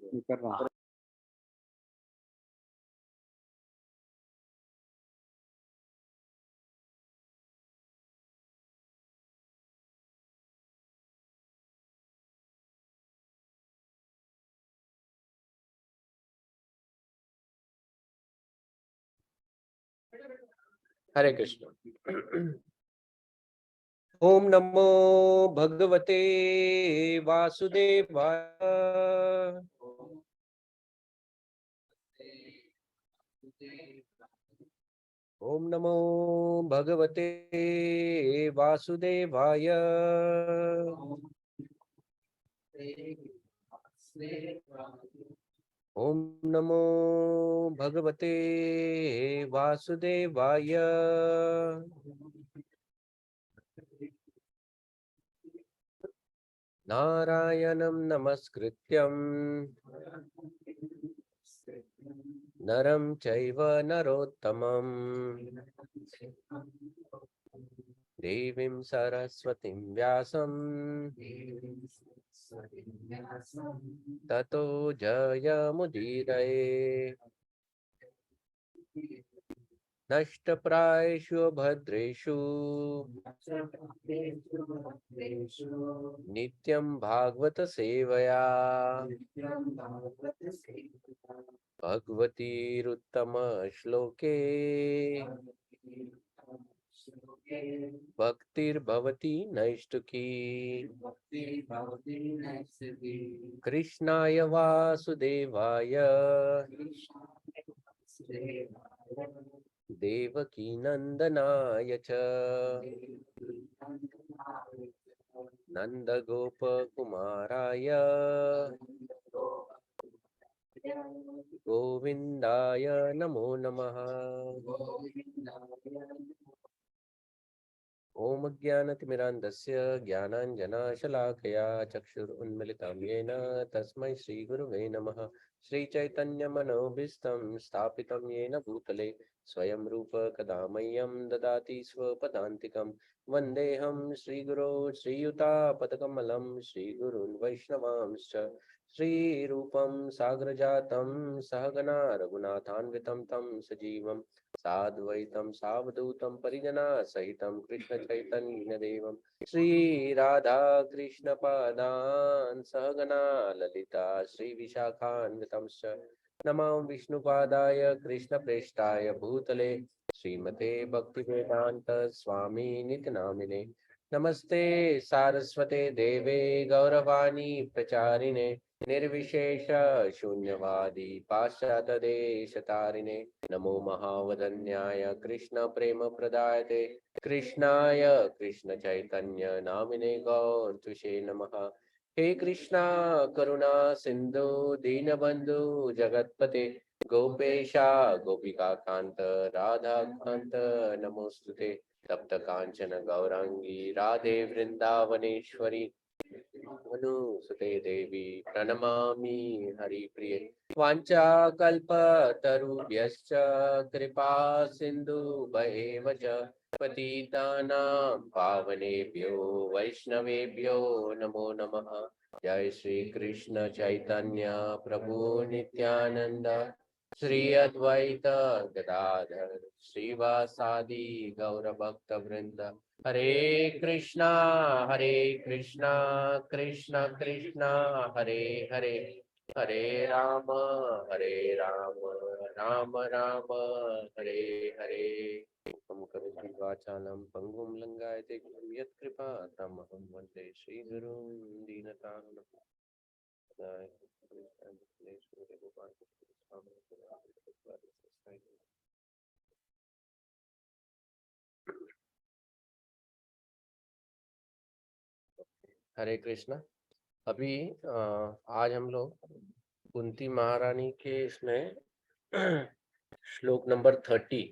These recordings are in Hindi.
कर रहा। हरे कृष्ण। ओम नमो भगवते वासुदेवाय। ओम नमो भगवते वासुदेवाय। ओम नमो भगवते वासुदेवाय। नारायणं नमस्कृत्यं नरं चैव नरोत्तमं देवीं सरस्वतीं व्यासं ततो जयमुदीरये। नष्टप्रायेषु भद्रेषु नित्यं भागवत सेवया भगवतीरुत्तम श्लोके भक्तिर्भवति नैष्टुकी। कृष्णाय वासुदेवाय देवकी नंदनाय च नंदगोपकुमाराय गोविंदाय नमो नमः। ओम ज्ञानतिमिरान्धस्य ज्ञानाञ्जनशलाकया चक्षुरुन्मिलितं येन तस्मै श्रीगुरुवे नमः। श्रीचैतन्यमनोभीष्टं स्थापितं येन भूतले स्वयं रूप कदा मह्यं ददाति स्वपदान्तिकं। वन्देऽहं श्रीगुरो श्रीयुतापदकमलं श्रीगुरून् वैष्णवांश्च श्रीरूपं साग्रजातं सहगना रघुनाथान्वितं तं सजीवं साद्वैतं सावधूतं परिजना सहितं कृष्ण चैतन्य देवं श्री राधा कृष्ण पादान् सहगना ललिता श्री विशाखान्वितंश्च नमो विष्णुपादाय कृष्ण प्रेष्ठाय भूतले श्रीमते भक्तिवेदांत स्वामी नित्यनामिने। नमस्ते सारस्वते देवे गौरवाणी प्रचारिणे निर्विशेष शून्यवादी पाश्चात्यदेशतारिणे नमो महावदन्याय कृष्ण प्रेम प्रदायते कृष्णाय कृष्ण चैतन्य नामिने गौरतुषे नमः। हे कृष्णा करुणा सिंधु दीनबंधु जगतपते गोपेशा गोपिका कांत राधा कांत नमोस्तुते। तप्त कांचन गौरांगी राधे वृंदावनेश्वरी अनुसुते देवी प्रणमामि हरिप्रिये। वाञ्छाकल्पतरुभ्यश्च कृपा सिन्धुभ्येव च पतितानां पावनेभ्यो वैष्णवेभ्यो नमो नमः। जय श्री कृष्ण चैतन्य प्रभु नित्यानंद श्री अद्वैत गदाधर श्रीवासादि गौरभक्त वृंद। हरे कृष्णा कृष्णा कृष्णा हरे हरे हरे राम राम राम हरे हरे। हम करोति वाचालं पंगुं लंघयते गिरिं यत्कृपातमहं वन्दे श्रीगुरुं दीनतां। हरे कृष्णा। अभी आज हम लोग कुंती महारानी के इसमें श्लोक number 30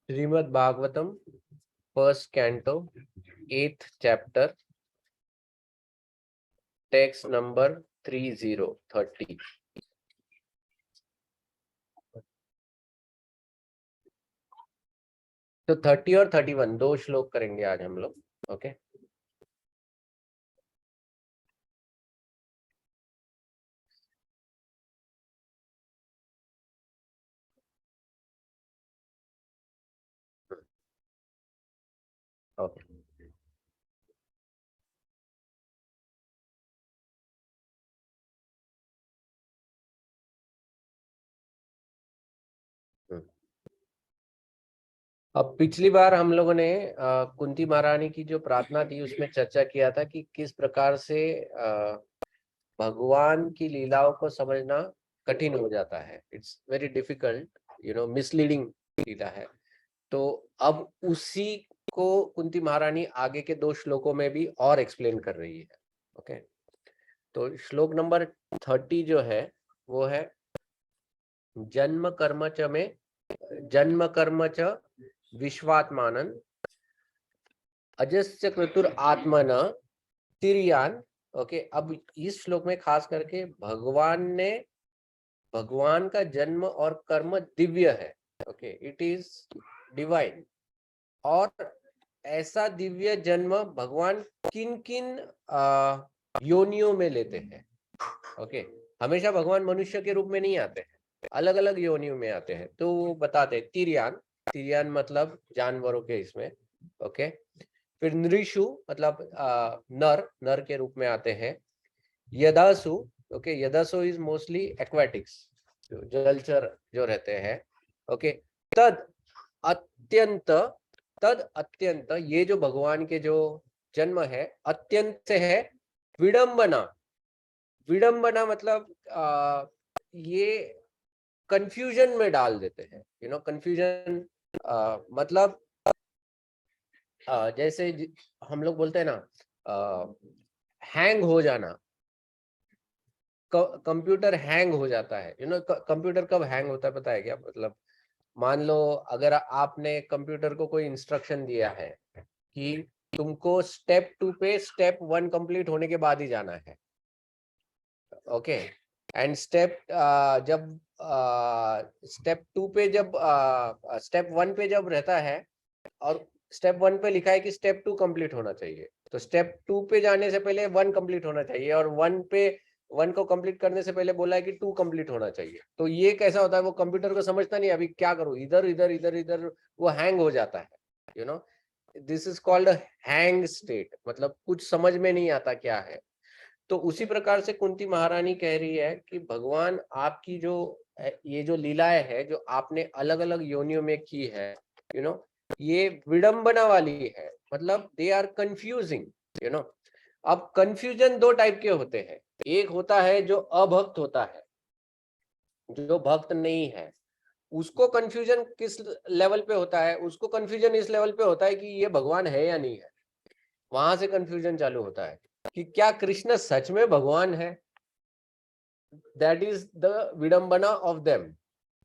Shrimad Bhagavatam first canto 8th chapter text number 30। तो 30 और 31 दो श्लोक करेंगे आज हम लोग। Okay, okay. अब पिछली बार हम लोगों ने कुंती महारानी की जो प्रार्थना थी उसमें चर्चा किया था कि किस प्रकार से भगवान की लीलाओं को समझना कठिन हो जाता है। इट्स वेरी डिफिकल्ट, मिसलीडिंग लीला है। तो अब उसी को कुंती महारानी आगे के दो श्लोकों में भी और एक्सप्लेन कर रही है। ओके, तो श्लोक नंबर 30 जो है वो है जन्म कर्म च में, जन्म कर्म च विश्वात्मानन अजस्य क्रतुर आत्मन तिरियान। ओके, अब इस श्लोक में खास करके भगवान का जन्म और कर्म दिव्य है। Okay, it is divine. और ऐसा दिव्य जन्म भगवान किन किन योनियों में लेते हैं। ओके, हमेशा भगवान मनुष्य के रूप में नहीं आते हैं, अलग अलग योनियों में आते हैं। तो वो बताते हैं तिरियान, तिरियान मतलब जानवरों के इसमें। ओके, फिर नृषु मतलब नर, नर के रूप में आते हैं। यदासु, ओके, यदासु इज मोस्टली एक्वाटिक्स, जलचर जो रहते हैं। ओके, तद अत्यंत, तद अत्यंत, ये जो भगवान के जो जन्म है अत्यंत से है विडंबना। विडंबना मतलब ये कंफ्यूजन में डाल देते हैं। कंफ्यूजन मतलब जैसे हम लोग बोलते हैं ना, हैंग हो जाना, कंप्यूटर हैंग हो जाता है। कंप्यूटर कब हैंग होता है पता है क्या? मतलब मान लो अगर आपने कंप्यूटर को कोई इंस्ट्रक्शन दिया है कि तुमको स्टेप 2 पे स्टेप 1 कंप्लीट होने के बाद ही जाना है। ओके, एंड जब स्टेप 2 पे जब स्टेप 1 पे जब रहता है और स्टेप 1 पे लिखा है कि स्टेप 2 कंप्लीट होना चाहिए, तो स्टेप 2 पे जाने से पहले 1 कंप्लीट होना चाहिए, और 1 को कंप्लीट करने से पहले बोला है कि 2 कंप्लीट होना चाहिए। तो ये कैसा होता है, वो कंप्यूटर को समझता नहीं अभी क्या करूं, इधर इधर इधर इधर, वो हैंग हो जाता है। This is called hang state, मतलब कुछ समझ में नहीं आता क्या है। तो उसी प्रकार से कुंती महारानी कह रही है कि भगवान आपकी जो ये जो लीलाएं है जो आपने अलग अलग योनियों में की है, ये विडंबना वाली है, मतलब they are confusing. You know अब कंफ्यूजन दो टाइप के होते हैं। एक होता है जो अभक्त होता है, जो भक्त नहीं है, उसको कंफ्यूजन किस लेवल पे होता है? उसको कंफ्यूजन इस लेवल पे होता है कि ये भगवान है या नहीं है। वहां से कंफ्यूजन चालू होता है कि क्या कृष्ण सच में भगवान है। दैट इज द विडंबना ऑफ देम।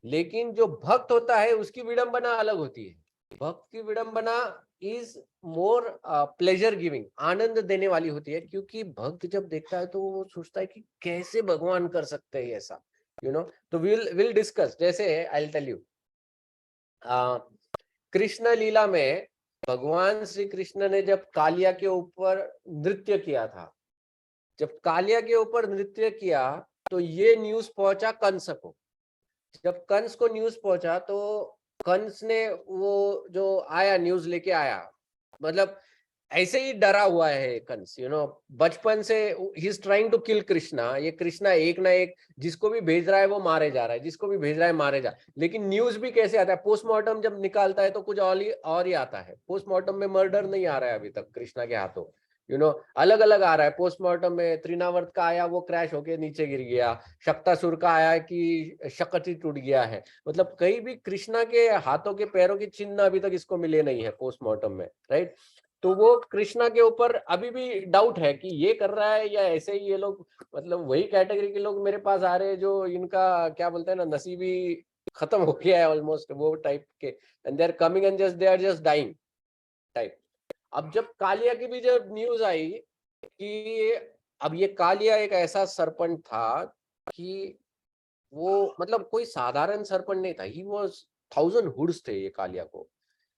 लेकिन जो भक्त होता है उसकी विडंबना अलग होती है। भक्त की विडंबना इज मोर प्लेजर गिविंग, आनंद देने वाली होती है, क्योंकि भक्त जब देखता है तो वो सोचता है कि कैसे भगवान कर सकते हैं ऐसा। तो विल डिस्कस। जैसे आई टेल यू, कृष्ण लीला में भगवान श्री कृष्ण ने जब कालिया के ऊपर नृत्य किया था, जब कालिया के ऊपर नृत्य किया तो ये न्यूज पहुंचा कंस को। जब कंस को न्यूज पहुंचा तो कंस ने वो जो आया न्यूज लेके आया, मतलब ऐसे ही डरा हुआ है कंस। बचपन से ही is trying to kill Krishna. ये कृष्णा एक ना एक जिसको भी भेज रहा है वो मारे जा रहा है, जिसको भी भेज रहा है मारे जा। लेकिन न्यूज भी कैसे आता है? पोस्टमार्टम जब निकालता है तो कुछ और ही आता है। पोस्टमार्टम में मर्डर नहीं आ रहा है अभी तक कृष्णा के हाथों। अलग अलग आ रहा है। पोस्टमार्टम में त्रिनावर्त का आया, वो क्रैश होके नीचे गिर गया। शक्तासुर का आया कि शकति टूट गया है। मतलब कहीं भी कृष्णा के हाथों के पैरों के चिन्ह अभी तक इसको मिले नहीं है पोस्टमार्टम में, राइट? तो वो कृष्णा के ऊपर अभी भी डाउट है कि ये कर रहा है या ऐसे ही ये लोग, मतलब वही कैटेगरी के लोग मेरे पास आ रहे हैं जो इनका क्या बोलते हैं ना, नसीबी खत्म हो गया है ऑलमोस्ट, वो टाइप के। And they are coming and just they are just dying type. अब जब कालिया की भी जब न्यूज आई कि अब ये कालिया एक ऐसा सरपंच था कि वो मतलब कोई साधारण सरपंच नहीं था। ही वाज 1000 हुड्स थे ये कालिया को।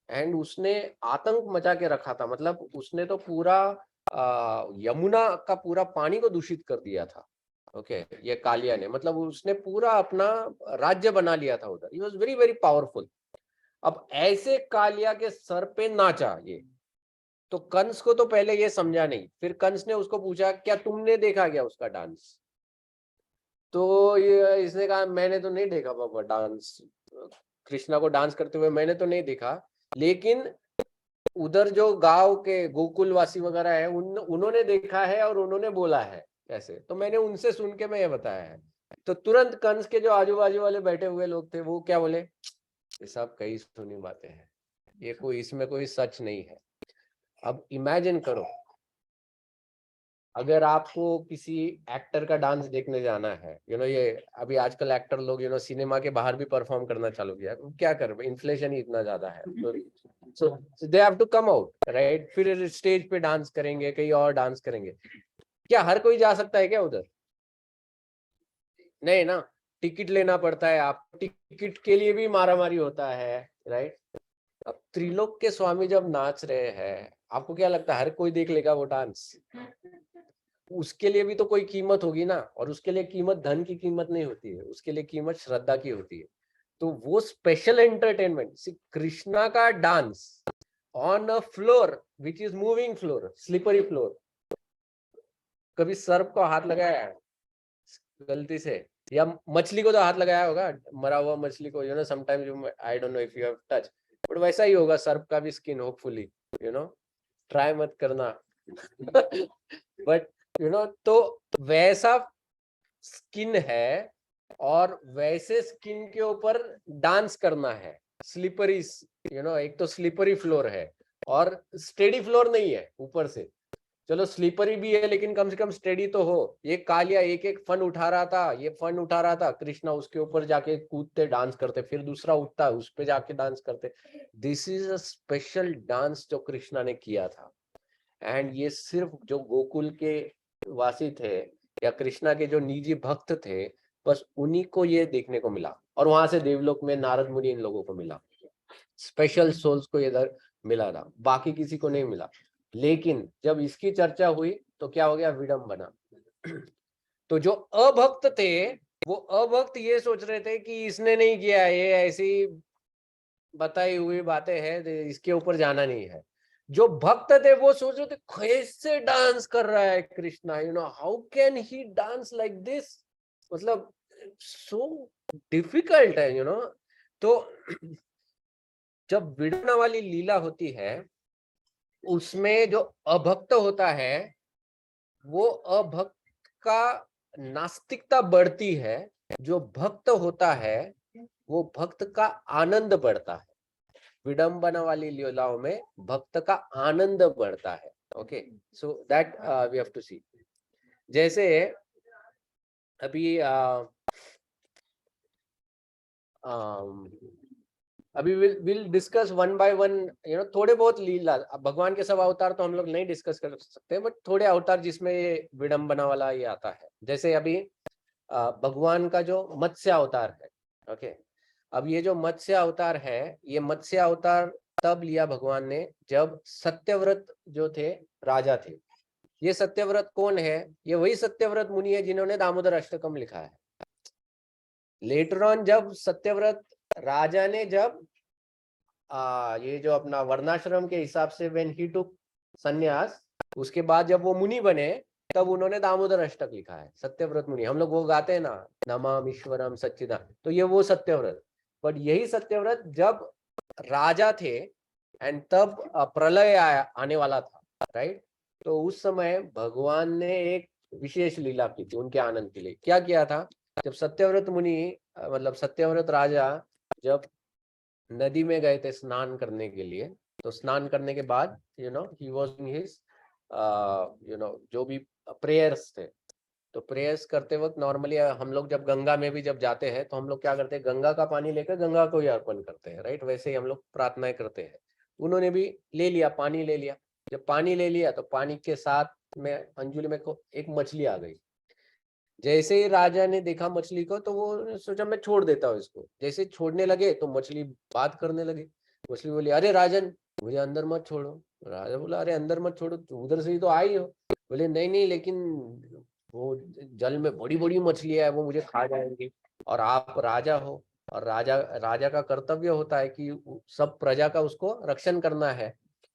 एंड उसने आतंक मचा के रखा था। मतलब उसने तो पूरा यमुना का पूरा पानी को दूषित कर दिया था। ओके, ये कालिया ने, मतलब उसने पूरा अपना राज्य बना लिया था उधर। He was very very powerful. अब ऐसे कालिया के सर पे नाचा ये, तो कंस को तो पहले ये समझा नहीं। फिर कंस ने उसको पूछा क्या तुमने देखा क्या उसका डांस? तो ये इसने कहा मैंने तो नहीं देखा बाबा डांस, कृष्णा को डांस करते हुए मैंने तो नहीं देखा, लेकिन उधर जो गांव के गोकुलवासी वगैरह है उन्होंने देखा है और उन्होंने बोला है कैसे, तो मैंने उनसे सुन के मैं ये बताया है। तो तुरंत कंस के जो आजू बाजू वाले बैठे हुए लोग थे वो क्या बोले, ये सब कई सुनी बातें हैं, ये कोई इसमें कोई सच नहीं है। अब इमेजिन करो, अगर आपको किसी एक्टर का डांस देखने जाना है, ये अभी आजकल एक्टर लोग सिनेमा के बाहर भी परफॉर्म करना चालू किया, क्या कर, इन्फ्लेशन ही इतना ज्यादा है, so they have to come out, right? फिर स्टेज पे डांस करेंगे, कहीं और डांस करेंगे। क्या हर कोई जा सकता है क्या उधर? नहीं ना, टिकट लेना पड़ता है, आप टिकट के लिए भी मारामारी होता है, राइट? अब त्रिलोक के स्वामी जब नाच रहे हैं, आपको क्या लगता है हर कोई देख लेगा वो डांस? उसके लिए भी तो कोई कीमत होगी ना, और उसके लिए कीमत धन की कीमत नहीं होती है, उसके लिए कीमत श्रद्धा की होती है। तो वो स्पेशल एंटरटेनमेंट, कृष्णा का dance on a floor which is moving floor, slippery floor. कभी सर्प को हाथ लगाया है गलती से, या मछली को तो हाथ लगाया होगा, मरा हुआ मछली को, sometimes you, I don't know if you have touch, but वैसा ही होगा सर्प का भी स्किन, होपफुली, ट्राई मत करना। बट तो वैसा स्किन है, और वैसे स्किन के ऊपर डांस करना है, स्लिपरी, एक तो स्लिपरी फ्लोर है और स्टेडी फ्लोर नहीं है ऊपर से। चलो स्लीपरी भी है लेकिन कम से कम स्टेडी तो हो। ये कालिया एक एक फन उठा रहा था, ये फन उठा रहा था, कृष्णा उसके ऊपर जाके कूदते डांस करते, फिर दूसरा उठता है उस पे जाके डांस करते। This is a special dance जो कृष्णा ने किया था। एंड ये सिर्फ जो गोकुल के वासी थे या कृष्णा के जो निजी भक्त थे, बस उन्हीं को ये देखने को मिला, और वहां से देवलोक में नारद मुनि इन लोगों को मिला, स्पेशल सोल्स को इधर मिला था, बाकी किसी को नहीं मिला। लेकिन जब इसकी चर्चा हुई तो क्या हो गया, विडंबना। तो जो अभक्त थे, वो अभक्त ये सोच रहे थे कि इसने नहीं किया, ये ऐसी बताई हुई बातें हैं, इसके ऊपर जाना नहीं है। जो भक्त थे वो सोच रहे थे कैसे डांस कर रहा है Krishna, how can he dance like this, मतलब सो डिफिकल्ट है, तो जब विडंबना वाली लीला होती है, उसमें जो अभक्त होता है, वो अभक्त का नास्तिकता बढ़ती है, जो भक्त होता है वो भक्त का आनंद बढ़ता है। विडंबना वाली लीलाओं में भक्त का आनंद बढ़ता है। Okay, so that we have to see. जैसे अभी अभी will discuss one by one, थोड़े बहुत लीला। अब भगवान के सब अवतार तो हम लोग नहीं डिस्कस कर सकते, बट थोड़े अवतार जिसमें ये विडंबना वाला ये आता है। जैसे अभी भगवान का जो मत्स्य अवतार है, ओके, अब ये जो मत्स्य अवतार है, ये मत्स्य अवतार तब लिया भगवान ने जब सत्यव्रत जो थे राजा थे। ये सत्यव्रत कौन है? ये वही सत्यव्रत मुनि है जिन्होंने दामोदर अष्टकम लिखा है। लेटर ऑन जब सत्यव्रत राजा ने जब ये जो अपना वर्णाश्रम के हिसाब से व्हेन ही टुक संन्यास, उसके बाद जब वो मुनि बने, तब उन्होंने दामोदर अष्टक लिखा है। सत्यव्रत मुनि, हम लोग वो गाते हैं ना, नमाम ईश्वरम सच्चिदानंद, तो ये वो सत्यव्रत। बट यही सत्यव्रत जब राजा थे एंड तब प्रलय आने वाला था, राइट? तो उस समय भगवान ने एक विशेष लीला की थी उनके आनंद के लिए। क्या किया था? जब सत्यव्रत मुनि मतलब सत्यव्रत राजा जब नदी में गए थे स्नान करने के लिए, तो स्नान करने के बाद ही वाज इन हिज जो भी प्रेयर्स थे, तो प्रेयर्स करते वक्त नॉर्मली हम लोग जब गंगा में भी जब जाते हैं तो हम लोग क्या करते हैं, गंगा का पानी लेकर गंगा को ही अर्पण करते हैं, राइट? वैसे ही हम लोग प्रार्थनाएं करते हैं। उन्होंने भी ले लिया, पानी ले लिया। जब पानी ले लिया तो पानी के साथ में अंजुलि में एक मछली आ गई। जैसे ही राजा ने देखा मछली को तो वो सोचा मैं छोड़ देता हूँ इसको। जैसे छोड़ने लगे तो मछली बात करने लगे। मछली बोली अरे राजन मुझे अंदर मत छोड़ो। राजा बोला अरे अंदर मत छोड़ो, उधर से ही तो आई हो। बोले नहीं नहीं, लेकिन वो जल में बड़ी बड़ी मछलियां है, वो मुझे खा जाएंगी, और आप राजा हो, और राजा राजा का कर्तव्य होता है कि सब प्रजा का उसको रक्षण करना है।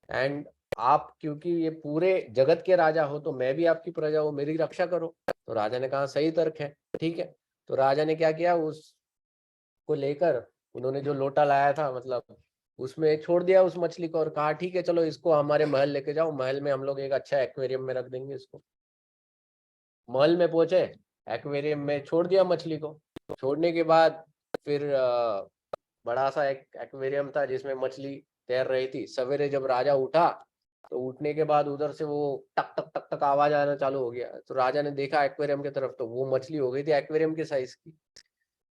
एंड आप क्योंकि ये पूरे जगत के राजा हो, तो मैं भी आपकी प्रजा हूँ, मेरी रक्षा करो। तो राजा ने कहा सही तर्क है, ठीक है। तो राजा ने क्या किया, उसको लेकर उन्होंने जो लोटा लाया था, मतलब उसमें छोड़ दिया उस मछली को, और कहा ठीक है चलो इसको हमारे महल लेके जाओ, महल में हम लोग एक अच्छा एक्वेरियम में रख देंगे इसको। महल में पहुंचे, एक्वेरियम में छोड़ दिया मछली को। छोड़ने के बाद फिर बड़ा सा एक एक्वेरियम था जिसमें मछली तैर रही थी। सवेरे जब राजा उठा, तो उठने के बाद उधर से वो टक टक टक टक आवाज आना चालू हो गया। तो राजा ने देखा एक्वेरियम की तरफ, तो वो मछली हो गई थी एक्वेरियम के साइज की।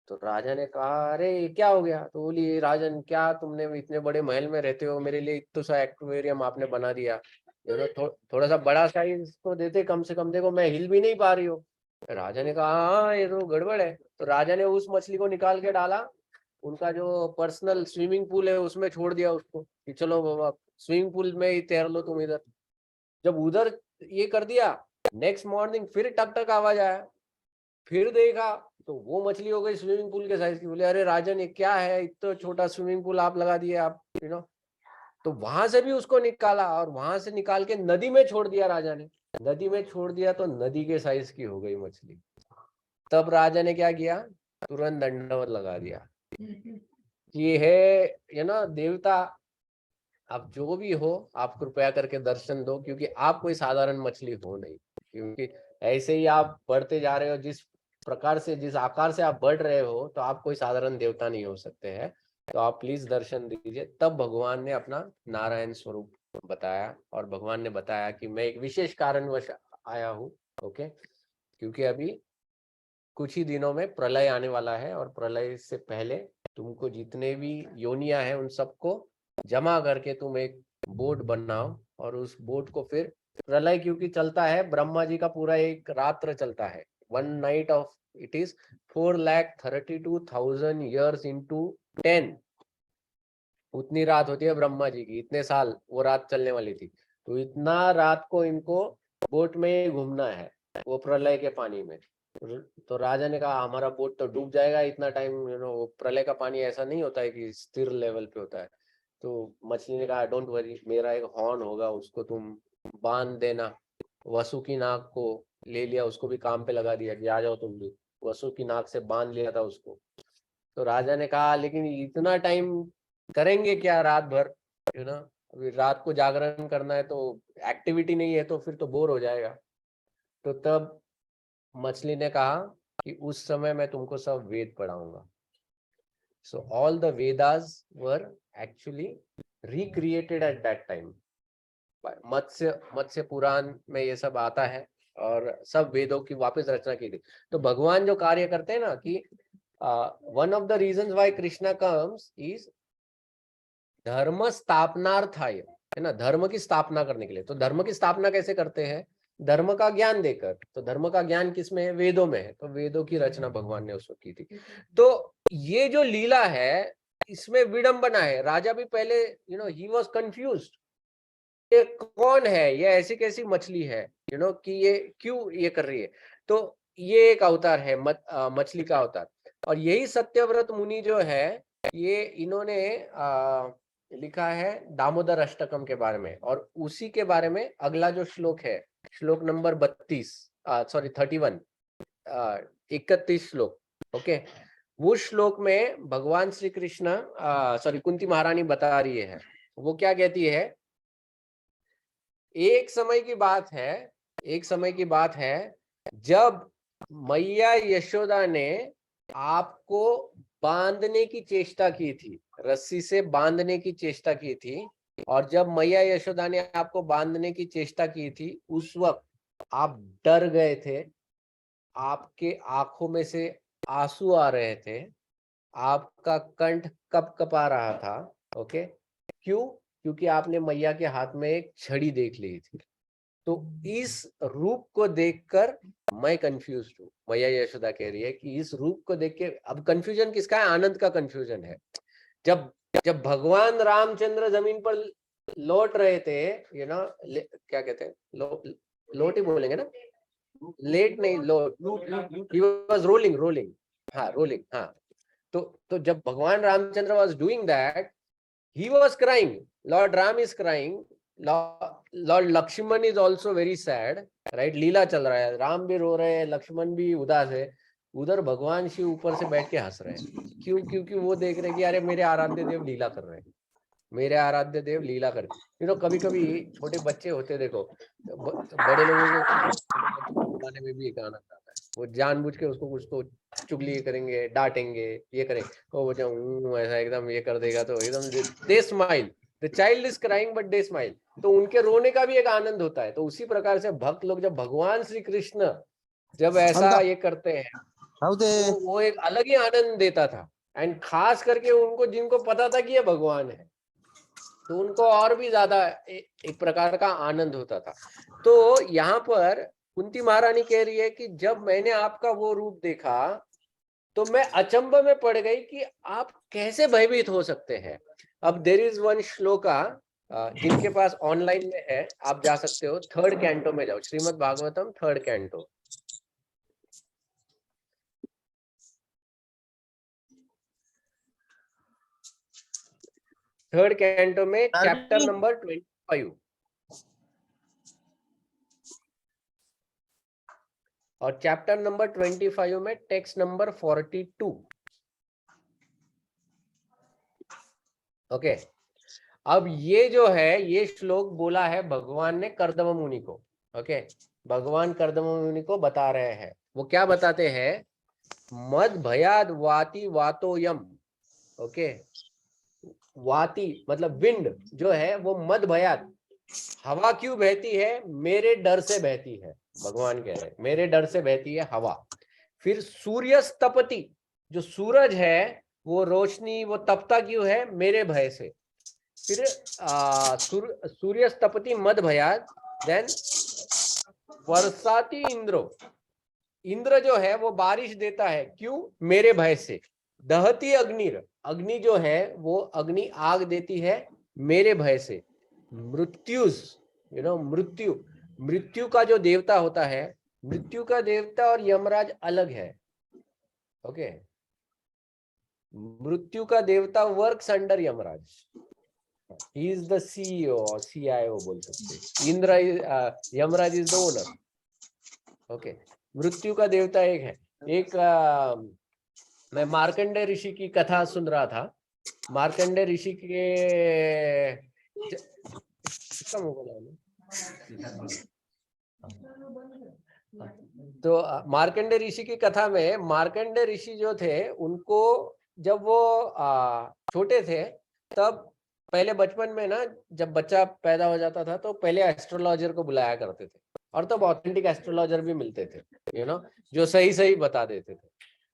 तो राजा ने कहा अरे ये क्या हो गया। तो बोली राजन क्या तुमने इतने बड़े महल में रहते हो, मेरे लिए इतना सा एक्वेरियम आपने बना दिया, थोड़ा सा बड़ा साइज तो देते कम से कम, देखो मैं हिल भी नहीं पा रही हूँ। राजा ने कहा हाँ ये तो गड़बड़ है। तो राजा ने उस मछली को निकाल के डाला, उनका जो पर्सनल स्विमिंग पूल है उसमें छोड़ दिया उसको, कि चलो बाबा स्विमिंग पूल में ही तैर लो तुम इधर। जब उधर ये कर दिया, नेक्स्ट मॉर्निंग फिर टक टक आवाज आया, फिर देखा तो वो मछली हो गई स्विमिंग पूल के साइज की। बोले अरे राजन ये क्या है, इतना छोटा स्विमिंग पूल आप लगा दिए आप, तो वहां से भी उसको निकाला, और वहां से निकाल के नदी में छोड़ दिया राजा ने। नदी में छोड़ दिया तो नदी के साइज की हो गई मछली। तब राजा ने क्या किया, तुरंत दंडवत लगा दिया, ये है देवता, आप जो भी हो आप कृपया करके दर्शन दो, क्योंकि आप कोई साधारण मछली हो नहीं, क्योंकि ऐसे ही आप बढ़ते जा रहे हो, जिस प्रकार से जिस आकार से आप बढ़ रहे हो, तो आप कोई साधारण देवता नहीं हो सकते हैं। तो आप प्लीज दर्शन दीजिए। तब भगवान ने अपना नारायण स्वरूप बताया, और भगवान ने बताया कि मैं एक विशेष कारणवश आया हूँ। ओके, क्योंकि अभी कुछ ही दिनों में प्रलय आने वाला है, और प्रलय से पहले तुमको जितने भी योनियां हैं उन सबको जमा करके तुम एक बोट बनाओ, और उस बोट को फिर प्रलय क्योंकि चलता है, ब्रह्मा जी का पूरा एक रात्र चलता है, 1 night of it is 4,32,000 years into 10, उतनी रात होती है ब्रह्मा जी की, इतने साल वो रात चलने वाली थी। तो इतना रात को इनको बोट में घूमना है, वो प्रलय के पानी में। तो राजा ने कहा हमारा बोट तो डूब जाएगा इतना टाइम, प्रलय का पानी ऐसा नहीं होता है कि स्थिर लेवल पे होता है। तो मछली ने कहा डोंट वरी, मेरा एक हॉर्न होगा, उसको तुम बांध देना। वसु की नाक को ले लिया, उसको भी काम पे लगा दिया कि आ जाओ तुम भी। वसु की नाक से बांध लिया था उसको। तो राजा ने कहा लेकिन इतना टाइम करेंगे क्या रात भर, अभी रात को जागरण करना है, तो एक्टिविटी नहीं है तो फिर तो बोर हो जाएगा। तो तब मछली ने कहा कि उस समय मैं तुमको सब वेद पढ़ाऊंगा। So all the Vedas were actually recreated at that time. Matsya Matsya Purana में ये सब आता है, और सब वेदों की वापस रचना की थी। तो भगवान जो कार्य करते हैं ना, कि one of the reasons why Krishna comes is धर्म स्थापनार्थाय, है ना, धर्म की स्थापना करने के लिए। तो धर्म की स्थापना कैसे करते हैं, धर्म का ज्ञान देकर। तो धर्म का ज्ञान किसमें है, वेदों में है। तो वेदों की रचना भगवान ने उसको की थी। तो ये जो लीला है इसमें विडंबना है। राजा भी पहले ही वॉज कंफ्यूज्ड, ये कौन है, ये ऐसी कैसी मछली है, कि ये क्यों ये कर रही है। तो ये एक अवतार है, मछली का अवतार। और यही सत्यव्रत मुनि जो है, ये इन्होंने लिखा है दामोदर अष्टकम के बारे में, और उसी के बारे में अगला जो श्लोक है, श्लोक नंबर 32, सॉरी 31, 31 श्लोक। ओके, वो श्लोक में भगवान श्री कृष्ण सॉरी कुंती महारानी बता रही है, वो क्या कहती है, एक समय की बात है, एक समय की बात है जब मैया यशोदा ने आपको बांधने की चेष्टा की थी, रस्सी से बांधने की चेष्टा की थी। और जब मैया यशोदा ने आपको बांधने की चेष्टा की थी, उस वक्त आप डर गए थे, आपके आंखों में से आंसू आ रहे थे, आपका कंठ कप कपा रहा था। ओके, क्यों, क्योंकि आपने मैया के हाथ में एक छड़ी देख ली थी। तो इस रूप को देखकर मैं कंफ्यूज हूँ, मैया यशोदा कह रही है कि इस रूप को देख के, अब कंफ्यूजन किसका है, आनंद का कंफ्यूजन है। जब जब भगवान रामचंद्र जमीन पर लौट रहे थे, क्या कहते हैं, लोट ही बोलेंगे ना, लेट नहीं, लोट, ही वाज रोलिंग, हाँ रोलिंग, हाँ। तो जब भगवान Ramchandra was doing that, he was crying, Lord Ram is crying, Lord Lakshman is also very sad, right? लीला चल रहा है, राम भी रो रहे हैं, लक्ष्मण भी उदास है, उधर भगवान शिव ऊपर से बैठ के हंस रहे हैं। क्यों? क्योंकि वो देख रहे हैं कि अरे मेरे आराध्य देव लीला कर रहे हैं, मेरे आराध्य देव लीला कर। कभी कभी छोटे बच्चे होते, देखो बड़े लोगों को बुलाने में भी एक आनंद आता है, वो जानबूझ के उसको कुछ तो चुगली करेंगे, डांटेंगे, ये करेंगे, तो वो ऐसा एकदम ये कर देगा, तो एकदम they smile, the child is crying but they smile, तो उनके रोने का भी एक आनंद होता है। तो उसी प्रकार से भक्त लोग जब भगवान श्री कृष्ण जब ऐसा ये करते हैं, तो वो एक अलग ही आनंद देता था। एंड खास करके उनको, जिनको पता था कि ये भगवान है, तो उनको और भी ज्यादा एक प्रकार का आनंद होता था। तो यहाँ पर कुंती महारानी कह रही है कि जब मैंने आपका वो रूप देखा, तो मैं अचंभ में पड़ गई कि आप कैसे भयभीत हो सकते हैं। अब देयर इज वन श्लोका, जिनके पास ऑनलाइन में है, आप जा सकते हो, 3rd कैंटो में जाओ, श्रीमद् भागवतम 3rd कैंटो, में चैप्टर नंबर 25 और चैप्टर नंबर 25 में टेक्स्ट नंबर 42। ओके, अब ये जो है, ये श्लोक बोला है भगवान ने कर्दम मुनि को। ओके, भगवान कर्दम मुनि को बता रहे हैं, वो क्या बताते हैं, मद भयाद वाति वातोयम। ओके, वाति मतलब विंड जो है वो मद भयाद, हवा क्यों बहती है, मेरे डर से बहती है, भगवान कह रहे हैं मेरे डर से बहती है हवा। फिर सूर्य तपति, जो सूरज है वो रोशनी, वो तपता क्यों है, मेरे भय से। फिर सूर्य तपति मद भयाद, देन वर्षाती इंद्रो, इंद्र जो है वो बारिश देता है, क्यों, मेरे भय से। दहती अग्निर, अग्नि जो है वो अग्नि आग देती है मेरे भय से। मृत्युस, मृत्यु, मृत्यु का जो देवता होता है, मृत्यु का देवता और यमराज अलग है। ओके, मृत्यु का देवता works under Yamraj, he is the CEO और सीआईओ बोल सकते। Indra, Yamraj is the owner. Okay, मृत्यु का देवता एक है। एक मैं मार्कंडेय ऋषि की कथा सुन रहा था। मार्कंडेय ऋषि के तो मार्कंडेय ऋषि की कथा में, मार्कंडेय ऋषि जो थे, उनको जब वो छोटे थे, तब पहले बचपन में ना, जब बच्चा पैदा हो जाता था तो पहले एस्ट्रोलॉजर को बुलाया करते थे, और तब ऑथेंटिक एस्ट्रोलॉजर भी मिलते थे, जो सही सही बता देते थे।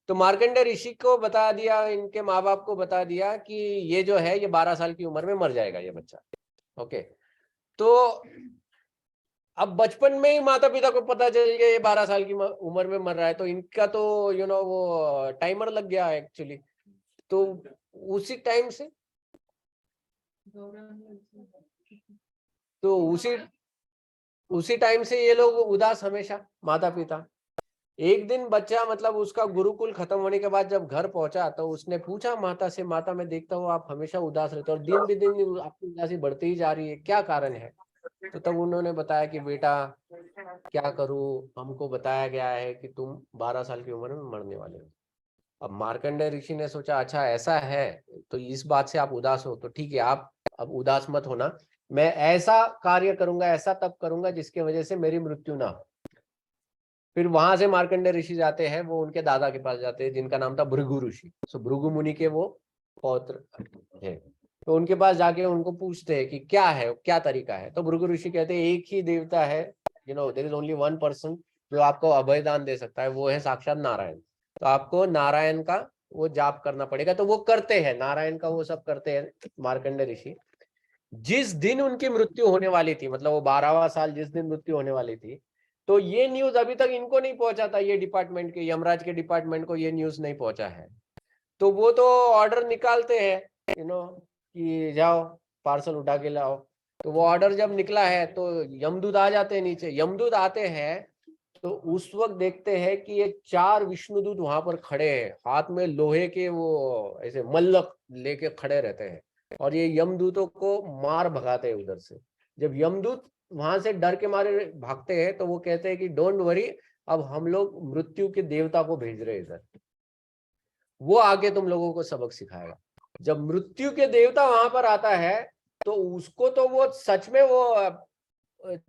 तो मार्कंडेय ऋषि को बता दिया, इनके माँ बाप को बता दिया कि ये जो है ये 12 साल की उम्र में मर जाएगा ये बच्चा। ओके, तो अब बचपन में ही माता पिता को पता चल गया ये 12 साल की उम्र में मर रहा है, तो इनका तो वो टाइमर लग गया एक्चुअली। तो उसी टाइम से उसी टाइम से ये लोग उदास, हमेशा माता पिता। एक दिन बच्चा, मतलब उसका गुरुकुल खत्म होने के बाद जब घर पहुंचा, तो उसने पूछा माता से, माता मैं देखता हूँ आप हमेशा उदास रहते हो और दिन भी दिन आपकी उदासी बढ़ती ही जा रही है, क्या कारण है। तो तब उन्होंने बताया कि बेटा क्या करूं, हमको बताया गया है कि तुम 12 साल की उम्र में मरने वाले हो। अब मार्कंडेय ऋषि ने सोचा, अच्छा ऐसा है, तो इस बात से आप उदास हो, तो ठीक है, आप अब उदास मत होना, मैं ऐसा कार्य करूंगा, ऐसा तप करूंगा जिसकी वजह से मेरी मृत्यु ना हो। फिर वहां से मार्कंडेय ऋषि जाते हैं, वो उनके दादा के पास जाते हैं, जिनका नाम था भृगु ऋषि। सो भृगु मुनि के वो पौत्र है। तो उनके पास जाके उनको पूछते हैं कि क्या है, क्या तरीका है। तो भृगु ऋषि कहते हैं एक ही देवता है, there is only one person जो आपको अभयदान दे सकता है, वो है साक्षात नारायण। तो आपको नारायण का वो जाप करना पड़ेगा। तो वो करते हैं, नारायण का वो सब करते हैं मार्कंडेय ऋषि। जिस दिन उनकी मृत्यु होने वाली थी, मतलब वो 12वां साल जिस दिन मृत्यु होने वाली थी, तो ये न्यूज अभी तक इनको नहीं पहुंचा था, ये डिपार्टमेंट के, यमराज के डिपार्टमेंट को ये न्यूज नहीं पहुंचा है। तो वो तो ऑर्डर निकालते हैं, कि जाओ पार्सल उठा के लाओ। तो वो ऑर्डर जब निकला है तो यमदूत आ जाते हैं नीचे। यमदूत आते हैं तो उस वक्त देखते हैं कि ये 4 विष्णुदूत वहां पर खड़े हैं, हाथ में लोहे के वो ऐसे मल्लक लेके खड़े रहते हैं और ये यमदूतों को मार भगाते हैं उधर से। जब यमदूत वहां से डर के मारे भागते हैं तो वो कहते हैं कि डोंट वरी, अब हम लोग मृत्यु के देवता को भेज रहे हैं इधर, वो आके तुम लोगों को सबक सिखाएगा। जब मृत्यु के देवता वहां पर आता है तो उसको तो वो सच में वो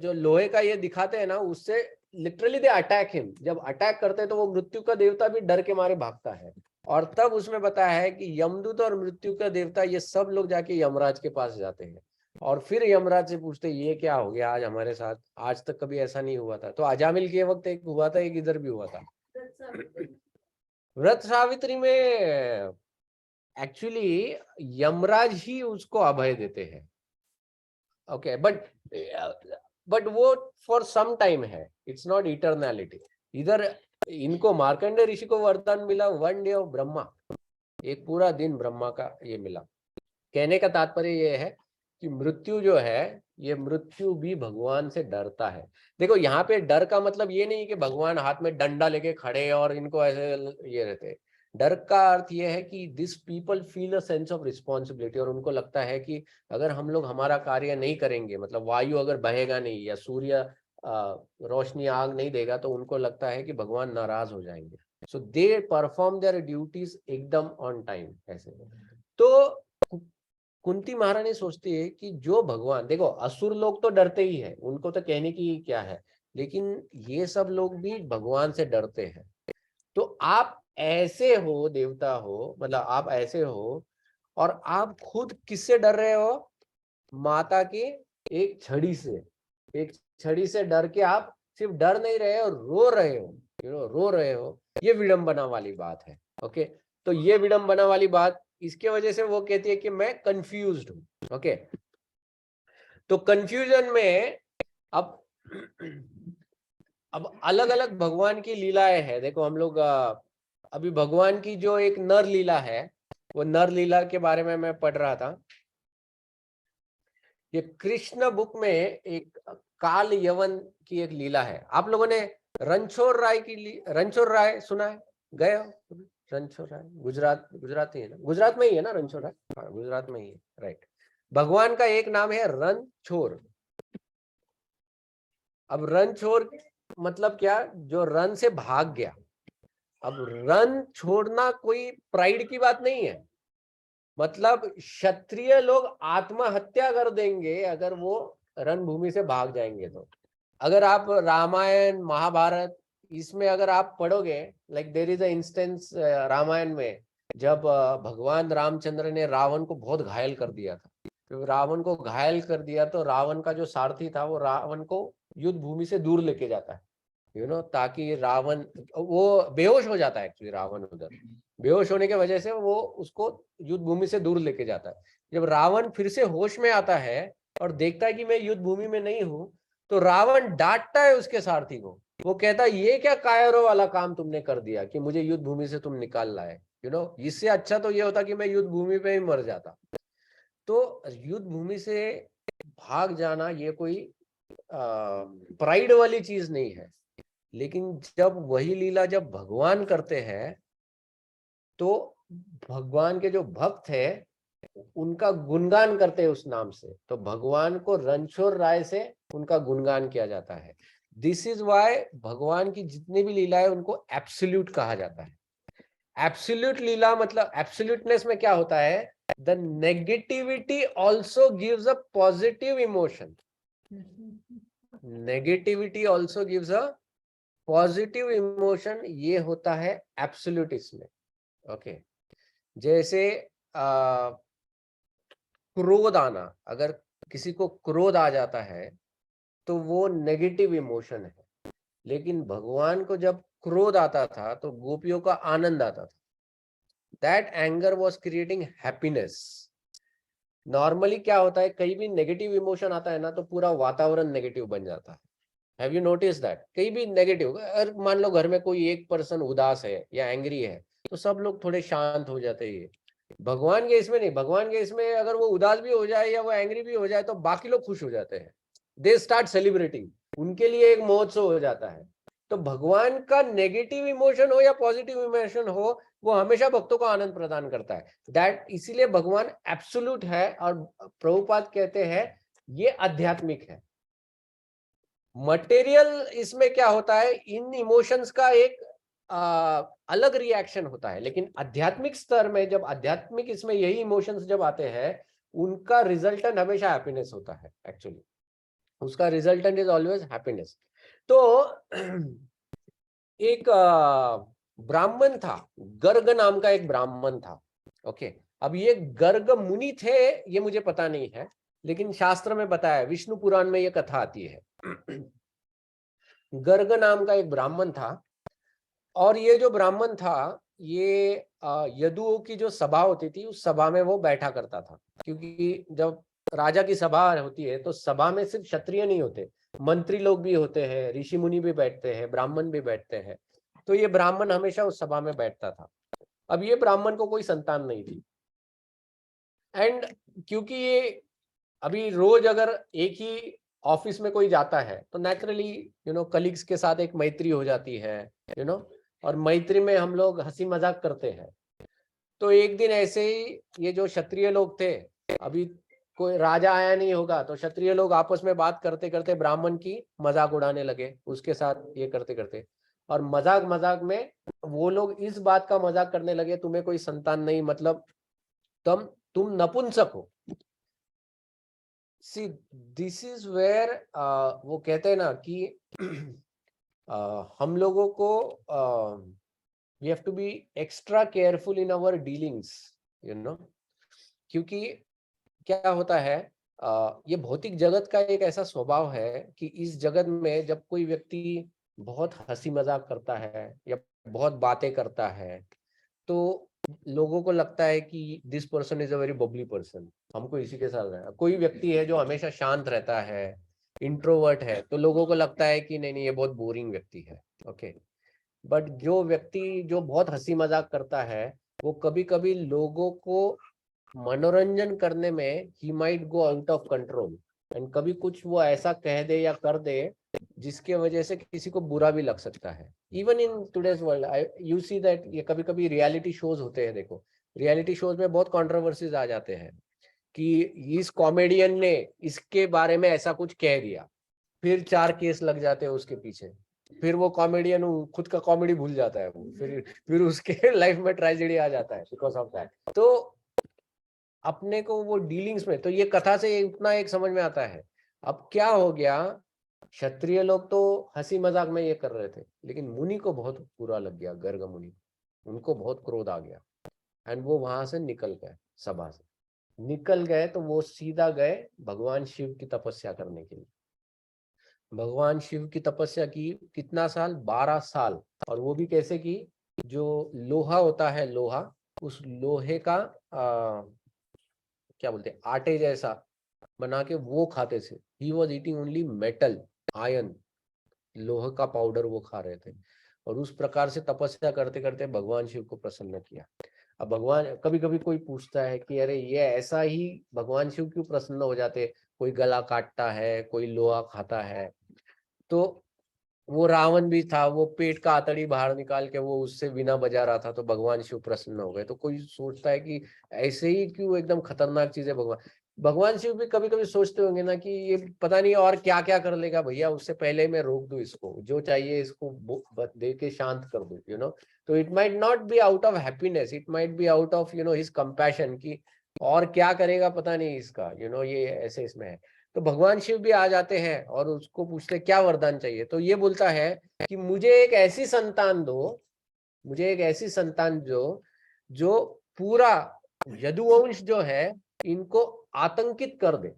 जो लोहे का ये दिखाते हैं ना, उससे लिटरली दे अटैक हिम। जब अटैक करते हैं तो वो मृत्यु का देवता भी डर के मारे भागता है। और तब उसमें बताया है कि यमदूत और मृत्यु का देवता ये सब लोग जाके यमराज के पास जाते हैं और फिर यमराज से पूछते ये क्या हो गया आज हमारे साथ, आज तक कभी ऐसा नहीं हुआ था। तो अजामिल के वक्त एक हुआ था, एक इधर भी हुआ था। व्रत सावित्री में एक्चुअली यमराज ही उसको अभय देते हैं। ओके, बट वो फॉर सम टाइम है, इट्स नॉट इटर्नैलिटी। इधर इनको मार्कंडेय ऋषि को वरदान मिला 1 डे ऑफ ब्रह्मा, एक पूरा दिन ब्रह्मा का ये मिला। कहने का तात्पर्य ये है कि मृत्यु जो है, ये मृत्यु भी भगवान से डरता है। देखो यहाँ पे डर का मतलब ये नहीं कि भगवान हाथ में डंडा लेके खड़े और इनको ऐसे ये रहते। डर का अर्थ ये है कि this people feel a sense of responsibility, और उनको लगता है कि अगर हम लोग हमारा कार्य नहीं करेंगे, मतलब वायु अगर बहेगा नहीं या सूर्य रोशनी आग नहीं देगा, तो उनको लगता है कि भगवान नाराज हो जाएंगे। सो दे परफॉर्म देयर ड्यूटीज एकदम ऑन टाइम ऐसे। तो कुंती महारानी सोचती है कि जो भगवान, देखो असुर लोग तो डरते ही है, उनको तो कहने की क्या है, लेकिन ये सब लोग भी भगवान से डरते हैं। तो आप ऐसे हो, देवता हो, मतलब आप ऐसे हो, और आप खुद किससे डर रहे हो? माता की एक छड़ी से। एक छड़ी से डर के आप सिर्फ डर नहीं रहे हो, रो रहे हो, रो रहे हो। ये विडंबना वाली बात है। ओके, तो ये विडंबना वाली बात, इसके वजह से वो कहती है कि मैं कंफ्यूज्ड हूं। ओके, तो कंफ्यूजन में अब अब अलग अलग भगवान की लीलाएं हैं। देखो हम लोग अभी भगवान की जो एक नर लीला है, वो नर लीला के बारे में मैं पढ़ रहा था। ये कृष्ण बुक में एक काल यवन की एक लीला है। आप लोगों ने रणछोड़ राय रणछोड़ राय सुना है? गए हो? रणछोड़ राय गुजरात ही है ना, गुजरात में ही है ना रणछोड़ राय? हाँ, गुजरात में ही है, राइट। भगवान का एक नाम है रणछोड़। अब रणछोड़ मतलब क्या? जो रन से भाग गया। अब रन छोड़ना कोई प्राइड की बात नहीं है, मतलब क्षत्रिय लोग आत्महत्या कर देंगे अगर वो रणभूमि से भाग जाएंगे। तो अगर आप रामायण महाभारत इसमें अगर आप पढ़ोगे, like there is a instance Ramayana में, जब भगवान रामचंद्र ने रावण को बहुत घायल कर दिया था। तो रावण को घायल कर दिया तो रावण का जो सारथी था वो रावण को युद्ध भूमि से दूर लेके जाता है, ताकि रावण, वो बेहोश हो जाता है एक्चुअली रावण उधर। बेहोश होने की वजह से वो उसको युद्ध भूमि से दूर लेके जाता है। जब रावण फिर से होश में आता है और देखता है कि मैं युद्ध भूमि में नहीं हूँ, तो रावण डांटता है उसके सारथी को। वो कहता है ये क्या कायरों वाला काम तुमने कर दिया कि मुझे युद्ध भूमि से तुम निकाल लाए। इससे अच्छा तो ये होता कि मैं युद्ध भूमि पे ही मर जाता। तो युद्ध भूमि से भाग जाना ये कोई प्राइड वाली चीज नहीं है। लेकिन जब वही लीला जब भगवान करते हैं, तो भगवान के जो भक्त है उनका गुणगान करते हैं उस नाम से, तो भगवान को रणछोड़ राय से उनका गुणगान किया जाता है। दिस इज वाई भगवान की जितनी भी लीला है उनको एब्सोल्यूट कहा जाता है। एब्सोल्यूट लीला मतलब एब्सोल्यूटनेस में क्या होता है? The negativity also gives a positive emotion. Negativity also gives a positive emotion, ये होता है एब्सोल्यूटिज्म में। ओके, जैसे क्रोध आना, अगर किसी को क्रोध आ जाता है तो वो नेगेटिव इमोशन है। लेकिन भगवान को जब क्रोध आता था तो गोपियों का आनंद आता था। That anger was creating happiness. Normally क्या होता है, कहीं भी नेगेटिव इमोशन आता है ना तो पूरा वातावरण नेगेटिव बन जाता है। Have you notice that? कहीं भी नेगेटिव, अगर मान लो घर में कोई एक पर्सन उदास है या एंग्री है तो सब लोग थोड़े शांत हो जाते हैं। भगवान के इसमें नहीं, भगवान के इसमें अगर वो उदास भी हो जाए या वो एंग्री भी हो जाए तो बाकी लोग खुश हो जाते हैं, दे स्टार्ट सेलिब्रेटिंग, उनके लिए एक महोत्सव हो जाता है। तो भगवान का नेगेटिव इमोशन हो या पॉजिटिव इमोशन हो, वो हमेशा भक्तों को आनंद प्रदान करता है। दैट इसीलिए भगवान एब्सोल्यूट है, और प्रभुपाद कहते हैं ये आध्यात्मिक है। मटेरियल इसमें क्या होता है, इन इमोशंस का एक अलग रिएक्शन होता है, लेकिन आध्यात्मिक स्तर में जब आध्यात्मिक इसमें यही इमोशंस जब आते हैं, उनका रिजल्टेंट हमेशा हैप्पीनेस होता है। एक्चुअली उसका रिजल्टेंट इज ऑलवेज हैप्पीनेस। तो एक ब्राह्मण था, गर्ग नाम का एक ब्राह्मण था। ओके, अब ये गर्ग मुनि थे ये मुझे पता नहीं है, लेकिन शास्त्र में बताया, विष्णु पुराण में ये कथा आती है। गर्ग नाम का एक ब्राह्मण था, और ये जो ब्राह्मण था ये यदुओं की जो सभा होती थी उस सभा में वो बैठा करता था, क्योंकि जब राजा की सभा होती है तो सभा में सिर्फ क्षत्रिय नहीं होते, मंत्री लोग भी होते हैं, ऋषि मुनि भी बैठते हैं, ब्राह्मण भी बैठते हैं। तो ये ब्राह्मण हमेशा उस सभा में बैठता था। अब ये ब्राह्मण को कोई संतान नहीं थी, एंड क्योंकि ये अभी रोज अगर एक ही ऑफिस में कोई जाता है तो नेचुरली कलीग्स के साथ एक मैत्री हो जाती है, और मैत्री में हम लोग हंसी मजाक करते हैं। तो एक दिन ऐसे ही ये जो क्षत्रिय लोग थे, अभी कोई राजा आया नहीं होगा तो क्षत्रिय लोग आपस में बात करते करते ब्राह्मण की मजाक उड़ाने लगे, उसके साथ ये करते करते, और मजाक मजाक में वो लोग इस बात का मजाक करने लगे, तुम्हें कोई संतान नहीं, मतलब तुम नपुंसक हो। सी दिस इज वेयर वो कहते हैं ना कि हम लोगों को we have to be extra careful in our dealings, क्योंकि क्या होता है, ये भौतिक जगत का एक ऐसा स्वभाव है कि इस जगत में जब कोई व्यक्ति बहुत हंसी मजाक करता है या बहुत बातें करता है, तो लोगों को लगता है कि this person is a very Babli person, हमको इसी के साथ रहना। कोई व्यक्ति है जो हमेशा शांत रहता है, इंट्रोवर्ट है, तो लोगों को लगता है कि नहीं नहीं ये बहुत बोरिंग व्यक्ति है। ओके, बट जो व्यक्ति जो बहुत हंसी मजाक करता है, वो कभी कभी लोगों को मनोरंजन करने में he might go out of control, and कभी कुछ वो ऐसा कह दे या कर दे जिसके वजह से किसी को बुरा भी लग सकता है। Even in today's world you see that ये कभी कभी रियलिटी शोज होते हैं, देखो रियलिटी शोज में बहुत कंट्रोवर्सीज आ जाते हैं कि इस कॉमेडियन ने इसके बारे में ऐसा कुछ कह दिया, फिर 4 केस लग जाते हैं उसके पीछे, फिर वो कॉमेडियन खुद का कॉमेडी भूल जाता है वो, फिर उसके लाइफ में ट्रेजेडी आ जाता है बिकॉज ऑफ दैट। तो अपने को वो डीलिंग्स में, तो ये कथा से उतना एक समझ में आता है। अब क्या हो गया, क्षत्रिय लोग तो हंसी मजाक में ये कर रहे थे, लेकिन मुनि को बहुत बुरा लग गया, गर्ग मुनि, उनको बहुत क्रोध आ गया, एंड वो वहां से निकल गए, सभा से निकल गए, तो वो सीधा गए भगवान शिव की तपस्या करने के लिए। भगवान शिव की तपस्या की, कितना साल, 12 साल। और वो भी कैसे की, जो लोहा होता है, लोहा, उस लोहे का क्या बोलते हैं, आटे जैसा बना के वो खाते थे। He was eating only metal, ion, लोहे का पाउडर वो खा रहे थे, और उस प्रकार से तपस्या करते करते भगवान शिव को प्रसन्न किया। अब भगवान, कभी कभी कोई पूछता है कि अरे ये ऐसा ही भगवान शिव क्यों प्रसन्न हो जाते, कोई गला काटता है, कोई लोहा खाता है। तो वो रावण भी था, वो पेट का आतड़ी बाहर निकाल के वो उससे वीणा बजा रहा था, तो भगवान शिव प्रसन्न हो गए। तो कोई सोचता है कि ऐसे ही क्यों एकदम खतरनाक चीजें, भगवान शिव भी कभी कभी सोचते होंगे ना कि ये पता नहीं और क्या क्या कर लेगा भैया, उससे पहले मैं रोक दूं इसको, जो चाहिए इसको दे के शांत कर दूं, तो it might not be out of happiness, it might be out of his compassion, की और क्या करेगा पता नहीं इसका, ये ऐसे इसमें है। तो भगवान शिव भी आ जाते हैं और उसको पूछते क्या वरदान चाहिए, तो ये बोलता है कि मुझे एक ऐसी संतान दो, मुझे एक ऐसी संतान जो पूरा यदुवंश जो है इनको आतंकित कर दे,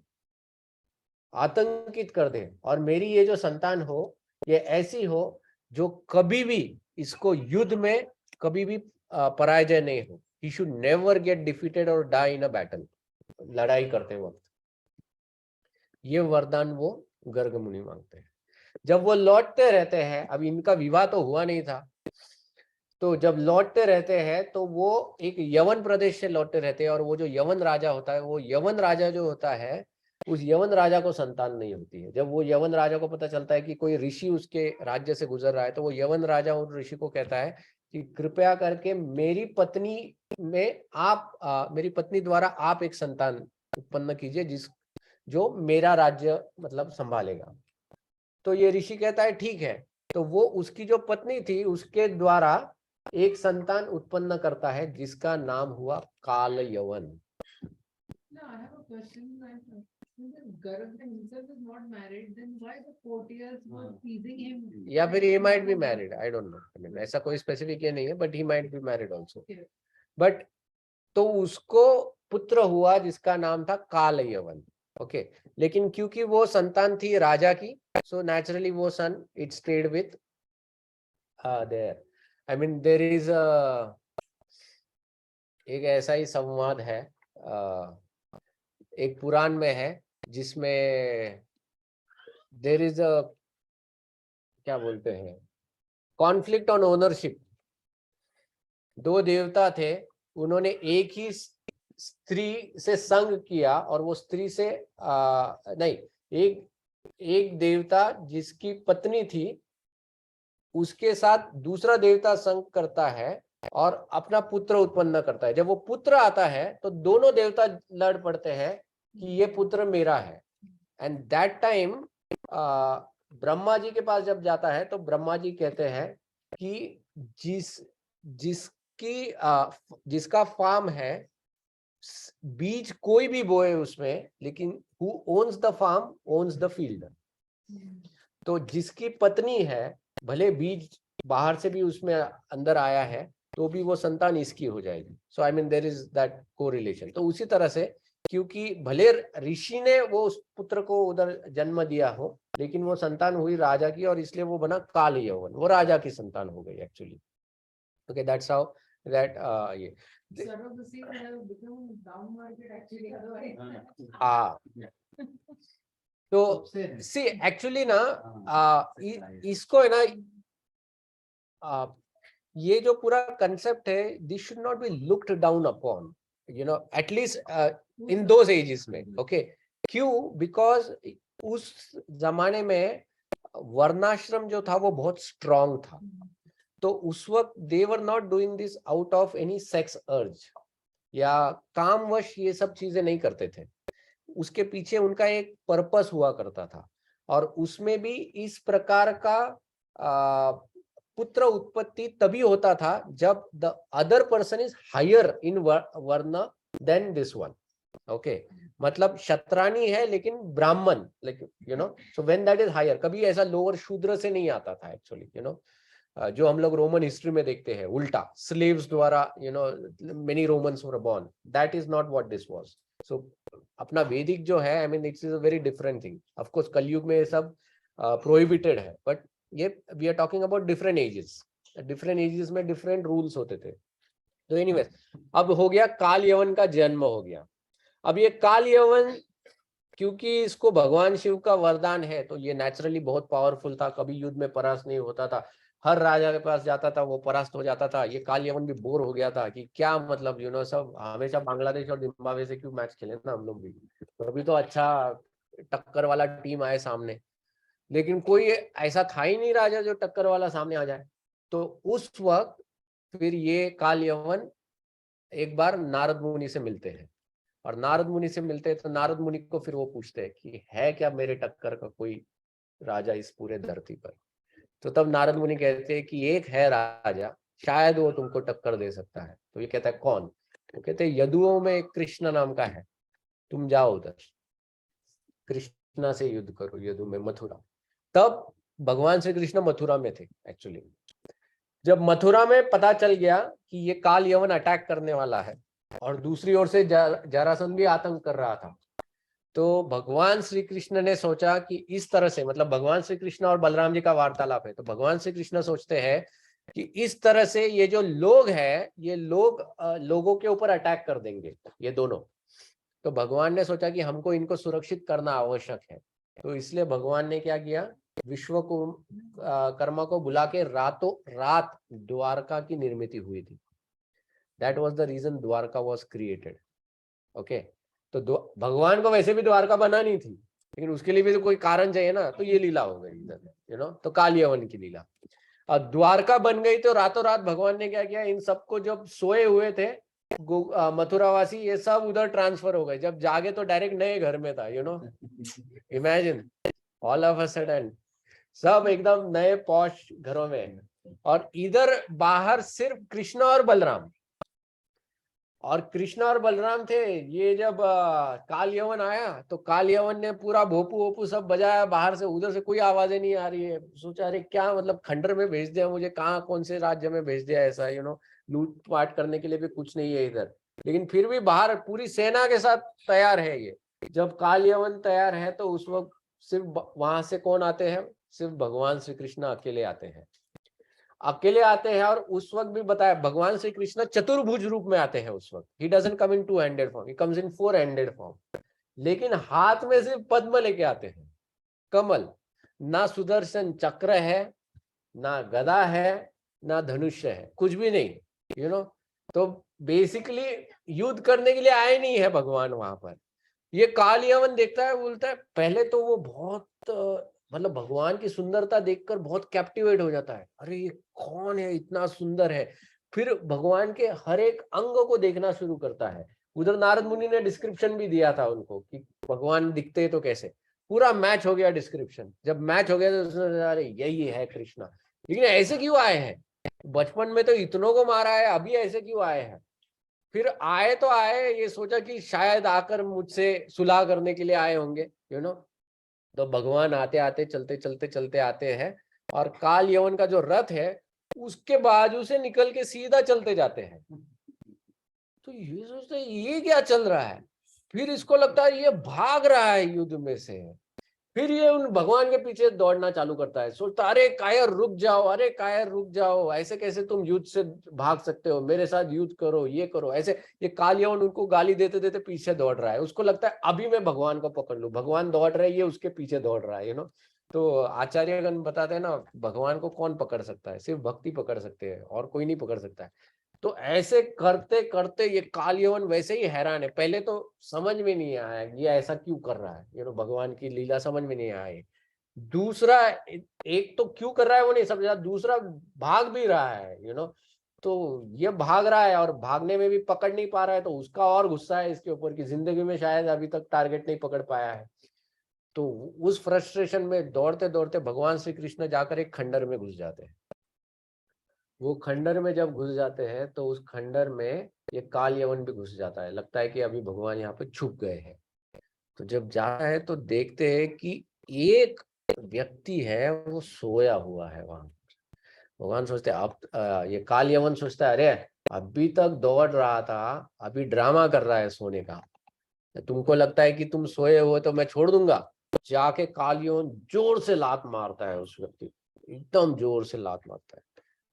आतंकित कर दे, और मेरी ये जो संतान हो ये ऐसी हो जो कभी भी इसको युद्ध में कभी भी पराजय नहीं हो, he should never get defeated और डाई इन अ बैटल, लड़ाई करते वक्त। ये वरदान वो गर्ग मुनि मांगते हैं। जब वो लौटते रहते हैं, अब इनका विवाह तो हुआ नहीं था, तो जब लौटते रहते हैं तो वो एक यवन प्रदेश से लौटते रहते हैं, और वो जो यवन राजा होता है, वो यवन राजा जो होता है, उस यवन राजा को संतान नहीं होती है। जब वो यवन राजा को पता चलता है कि कोई ऋषि उसके राज्य से गुजर रहा है, तो वो यवन राजा उस ऋषि को कहता है कि कृपया करके मेरी पत्नी में आप मेरी पत्नी द्वारा आप एक संतान उत्पन्न कीजिए, जो मेरा राज्य मतलब संभालेगा। तो ये ऋषि कहता है ठीक है। तो वो उसकी जो पत्नी थी उसके द्वारा एक संतान उत्पन्न करता है जिसका नाम हुआ काल यवन। No, I have a question. Since Garg himself is not married, then why the courtiers were teasing him? या फिर he might be married, I don't know. I mean, ऐसा कोई स्पेसिफिक ये नहीं है, but he might be married also. But तो उसको पुत्र हुआ जिसका नाम था काल यवन। ओके, लेकिन क्योंकि वो संतान थी राजा की, सो नेचुरली वो son it stayed with there. I mean there is एक ऐसा ही संवाद है, एक पुराण में है, जिसमें देयर इज अ क्या बोलते हैं, कॉन्फ्लिक्ट ऑन ओनरशिप। दो देवता थे, उन्होंने एक ही स्त्री से संग किया, और वो स्त्री से नहीं, एक देवता जिसकी पत्नी थी उसके साथ दूसरा देवता संग करता है और अपना पुत्र उत्पन्न करता है। जब वो पुत्र आता है तो दोनों देवता लड़ पड़ते हैं कि ये पुत्र मेरा है। And that time Brahma ji के पास जब जाता है तो ब्रह्मा जी कहते हैं कि जिसका फार्म है, बीज कोई भी बोए उसमें, लेकिन who owns the farm owns the field. तो जिसकी पत्नी है, भले बीज बाहर से भी उसमें अंदर आया है तो भी वो संतान इसकी हो जाएगी। So I mean there is that correlation. तो उसी तरह से, क्योंकि भले ऋषि ने वो उस पुत्र को उधर जन्म दिया हो, लेकिन वो संतान हुई राजा की, और इसलिए वो बना काल यवन, वो राजा की संतान हो गई actually. Okay, that's how that ये हाँ। तो सी एक्चुअली ना इसको है ना, ये जो पूरा कंसेप्ट है, this should not be looked down upon, you know, at least in those ages में। ओके, क्यों? बिकॉज उस जमाने में वर्णाश्रम जो था वो बहुत स्ट्रांग था। तो उस वक्त they were not doing this out of any sex urge या कामवश, ये सब चीजें नहीं करते थे। उसके पीछे उनका एक पर्पस हुआ करता था, और उसमें भी इस प्रकार का पुत्र उत्पत्ति तभी होता था जब the other person is higher in varna than this one. Okay, मतलब शत्रानी है लेकिन ब्राह्मण, लेकिन you know, so when that is higher, कभी ऐसा लोअर शूद्र से नहीं आता था एक्चुअली, यू नो। जो हम लोग रोमन हिस्ट्री में देखते हैं उल्टा, स्लेव्स द्वारा, you know, many Romans were born, that is not what this was. So अपना वैदिक जो है, I mean it's is a very different thing. Of course Kalyug में ये सब प्रोहिबिटेड है, बट ये we are talking about different ages में डिफरेंट रूल्स होते थे। तो एनीवेज, अब हो गया काल यवन का जन्म हो गया। अब ये काल यवन, क्योंकि इसको भगवान शिव का वरदान है, तो ये नेचुरली बहुत पावरफुल था, कभी युद्ध में परास्त नहीं होता था, हर राजा के पास जाता था वो परास्त हो जाता था। ये काल यवन भी बोर हो गया था कि क्या मतलब, यू नो, सब हमेशा बांग्लादेश और जिम्बाब्वे से क्यों मैच खेले ना हम लोग भी, कभी तो अच्छा टक्कर वाला टीम आए सामने। लेकिन कोई ऐसा था ही नहीं राजा जो टक्कर वाला सामने आ जाए। तो उस वक्त फिर ये काल यवन एक बार नारद मुनि से मिलते हैं, और नारद मुनि से मिलते हैं तो नारद मुनि को फिर वो पूछते हैं कि है क्या मेरे टक्कर का कोई राजा इस पूरे धरती पर? तो तब नारद मुनि कहते हैं कि एक है राजा, शायद वो तुमको टक्कर दे सकता है। तो ये कहता है कौन? वो कहते हैं यदुओं में एक कृष्ण नाम का है, तुम जाओ उधर, कृष्णा से युद्ध करो यदु में, मथुरा। तब भगवान श्री कृष्ण मथुरा में थे एक्चुअली। जब मथुरा में पता चल गया कि ये काल यवन अटैक करने वाला है, और दूसरी ओर से जरासंध भी आतंक कर रहा था, तो भगवान श्री कृष्ण ने सोचा कि इस तरह से, मतलब भगवान श्री कृष्ण और बलराम जी का वार्तालाप है, तो भगवान श्री कृष्ण सोचते हैं कि इस तरह से ये जो लोग हैं, ये लोगों के ऊपर अटैक कर देंगे ये दोनों। तो भगवान ने सोचा कि हमको इनको सुरक्षित करना आवश्यक है। तो इसलिए भगवान ने क्या किया विश्वकर्मा को बुला के रातों रात द्वारका की निर्मित हुई थी। That was the reason Dwarka was created. Okay, तो भगवान को वैसे भी द्वारका बनानी थी, लेकिन उसके लिए भी तो कोई कारण चाहिए ना, तो ये लीला हो गई इधर, तो काल यवन की लीला। और द्वारका बन गई तो रातों रात भगवान ने क्या किया, इन सबको जब सोए हुए थे मथुरावासी, ये सब उधर ट्रांसफर हो गए। जब जागे तो डायरेक्ट नए घर में था, imagine all of a sudden सब एकदम नए पॉश घरों में। और इधर बाहर सिर्फ कृष्ण और बलराम, और कृष्ण और बलराम थे। ये जब काल यवन आया तो काल यवन ने पूरा भोपू वोपू सब बजाया बाहर से, उधर से कोई आवाजें नहीं आ रही है। सोचा अरे क्या मतलब खंडर में भेज दिया मुझे, कहाँ कौन से राज्य में भेज दिया ऐसा, लूटपाट करने के लिए भी कुछ नहीं है इधर। लेकिन फिर भी बाहर पूरी सेना के साथ तैयार है ये। जब काल यवन तैयार है तो उस वक्त सिर्फ वहां से कौन आते हैं, सिर्फ भगवान श्री कृष्ण अकेले आते हैं, अकेले आते हैं। और उस वक्त भी बताया भगवान श्री कृष्ण चतुर्भुज रूप में आते हैं उस वक्त। He doesn't come in 2-handed form, he comes in 4-handed form. लेकिन हाथ में सिर्फ पद्म लेके आते हैं, कमल। ना सुदर्शन चक्र है, ना गदा है, ना धनुष्य है, कुछ भी नहीं। तो बेसिकली युद्ध करने के लिए आए नहीं है भगवान वहां पर। ये काल यवन देखता है, बोलता है, पहले तो वो बहुत मतलब भगवान की सुंदरता देखकर बहुत कैप्टिवेट हो जाता है। अरे ये कौन है, इतना सुंदर है। फिर भगवान के हर एक अंग को देखना शुरू करता है। उधर नारद मुनि ने डिस्क्रिप्शन भी दिया था उनको कि भगवान दिखते तो कैसे, पूरा मैच हो गया डिस्क्रिप्शन। जब मैच हो गया तो उसने सोचा, अरे यही है कृष्णा। लेकिन ऐसे क्यों आए हैं, बचपन में तो इतनों को मारा है, अभी ऐसे क्यों आए हैं। फिर आए तो आए, ये सोचा कि शायद आकर मुझसे सुलह करने के लिए आए होंगे, तो भगवान आते आते चलते चलते चलते आते हैं, और काल यवन का जो रथ है उसके बाजू से निकल के सीधा चलते जाते हैं। तो ये सोचते हैं ये क्या चल रहा है। फिर इसको लगता है ये भाग रहा है युद्ध में से। फिर ये उन भगवान के पीछे दौड़ना चालू करता है, सोचता अरे कायर रुक जाओ, अरे कायर रुक जाओ, ऐसे कैसे तुम युद्ध से भाग सकते हो, मेरे साथ युद्ध करो, ये करो ऐसे। ये काल यवन उनको गाली देते देते पीछे दौड़ रहा है। उसको लगता है अभी मैं भगवान को पकड़ लूं, भगवान दौड़ रहे हैं, ये उसके पीछे दौड़ रहा है। तो आचार्यगण बताते हैं ना, भगवान को कौन पकड़ सकता है, सिर्फ भक्ति पकड़ सकते हैं, और कोई नहीं पकड़ सकता है। तो ऐसे करते करते ये काल यवन वैसे ही हैरान है। पहले तो समझ में नहीं आया ये ऐसा क्यों कर रहा है, भगवान की लीला समझ में नहीं आए। दूसरा, एक तो क्यों कर रहा है वो नहीं समझा, दूसरा भाग भी रहा है। तो ये भाग रहा है और भागने में भी पकड़ नहीं पा रहा है, तो उसका और गुस्सा है इसके ऊपर कि जिंदगी में शायद अभी तक टारगेट नहीं पकड़ पाया है। तो उस फ्रस्ट्रेशन में दौड़ते दौड़ते भगवान श्री कृष्ण जाकर एक खंडर में घुस जाते हैं। वो खंडर में जब घुस जाते हैं तो उस खंडर में ये काल यवन भी घुस जाता है। लगता है कि अभी भगवान यहाँ पे छुप गए हैं। तो जब जाता है तो देखते हैं कि एक व्यक्ति है वो सोया हुआ है वहां। भगवान सोचते हैं अब ये काल यवन सोचता है, अरे अभी तक दौड़ रहा था, अभी ड्रामा कर रहा है सोने का। तुमको लगता है कि तुम सोए हो तो मैं छोड़ दूंगा। जाके काल यवन जोर से लात मारता है उस व्यक्ति, एकदम जोर से लात मारता है।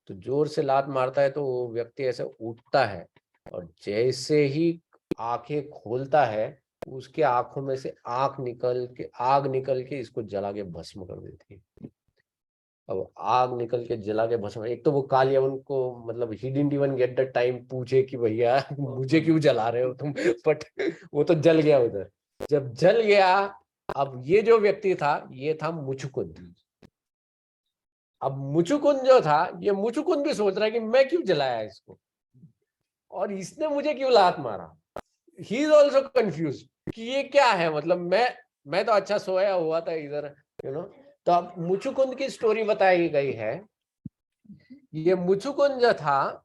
तो जोर से लात मारता है तो वो व्यक्ति ऐसे उठता है, और जैसे ही आंखें खोलता है उसके आंखों में से आग निकल के इसको जला के भस्म कर देती है। अब आग निकल के जला के भस्म, एक तो वो काल यवन को मतलब he didn't even get the time पूछे कि भैया मुझे क्यों जला रहे हो तुम, बट वो तो जल गया उधर। जब जल गया, अब ये जो व्यक्ति था ये था मुचुकुंद। अब मुचुकुंद जो था, ये मुचुकुंद भी सोच रहा है कि मैं क्यों जलाया इसको, और इसने मुझे क्यों लात मारा। ही इज ऑल्सो कंफ्यूज कि ये क्या है, मतलब मैं तो अच्छा सोया हुआ था इधर। तो अब मुचुकुंद की स्टोरी बताई गई है। ये मुचुकुंद जो था,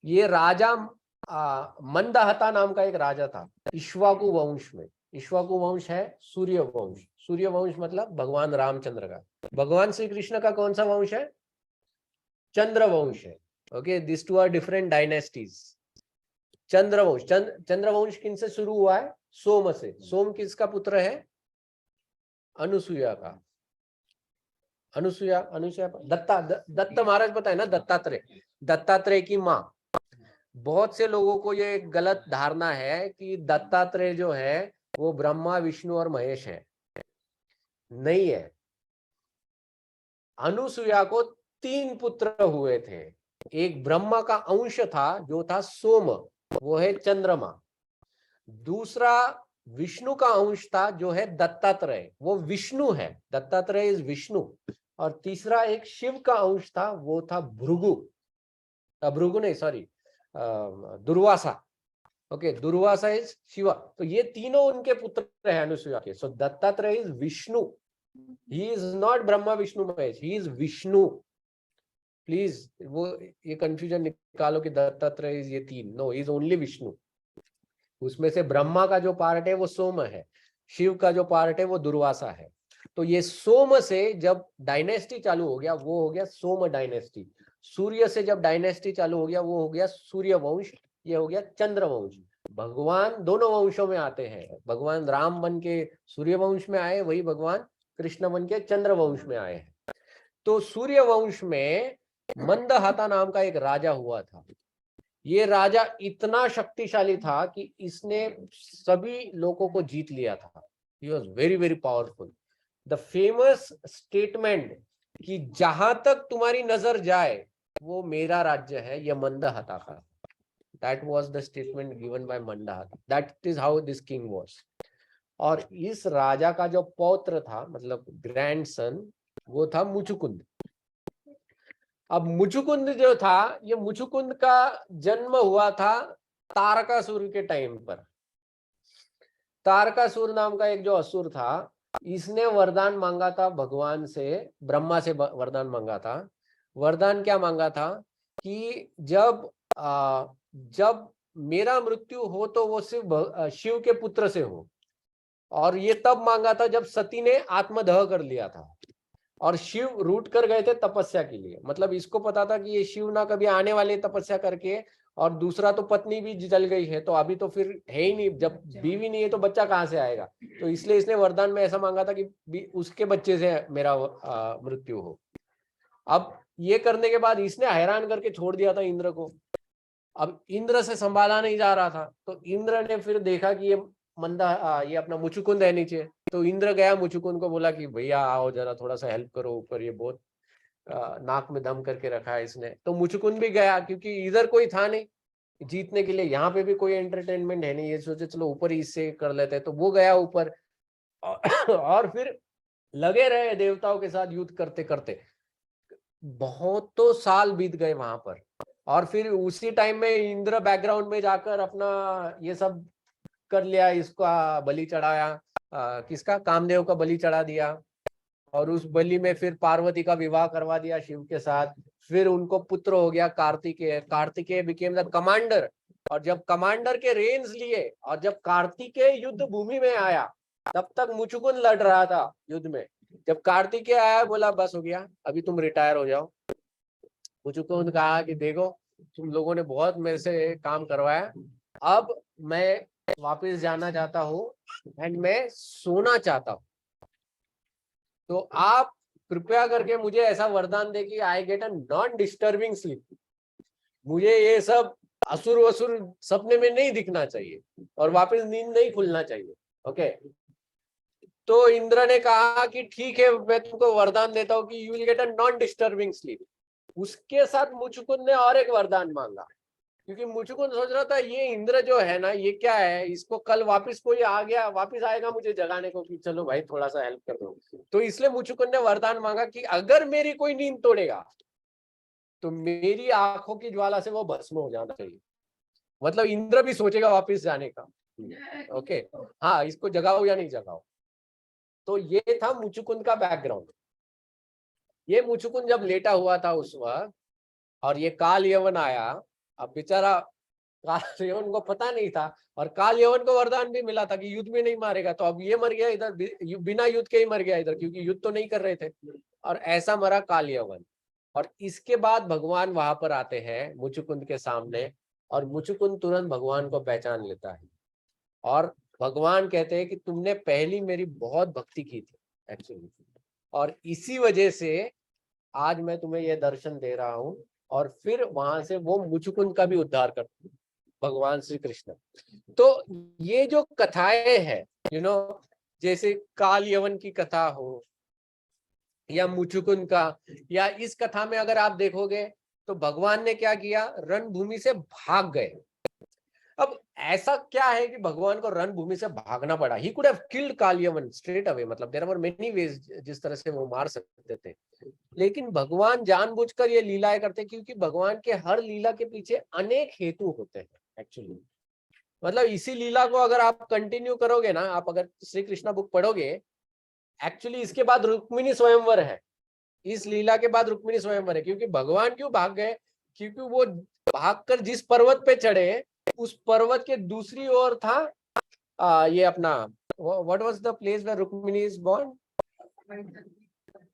ये राजा मंदहता नाम का एक राजा था इक्ष्वाकु वंश में। इक्ष्वाकु वंश है सूर्य वंश। सूर्य वंश मतलब भगवान रामचंद्र का। भगवान श्री कृष्ण का कौन सा वंश है, चंद्र वंश है। Okay, this two are different dynasties. चंद्रवंश, चंद्रवंश किन से शुरू हुआ है, सोम से। सोम किसका पुत्र है, अनुसुया का। अनुसुया दत्त महाराज पता है ना, दत्तात्रेय की माँ। बहुत से लोगों को ये गलत धारणा है कि दत्तात्रेय जो है वो ब्रह्मा विष्णु और महेश है। नहीं है, अनुसुईया को 3 पुत्र हुए थे। एक ब्रह्मा का अंश था जो था सोम, वो है चंद्रमा। दूसरा विष्णु का अंश था जो है दत्तात्रेय, वो विष्णु है, दत्तात्रेय इज विष्णु। और तीसरा एक शिव का अंश था, वो था भृगु, भृगु नहीं sorry, Durvasa. Okay, Durvasa is Shiva. तो ये तीनों उनके पुत्र हैं अनुसुईया के। So Dattatreya is Vishnu, he is not Brahma Vishnu Mahesh, he is Vishnu. Please वो ये कंफ्यूजन निकालो कि दत्तात्रेय इज ये तीन, नो, इज ओनली विष्णु। उसमें से ब्रह्मा का जो पार्ट है वो सोम है, शिव का जो पार्ट है वो दुर्वासा है। तो ये सोम से जब डायनेस्टी चालू हो गया वो हो गया सोम डायनेस्टी। सूर्य से जब डायनेस्टी चालू हो गया वो हो गया सूर्य वंश, ये हो गया चंद्र वंश। भगवान दोनों वंशों में आते हैं, भगवान राम बन के सूर्य वंश में आए, वही भगवान कृष्ण बन के चंद्र वंश में आए हैं। तो सूर्य वंश में मंदहाता नाम का एक राजा हुआ था। ये राजा इतना शक्तिशाली था कि इसने सभी लोगों को जीत लिया था। He was very very powerful. The famous statement कि जहां तक तुम्हारी नजर जाए वो मेरा राज्य है, यह मंदहाता का। That was the statement given by Mandhata. That is how this king was. और इस राजा का जो पौत्र था, मतलब ग्रैंडसन, वो था मुचुकुंद। अब मुचुकुंद जो था, ये मुचुकुंद का जन्म हुआ था तारकासुर के टाइम पर। तारकासुर नाम का एक जो असुर था, इसने वरदान मांगा था भगवान से, ब्रह्मा से वरदान मांगा था। वरदान क्या मांगा था कि जब मेरा मृत्यु हो तो वो सिर्फ शिव के पुत्र से हो। और ये तब मांगा था जब सती ने आत्मदह कर लिया था और शिव रूठ कर गए थे तपस्या के लिए। मतलब इसको पता था कि ये शिव ना कभी आने वाले तपस्या करके, और दूसरा तो पत्नी भी जल गई है, तो अभी तो फिर है ही नहीं, जब बीवी नहीं है तो बच्चा कहाँ से आएगा। तो इसलिए इसने वरदान में ऐसा मांगा था कि उसके बच्चे से मेरा मृत्यु हो। अब ये करने के बाद इसने हैरान करके छोड़ दिया था इंद्र को। अब इंद्र से संभाला नहीं जा रहा था, तो इंद्र ने फिर देखा कि ये अपना मुचुकुंद है नीचे। तो इंद्र गया मुचुकुंद को, बोला कि भैया आओ जरा थोड़ा सा हेल्प करो, ऊपर ये बहुत नाक में दम करके रखा है इसने। तो मुचुकुंद भी गया, क्योंकि इधर कोई था नहीं जीतने के लिए, यहाँ पे भी कोई एंटरटेनमेंट है नहीं, ये सोचे चलो ऊपर ही इससे कर लेते हैं। तो वो गया ऊपर और फिर लगे रहे देवताओं के साथ युद्ध करते करते। बहुत तो साल बीत गए वहां पर। और फिर उसी टाइम में इंद्र बैकग्राउंड में जाकर अपना ये सब कर लिया, इसका बलि चढ़ाया, किसका, कामदेव का बलि चढ़ा दिया। और उस बलि में फिर पार्वती का विवाह करवा दिया शिव के साथ। फिर उनको पुत्र हो गया Kartikeya. Kartikeya became the commander. और जब कमांडर के रेंज लिए और जब कार्तिकेय युद्ध भूमि में आया, तब तक मुचुकुंद लड़ रहा था युद्ध में। जब कार्तिकेय आया, बोला बस हो गया, अभी तुम रिटायर हो जाओ। मुचुकुंद कहा कि देखो तुम लोगों ने बहुत मेरे से काम करवाया, अब मैं वापस जाना चाहता हूँ एंड मैं सोना चाहता हूँ। तो आप कृपया करके मुझे ऐसा वरदान दे कि I get a non disturbing sleep. मुझे ये सब असुर वसुर सपने में नहीं दिखना चाहिए और वापस नींद नहीं खुलना चाहिए। ओके, तो इंद्र ने कहा कि ठीक है, मैं तुमको वरदान देता हूँ कि you will get a non disturbing sleep. उसके साथ मुचुकुंद ने और एक वरदान मांगा, क्योंकि मुचुकुंद सोच रहा था ये इंद्र जो है ना, ये क्या है, इसको कल वापस कोई आ गया, वापस आएगा मुझे जगाने को कि चलो भाई थोड़ा सा हेल्प कर दो। तो इसलिए मुचुकुंद ने वरदान मांगा कि अगर मेरी कोई नींद तोड़ेगा तो मेरी आंखों की ज्वाला से वो भस्म हो जाना चाहिए। मतलब इंद्र भी सोचेगा वापस जाने का। ओके, हाँ, इसको जगाओ या नहीं जगाओ। तो ये था मुचुकुंद का बैकग्राउंड। ये मुचुकुंद जब लेटा हुआ था उस वक्त, और ये काल यवन आया। अब बेचारा काल यवन को पता नहीं था, और काल यवन को वरदान भी मिला था कि युद्ध में नहीं मारेगा। तो अब ये मर गया इधर, बिना युद्ध के ही मर गया इधर, क्योंकि युद्ध तो नहीं कर रहे थे। और ऐसा मरा काल यवन। और इसके बाद भगवान वहां पर आते हैं मुचुकुंद के सामने, और मुचुकुंद तुरंत भगवान को पहचान लेता है। और भगवान कहते हैं कि तुमने पहली मेरी बहुत भक्ति की थी एक्चुअली, और इसी वजह से आज मैं तुम्हें यह दर्शन दे रहा हूं। और फिर वहां से वो मुचुकुंद का भी उद्धार करते हैं भगवान श्री कृष्ण। तो ये जो कथाएं हैं, जैसे काल यवन की कथा हो, या मुचुकुंद का, या इस कथा में अगर आप देखोगे तो भगवान ने क्या किया, रणभूमि से भाग गए। अब ऐसा क्या है कि भगवान को रणभूमि से भागना पड़ा? He could have killed Kalyavan straight away, मतलब देयर वर मेनी वेज जिस तरह से वो मार सकते थे, लेकिन भगवान जानबूझकर ये लीलाएं करते, क्योंकि भगवान के हर लीला के पीछे अनेक हेतु होते हैं एक्चुअली। मतलब इसी लीला को अगर आप कंटिन्यू करोगे ना, आप अगर श्री कृष्णा बुक पढ़ोगे, एक्चुअली इसके बाद रुक्मिणी स्वयंवर है, इस लीला के बाद रुक्मिणी स्वयंवर है। क्योंकि भगवान क्यों भाग गए? क्योंकि वो भागकर जिस पर्वत पे चढ़े, उस पर्वत के दूसरी ओर था ये अपना, what was the place where Rukmini is born?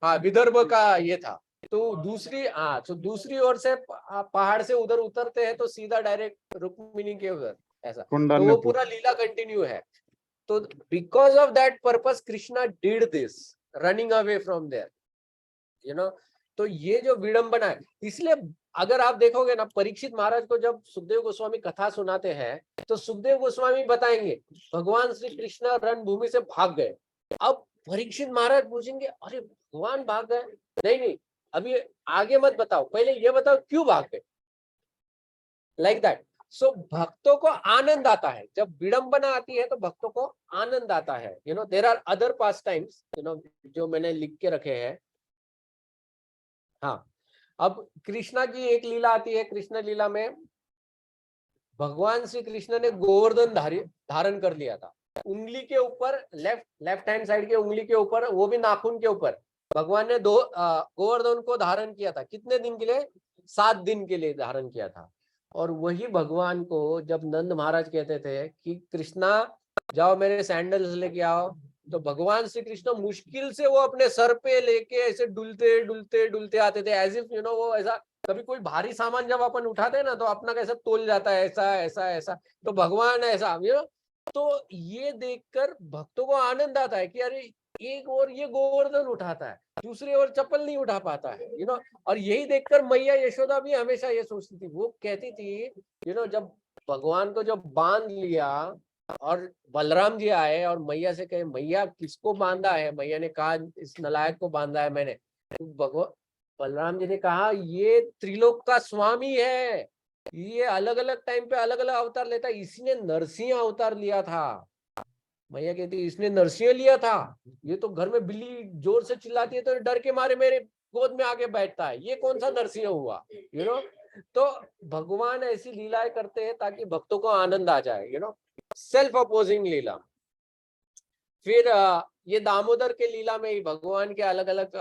हाँ, विदर्भ का ये था। तो दूसरी ओर से पहाड़ से उधर उतरते हैं तो सीधा डायरेक्ट रुक्मिणी के उधर, ऐसा। तो वो पूरा लीला कंटिन्यू है। तो because of that purpose Krishna did this, running away from there, you know. तो ये जो विडंबना है, इसलिए अगर आप देखोगे ना, परीक्षित महाराज को जब सुखदेव गोस्वामी कथा सुनाते हैं तो सुखदेव गोस्वामी बताएंगे भगवान श्री कृष्ण रणभूमि से भाग गए। अब परीक्षित महाराज पूछेंगे, अरे भगवान भाग गए? नहीं, अभी आगे मत बताओ, पहले ये बताओ क्यों भाग गए, लाइक दैट। सो भक्तों को आनंद आता है, जब विडंबना आती है तो भक्तों को आनंद आता है। You know, there are other pastimes, you know, जो मैंने लिख के रखे हैं। हाँ, अब कृष्णा की एक लीला आती है, कृष्ण लीला में भगवान श्री कृष्ण ने गोवर्धन धारण कर लिया था। उंगली के ऊपर, लेफ्ट हैंड साइड के उंगली के ऊपर, वो भी नाखून के ऊपर भगवान ने गोवर्धन को धारण किया था। कितने दिन के लिए? 7 दिन के लिए धारण किया था। और वही भगवान को जब नंद महाराज कहते थे कि कृष्णा जाओ मेरे सैंडल्स लेके आओ, तो भगवान श्री कृष्ण मुश्किल से वो अपने सर पे लेके ऐसे डुलते डुलते डुलते आते थे, एज इफ यू नो, वो ऐसा, कभी कोई भारी सामान जब अपन उठाते हैं ना तो अपना कैसा तोल जाता है, ऐसा ऐसा ऐसा, तो भगवान ऐसा, यू नो। तो ये देखकर भक्तों को आनंद आता है कि अरे एक और ये गोवर्धन उठाता है, दूसरी ओर चप्पल नहीं उठा पाता है, यू नो। और यही देखकर मैया यशोदा भी हमेशा ये सोचती थी, वो कहती थी, यू नो, जब भगवान को जब बांध लिया और बलराम जी आए और मैया से कहे, मैया किसको बांधा है? मैया ने कहा, इस नलायक को बांधा है मैंने। तो भगवान बलराम जी ने कहा, ये त्रिलोक का स्वामी है, ये अलग अलग टाइम पे अलग अलग अवतार लेता है, इसने नरसिंह अवतार लिया था। मैया कहती, इसने नरसिंह लिया था? ये तो घर में बिल्ली जोर से चिल्लाती है तो डर के मारे मेरे गोद में आके बैठता है, ये कौन सा नरसिंह हुआ, यू नो। तो भगवान ऐसी लीलाएं करते हैं ताकि भक्तों को आनंद आ जाए, यू नो, सेल्फ अपोजिंग लीला। फिर ये दामोदर के लीला में ही भगवान के अलग अलग,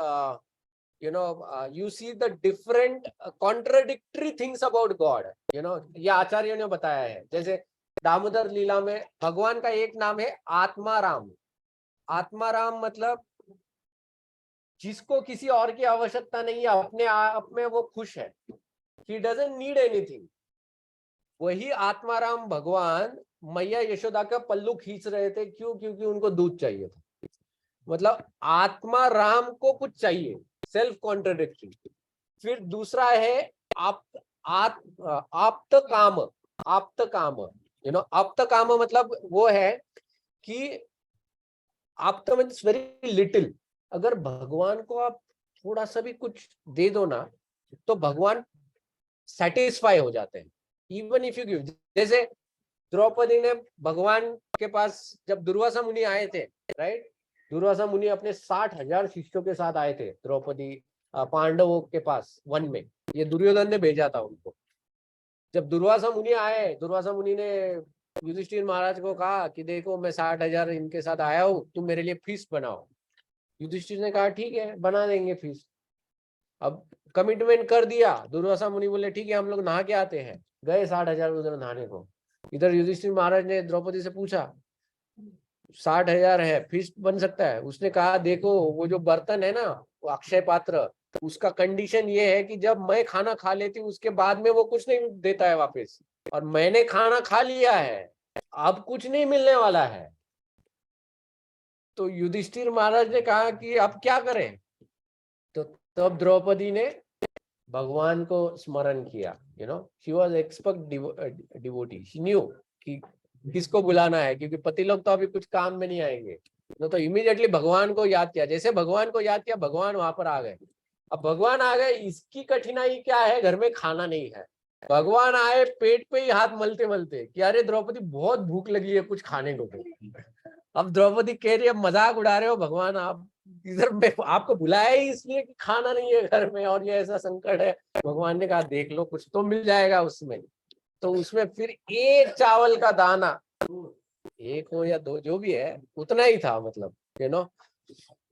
you know, you see the different contradictory things about God, you know, ये आचार्यों ने बताया है। जैसे दामोदर लीला में भगवान का एक नाम है आत्माराम। आत्माराम मतलब जिसको किसी और की आवश्यकता नहीं है, अपने आप में वो खुश है, he doesn't need anything। वही आत्माराम भगवान मैया यशोदा का पल्लू खींच रहे थे, क्यों? क्योंकि उनको दूध चाहिए था। मतलब आत्मा राम को कुछ चाहिए, सेल्फ कॉन्ट्रडिक्टरी। फिर दूसरा है आप्त काम। आप्त काम, यू नो, आप्त काम मतलब वो है कि आप्त मीन्स वेरी लिटिल। अगर भगवान को आप थोड़ा सा भी कुछ दे दो ना तो भगवान सेटिस्फाई हो जाते हैं, इवन इफ यू गिव। जैसे द्रौपदी ने भगवान के पास जब दुर्वासा मुनि आए थे, राइट, दुर्वासा मुनि अपने 60,000 शिष्यों के साथ आए थे द्रौपदी पांडवों के पास वन में, ये दुर्योधन ने भेजा था उनको। जब दुर्वासा मुनि आए, दुर्वासा मुनि ने युधिष्ठिर महाराज को कहा कि देखो मैं 60,000 इनके साथ आया हूँ, तुम मेरे लिए फीस बनाओ। युधिष्ठिर ने कहा ठीक है, बना देंगे फीस। अब कमिटमेंट कर दिया। दुर्वासा मुनि बोले ठीक है, हम लोग नहा के आते हैं। गए 60,000 उधर नहाने को। इधर युधिष्ठिर महाराज ने द्रौपदी से पूछा 60,000 है, फीस बन सकता है? उसने कहा देखो वो जो बर्तन है ना, वो अक्षय पात्र, उसका कंडीशन ये है कि जब मैं खाना खा लेती हूँ उसके बाद में वो कुछ नहीं देता है वापस, और मैंने खाना खा लिया है, अब कुछ नहीं मिलने वाला है। तो युधिष्ठिर महाराज ने कहा कि अब क्या करें? तो तब द्रौपदी ने भगवान को स्मरण किया, you know, she was expert devotee, she knew कि किसको बुलाना है, क्योंकि पति लोग तो अभी कुछ काम में नहीं आएंगे। तो इमीडिएटली भगवान को याद किया, जैसे भगवान को याद किया भगवान वहां पर आ गए। अब भगवान आ गए, इसकी कठिनाई क्या है, घर में खाना नहीं है। भगवान आए पेट पे ही हाथ मलते मलते कि अरे द्रौपदी बहुत भूख लगी है, कुछ खाने को दो। अब द्रौपदी कह रही है मजाक उड़ा रहे हो भगवान आप, इधर में आपको बुलाया ही इसलिए कि खाना नहीं है घर में और ये ऐसा संकट है। भगवान ने कहा देख लो कुछ तो मिल जाएगा उसमें। तो उसमें फिर एक चावल का दाना, एक हो या दो जो भी है उतना ही था, मतलब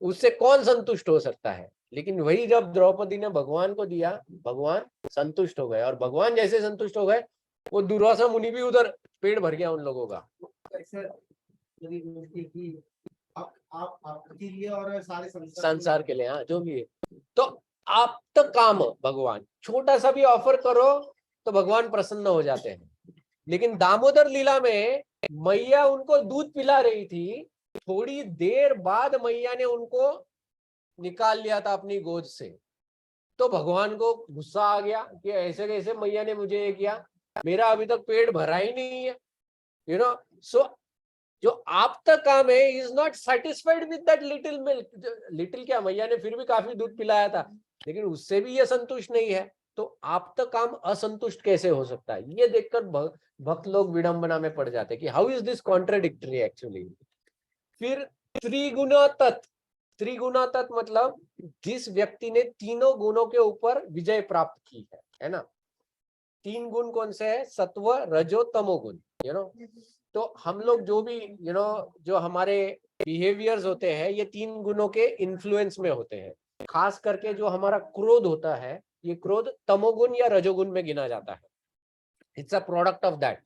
उससे कौन संतुष्ट हो सकता है। लेकिन वही जब द्रौपदी ने भगवान को दिया, भगवान संतुष्ट हो गए, और भगवान जैसे संतुष्ट हो गए वो दुर्वासा मुनि भी उधर पेट भर गया उन लोगों का। आपके लिए और सारे संसार के लिए, हाँ जो भी है। तो आप तो काम भगवान छोटा सा भी ऑफर करो तो भगवान प्रसन्न हो जाते हैं। लेकिन दामोदर लीला में मैया उनको दूध पिला रही थी, थोड़ी देर बाद मैया ने उनको निकाल लिया था अपनी गोद से। तो भगवान को गुस्सा आ गया कि ऐसे कैसे मैया ने मुझे ये किया, मेरा अभी तक पेट भरा ही नहीं है। सो जो आप तक काम है is not satisfied with that little milk. Little क्या, मैया ने फिर भी काफी दूध पिलाया था, लेकिन उससे भी ये संतुष्ट नहीं है। तो आप तक काम असंतुष्ट कैसे हो सकता है, ये देखकर भक्त लोग विडंबना में पड़ जाते हैं कि how is this contradictory actually. फिर त्रिगुणा तत्व, त्रिगुणा तत्व मतलब जिस व्यक्ति ने तीनों गुणों के ऊपर विजय प्राप्त की है ना। तीन गुण कौन से है, सत्व रजो तमो गुण। तो हम लोग जो भी जो हमारे बिहेवियर्स होते हैं ये तीन गुणों के इन्फ्लुएंस में होते हैं। खास करके जो हमारा क्रोध होता है, ये क्रोध तमोगुण या रजोगुण में गिना जाता है। It's a product of that.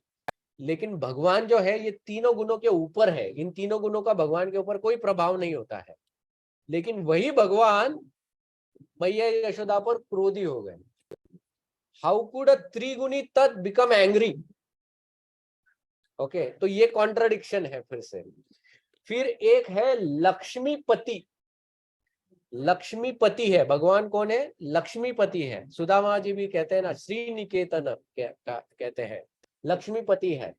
लेकिन भगवान जो है ये तीनों गुणों के ऊपर है, इन तीनों गुणों का भगवान के ऊपर कोई प्रभाव नहीं होता है। लेकिन वही भगवान मैया यशोदा पर क्रोधी हो गए। हाउ कुड अ त्रिगुणी तत्व बिकम एंग्री। ओके, तो ये कॉन्ट्रडिक्शन है फिर से। फिर एक है लक्ष्मीपति। लक्ष्मीपति है भगवान, कौन है, लक्ष्मीपति है। सुदामा जी भी कहते हैं ना, श्री निकेतन कहते हैं, लक्ष्मीपति है।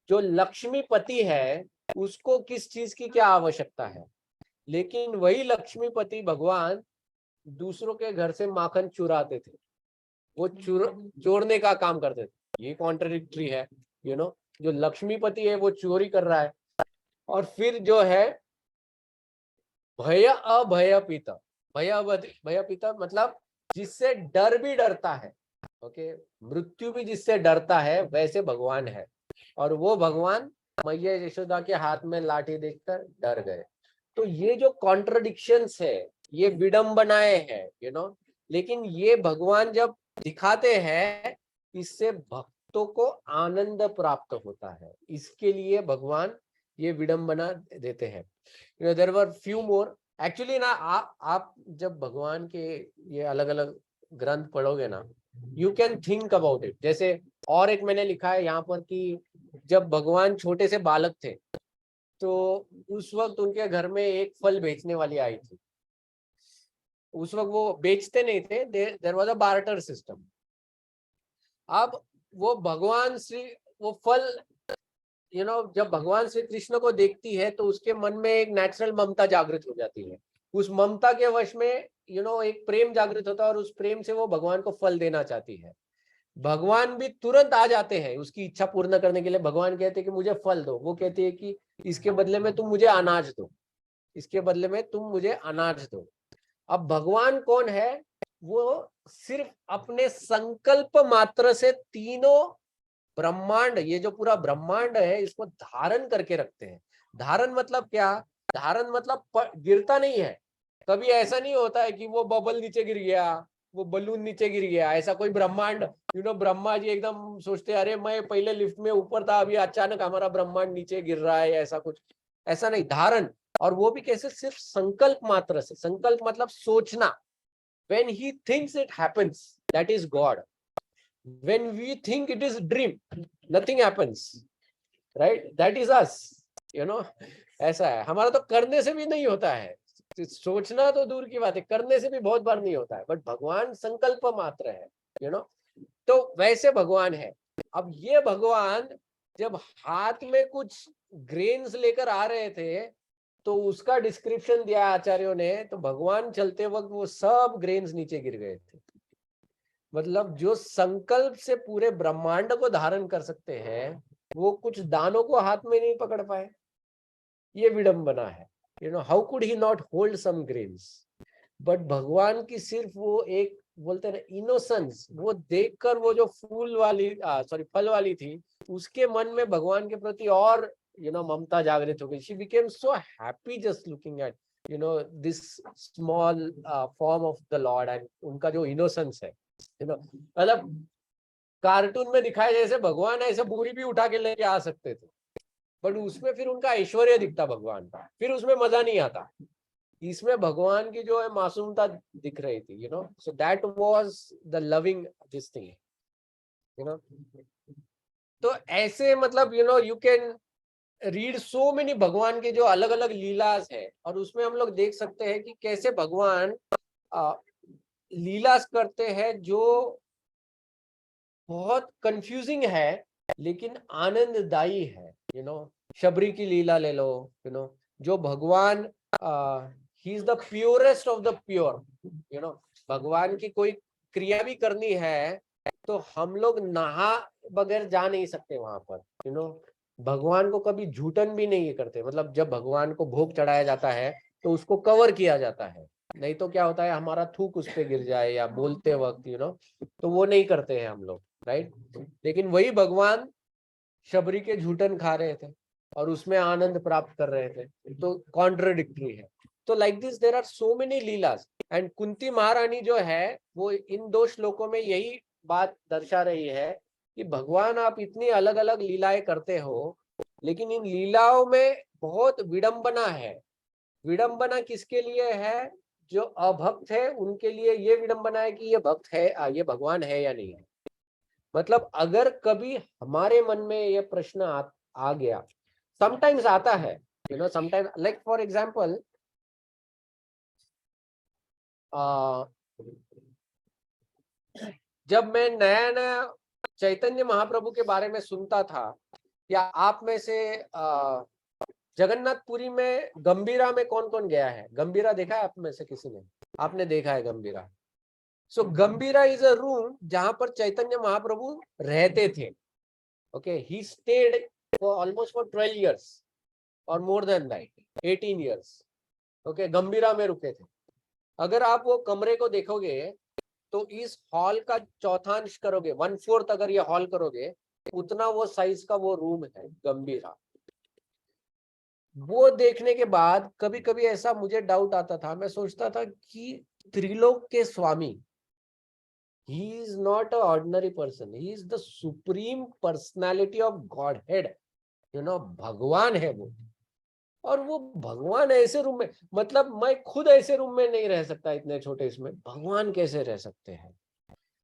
जो लक्ष्मीपति है उसको किस चीज की क्या आवश्यकता है। लेकिन वही लक्ष्मीपति भगवान दूसरों के घर से माखन चुराते थे, वो चोरने का काम करते थे। ये कॉन्ट्रडिक्टरी है। जो लक्ष्मीपति है वो चोरी कर रहा है। और फिर जो है भय अभय पिता। भय पिता मतलब जिससे डर भी डरता है। ओके, मृत्यु भी जिससे डरता है वैसे भगवान है। और वो भगवान मैया यशोदा के हाथ में लाठी देखकर डर गए। तो ये जो कॉन्ट्रडिक्शंस है, ये विडंबनाएं हैं। लेकिन ये भगवान जब दिखाते हैं इससे भक्तों को आनंद प्राप्त होता है, इसके लिए भगवान ये विडंबना देते हैं। There were few more actually ना। आप जब भगवान के ये अलग अलग ग्रंथ पढ़ोगे ना, you can think about it. जैसे और एक मैंने लिखा है यहाँ पर कि जब भगवान छोटे से बालक थे तो उस वक्त उनके घर में एक फल बेचने वाली आई थी। उस वक्त वो बेचते नहीं थे, there was a barter system. अब वो भगवान श्री वो फल जब भगवान श्री कृष्ण को देखती है तो उसके मन में एक नेचुरल ममता जागृत हो जाती है। उस ममता के वश में एक प्रेम जागृत होता है और उस प्रेम से वो भगवान को फल देना चाहती है। भगवान भी तुरंत आ जाते हैं उसकी इच्छा पूर्ण करने के लिए। भगवान कहते हैं कि मुझे फल दो, वो कहती है कि इसके बदले में तुम मुझे अनाज दो, इसके बदले में तुम मुझे अनाज दो। अब भगवान कौन है, वो सिर्फ अपने संकल्प मात्र से तीनों ब्रह्मांड, ये जो पूरा ब्रह्मांड है इसको धारण करके रखते हैं। धारण मतलब क्या, धारण मतलब गिरता नहीं है। कभी ऐसा नहीं होता है कि वो बबल नीचे गिर गया, वो बलून नीचे गिर गया, ऐसा कोई ब्रह्मांड। ब्रह्मा जी एकदम सोचते अरे मैं पहले लिफ्ट में ऊपर था, अभी अचानक हमारा ब्रह्मांड नीचे गिर रहा है, ऐसा कुछ, ऐसा नहीं। धारण, और वो भी कैसे, सिर्फ संकल्प मात्र से। संकल्प मतलब सोचना। when he thinks it happens, that is God. When we think it is dream, nothing happens, right? That is us. ऐसा है। हमारा तो करने से भी नहीं होता है, सोचना तो दूर की बात है, करने से भी बहुत बार नहीं होता है। बट भगवान संकल्प मात्र है। तो वैसे भगवान है। अब ये भगवान जब हाथ में कुछ ग्रेन्स लेकर आ रहे थे तो उसका डिस्क्रिप्शन दिया आचार्यों ने, तो भगवान चलते वक्त वो सब ग्रेन्स नीचे गिर गए थे। मतलब जो संकल्प से पूरे ब्रह्मांड को धारण कर सकते हैं, वो कुछ दानों को हाथ में नहीं पकड़ पाए। ये विडंबना है। How could he not hold some grains. But भगवान की सिर्फ वो एक बोलते हैं ना इनोसेंस, वो देखकर वो जो फूल वाली फल वाली थी, उसके मन में भगवान के प्रति और ममता जागृत हो गई। She became so happy just looking at this small form of the Lord, and उनका जो इनोसेंस है, मतलब कार्टून में दिखाए जैसे भगवान ऐसे बोरी भी उठा के लेके आ सकते थे, बट उसमें फिर उनका ऐश्वर्य दिखता भगवान का, फिर उसमें मजा नहीं आता। इसमें भगवान की जो है मासूमता दिख रही थी, so that was the loving this thing, तो ऐसे मतलब you can read so many भगवान के जो अलग अलग लीलास है, और उसमें हम लोग देख सकते हैं कि कैसे भगवान लीलास करते हैं जो बहुत कंफ्यूजिंग है लेकिन आनंददायी है। शबरी की लीला ले लो, जो भगवान he is the purest of the pure. भगवान की कोई क्रिया भी करनी है तो हम लोग नहा बगैर जा नहीं सकते वहां पर। भगवान को कभी झूठन भी नहीं करते, मतलब जब भगवान को भोग चढ़ाया जाता है तो उसको कवर किया जाता है, नहीं तो क्या होता है हमारा थूक उस पे गिर जाए या बोलते वक्त तो वो नहीं करते हैं हम लोग, राइट। लेकिन वही भगवान शबरी के झूठन खा रहे थे और उसमें आनंद प्राप्त कर रहे थे, तो कॉन्ट्रडिक्टरी है। तो like this there are so many lilas, and Kunti Maharani जो है वो इन 2 श्लोकों में यही बात दर्शा रही है कि भगवान आप इतनी अलग अलग लीलाएं करते हो, लेकिन इन लीलाओं में बहुत विडंबना है। विडंबना किसके लिए है? जो अभक्त है उनके लिए ये विडंबना है कि ये भक्त है, ये भगवान है या नहीं है। मतलब अगर कभी हमारे मन में ये प्रश्न आ गया, समटाइम्स आता है, समटाइम्स लाइक फॉर एग्जांपल जब मैं नया नया चैतन्य महाप्रभु के बारे में सुनता था, या आप में से जगन्नाथपुरी में गंभीरा में कौन कौन गया है? गंभीरा देखा है आप में से किसी ने? आपने देखा है गंभीरा? सो गंभीरा इज अ रूम जहां पर चैतन्य महाप्रभु रहते थे। Okay, he stayed for almost for 12 years और more than that 18 years। Okay, Gambhira में रुके थे। अगर आप वो कमरे को देखोगे तो इस हॉल का चौथांश करोगे, 1/4 अगर ये हॉल करोगे, उतना वो साइज का वो रूम है गंभीरा। वो देखने के बाद कभी कभी ऐसा मुझे डाउट आता था, मैं सोचता था कि त्रिलोक के स्वामी, he is not an ordinary person, he is the supreme personality of Godhead, भगवान है वो। और वो भगवान ऐसे रूम में, मतलब मैं खुद ऐसे रूम में नहीं रह सकता, इतने छोटे इसमें भगवान कैसे रह सकते हैं?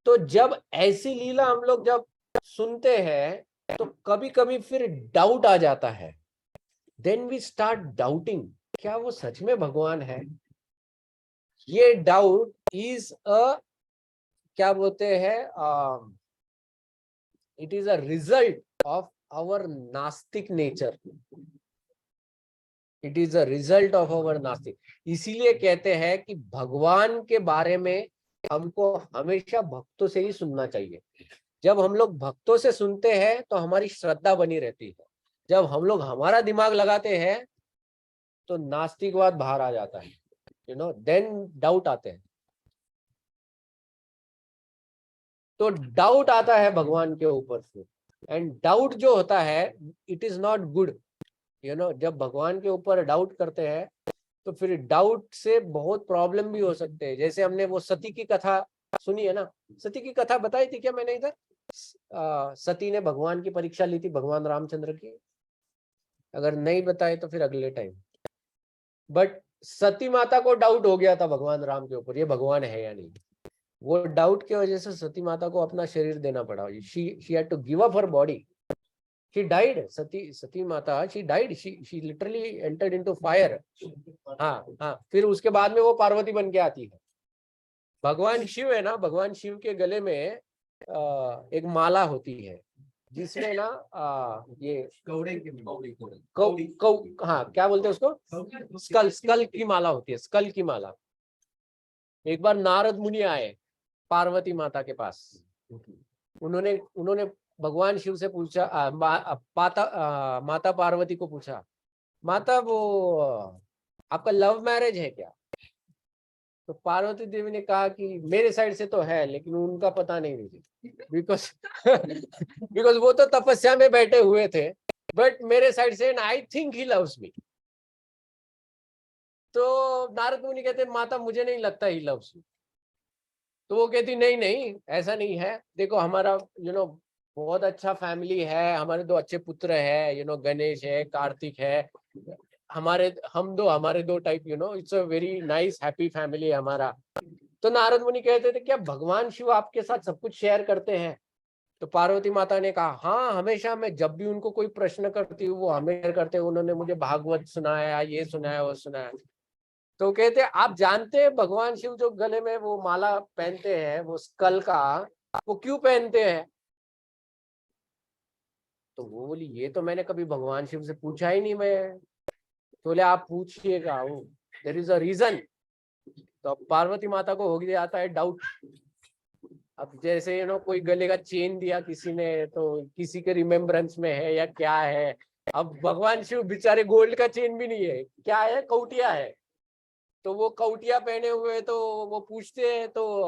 तो जब ऐसी लीला हम लोग जब सुनते हैं तो कभी कभी फिर डाउट आ जाता है। देन वी स्टार्ट डाउटिंग, क्या वो सच में भगवान है? ये डाउट इज अ क्या बोलते हैं, it is a result of our nastik nature. It is a result of our nastik. इसीलिए कहते हैं कि भगवान के बारे में हमको हमेशा भक्तों से ही सुनना चाहिए। जब हम लोग भक्तों से सुनते हैं तो हमारी श्रद्धा बनी रहती है। जब हम लोग हमारा दिमाग लगाते हैं तो नास्तिकवाद बाहर आ जाता है, देन डाउट आते हैं। तो डाउट आता है भगवान के ऊपर से, एंड डाउट जो होता है इट इज नॉट गुड। जब भगवान के ऊपर डाउट करते हैं तो फिर डाउट से बहुत प्रॉब्लम भी हो सकते हैं। जैसे हमने वो सती की कथा सुनी है ना, सती की कथा बताई थी क्या मैंने इधर? सती ने भगवान की परीक्षा ली थी, भगवान रामचंद्र की। अगर नहीं बताए तो फिर अगले टाइम। बट सती माता को डाउट हो गया था भगवान राम के ऊपर, ये भगवान है या नहीं। वो डाउट की वजह से सती माता को अपना शरीर देना पड़ा। She had to give up her body. She died, Sati Mata she died, she literally entered into fire. हाँ, फिर उसके बाद में वो पार्वती बन के आती है। भगवान शिव है ना, भगवान शिव के गले में एक माला होती है, जिसने ना ये कौड़ी हाँ क्या बोलते हैं उसको, स्कल की माला होती है, स्कल की माला। एक बार नारद मुनि आए पार्वती माता के पास, उन्होंने उन्होंने भगवान शिव से पूछा, माता पार्वती को पूछा, माता वो आपका लव मैरिज है क्या? तो पार्वती देवी ने कहा कि मेरे साइड से तो है लेकिन उनका पता नहीं मुझे, बिकॉज बिकॉज वो तो तपस्या में बैठे हुए थे, बट मेरे साइड से I think he loves me. तो नारद मुनि कहते माता मुझे नहीं लगता ही लव्स मी। तो वो कहती नहीं नहीं ऐसा नहीं है, देखो हमारा बहुत अच्छा फैमिली है, हमारे 2 अच्छे पुत्र है, गणेश है, कार्तिक है, हमारे दो type, it's a very nice happy family हमारा। तो नारद मुनि कहते थे क्या भगवान शिव आपके साथ सब कुछ शेयर करते हैं? तो पार्वती माता ने कहा हाँ, हमेशा मैं जब भी उनको कोई प्रश्न करती हूँ वो हमें शेयर करते हैं, उन्होंने मुझे भागवत सुनाया, ये सुनाया, वो सुनाया। तो कहते आप जानते हैं भगवान शिव जो गले में वो माला पहनते हैं, वो स्कल का, वो क्यों पहनते हैं? तो वो बोली ये तो मैंने कभी भगवान शिव से पूछा ही नहीं। मैं तो बोले आप पूछिएगा, वो देयर इज अ रीजन। तो अब पार्वती माता को हो गया आता है डाउट। अब जैसे कोई गले का चेन दिया किसी ने, तो किसी के रिमेम्बरेंस में है या क्या है। अब भगवान शिव बेचारे गोल्ड का चेन भी नहीं है, क्या है, कौटिया है। तो वो कौटिया पहने हुए, तो वो पूछते हैं, तो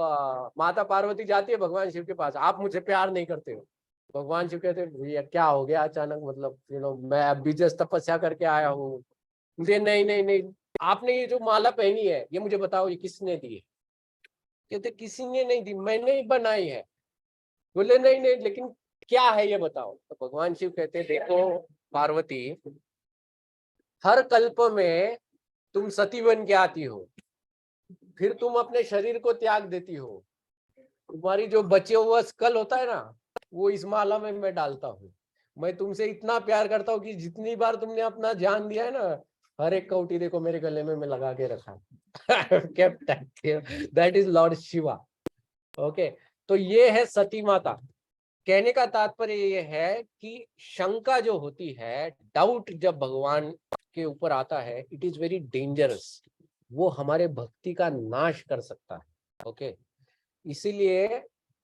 माता पार्वती जाती है भगवान शिव के पास, आप मुझे प्यार नहीं करते हो? भगवान शिव कहते हैं भैया क्या हो गया अचानक, मतलब मैं अभी जस्ट तपस्या करके आया हूँ। मुझे नहीं नहीं नहीं, आपने ये जो माला पहनी है ये मुझे बताओ ये किसने दी है? कहते किसी ने नहीं दी, मैंने ही बनाई है। बोले नहीं नहीं लेकिन क्या है ये बताओ। तो भगवान शिव कहते देखो पार्वती, हर कल्प में तुम सती बन के आती हो, फिर तुम अपने शरीर को त्याग देती हो, तुम्हारी जो बचे हुआ स्कल होता है ना, वो इस माला में मैं डालता हूँ। मैं तुमसे इतना प्यार करता हूँ कि जितनी बार तुमने अपना जान दिया है ना, हर एक कौटी देखो मेरे गले में मैं लगा के रखा। That is Lord Shiva. Okay, तो ये है सती माता। कहने का तात्पर्य ये है कि शंका जो होती है, डाउट जब भगवान के ऊपर आता है, इट इज वेरी डेंजरस। वो हमारे भक्ति का नाश कर सकता है। ओके, इसीलिए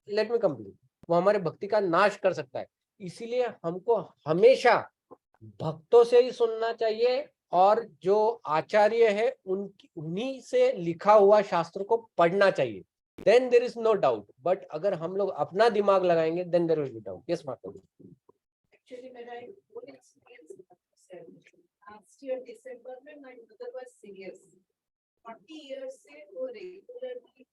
लेट मी कंप्लीट, वो हमारे भक्ति का नाश कर सकता है। इसीलिए हमको हमेशा भक्तों से ही सुनना चाहिए, और जो आचार्य है उन्हीं से लिखा हुआ शास्त्र को पढ़ना चाहिए। Then there is no doubt. But अगर हम लोग अपना दिमाग लगाएंगे then there will be doubt. Yes Mata ji. Actually, when I would experience last year December में my mother was serious. 40 years से वो regularly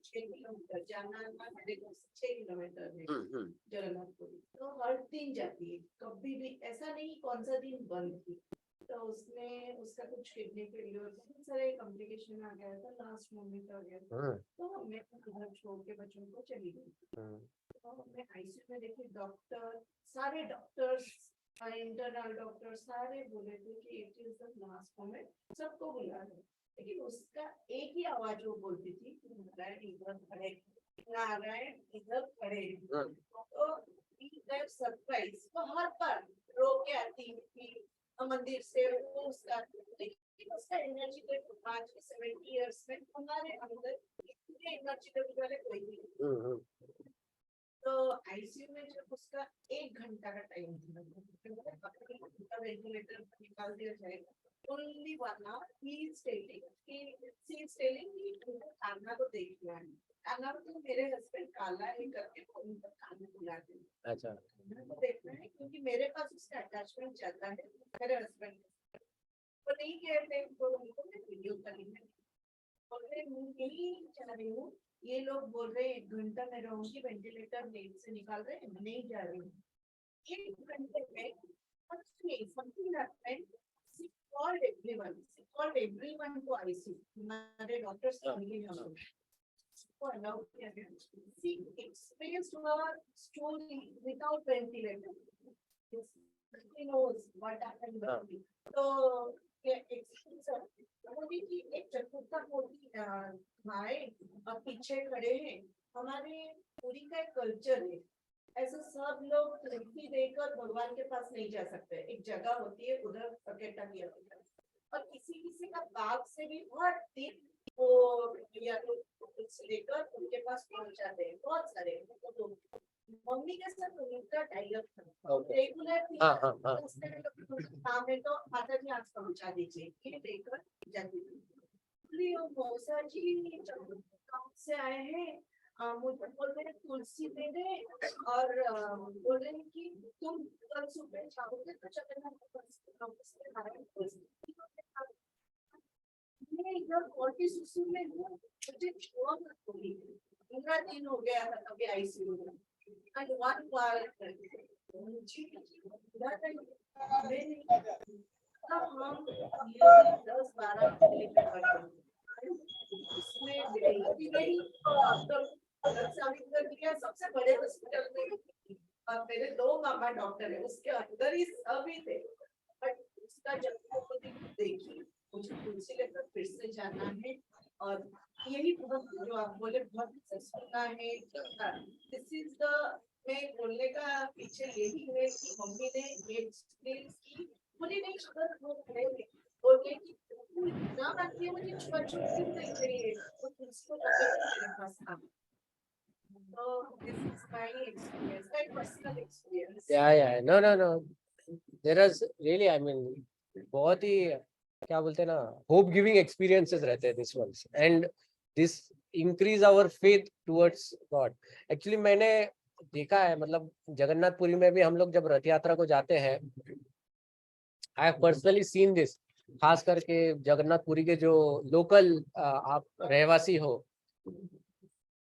6 किलोमीटर जाना आना, मेरे घर से 6 किलोमीटर है जगन्नाथपुरी, तो हर दिन जाती है। कभी भी ऐसा नहीं कौन सा दिन बंद थी। तो उसमें उसका कुछ किडनी फेलियर, बहुत सारे कॉम्प्लिकेशन आ गया था, लास्ट मोमेंट आ गया था। तो मैं घर छोड़ के बच्चों को चली गई। तो मैं आईसीयू में देखी, डॉक्टर सारे डॉक्टर्स, इंटरनल डॉक्टर सारे बोले थे कि it is the last moment, सबको बुला रहे। लेकिन उसका एक ही आवाज वो बोलती थी, नारायण इधर खड़े, नारायण इधर खड़े। तो सरप्राइज वो हर बार रो के आती थी मंदिर से, वो उसका, लेकिन उसका एनर्जी को 5-7 इयर्स में हमारे अंदर इतने एनर्जी लेवल वाले कोई नहीं। तो आईसीयू में जब उसका 1 घंटा का टाइम था, वेंटिलेटर निकाल दिया जाएगा, only 1 hour he is telling me खाना को देख लिया है, खाना तो मेरे हस्बैंड काला है करके उनका खाना बुलाते हैं। अच्छा, खाना को देखना है क्योंकि मेरे पास उसका अटैचमेंट ज्यादा है मेरे हस्बैंड। तो नहीं कहते तो उनको मैं वीडियो कॉलिंग में बोल रहे नहीं जा रही हूँ, ये लोग बोल रहे 1 घंटा मैं रहूंगी, वेंटिलेटर लेट से निकाल रहे हैं, नहीं जा रही हूँ। 1 घंटे में something happened. She called everyone to ICU. हमारे डॉक्टर्स फैमिली में हम को अलाउ किया गया। She experienced her story without ventilator. She knows what happened. तो ये एक्सपीरियंस मोदी की एक चतुर्था मोदी भाई और पीछे खड़े हैं। हमारे पूरी का कल्चर है, ऐसे सब लोग तृप्ति देकर भगवान के पास नहीं जा सकते, एक जगह होती है उधर इकट्ठा किया जाता है। और किसी किसी का बाग से भी बहुत दिन वो या तो लेकर उनके पास पहुंच जाते हैं, बहुत सारे तो मम्मी के साथ उनका टाइप था रेगुलर थी। काम है तो माता जी आज पहुंचा दीजिए, ये लेकर जाती थी। मौसा जी गाँव से आए हैं, मुझे बोल रहे तुलसी दे दे और बोल रहे हैं कि तुम कल सुबह जाओगे तो जगन्नाथ मैं इधर कोटी सुसु में हूँ, मुझे छोड़ मत बोली। 15 दिन हो गया था अभी आईसीयू में and one बार मुझे तब हम 10-12 उसमें सबसे बड़े हॉस्पिटल में मेरे 2 मामा डॉक्टर है, उसके अंदर ही सभी थे। बट उसका जब देखी मुझे तुलसी लेकर फिर से जाना है और यही बहुत जो आप बोले बहुत सुना है। दिस इज द मैं बोलने का पीछे यही है कि मम्मी ने ये की मुझे नहीं खबर वो बोलने की ना आती है, मुझे छुआ छुआ क्यों नहीं चाहिए तो तुलसी को पकड़ के मेरे पास आ। So this is my experience, my personal experience. Yeah, no. There is really, I mean, बहुत ही क्या बोलते हैं ना, होप गिविंग एक्सपीरियंसेस रहते हैं this ones and this increase our faith towards God. Actually मैंने देखा है, मतलब जगन्नाथपुरी में भी हम लोग जब रथ यात्रा को जाते हैं, I have personally seen this. खास करके जगन्नाथपुरी के जो लोकल आप रहवासी हो,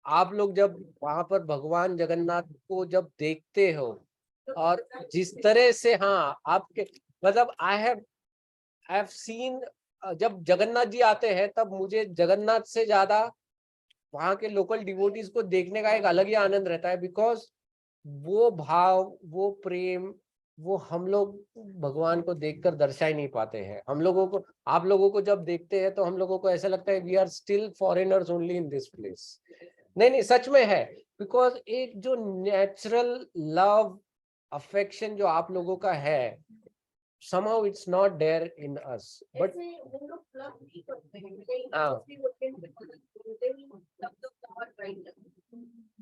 आप लोग जब वहां पर भगवान जगन्नाथ को जब देखते हो और जिस तरह से, हाँ आपके मतलब आई हैव सीन, जब जगन्नाथ जी आते हैं तब मुझे जगन्नाथ से ज्यादा वहां के लोकल डिवोटीज को देखने का एक अलग ही आनंद रहता है। बिकॉज वो भाव, वो प्रेम, वो हम लोग भगवान को देखकर दर्शा ही नहीं पाते हैं। हम लोगों को, आप लोगों को जब देखते हैं तो हम लोगों को ऐसा लगता है we are still foreigners only in this place. नहीं सच में है। बिकॉज एक जो नेचुरल लव अफेक्शन जो आप लोगों का है, somehow it's not there in us, but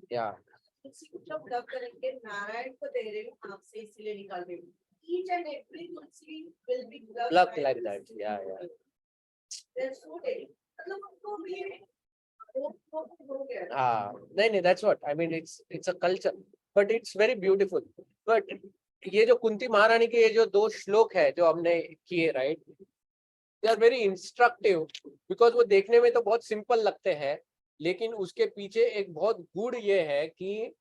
yeah, Narayan को दे रहे हूँ आपसे इसलिए निकाल रही हूँ। Each and every tulsi will be plucked like that. Yeah. They're so delicate. मतलब उनको भी नहीं, that's what I mean, it's a culture, but it's very beautiful. But ये जो कुंती महारानी के ये जो 2 श्लोक है जो हमने किए, right, they are very instructive. Because वो देखने में तो बहुत सिंपल लगते हैं, लेकिन उसके पीछे एक बहुत गूढ़ ये है कि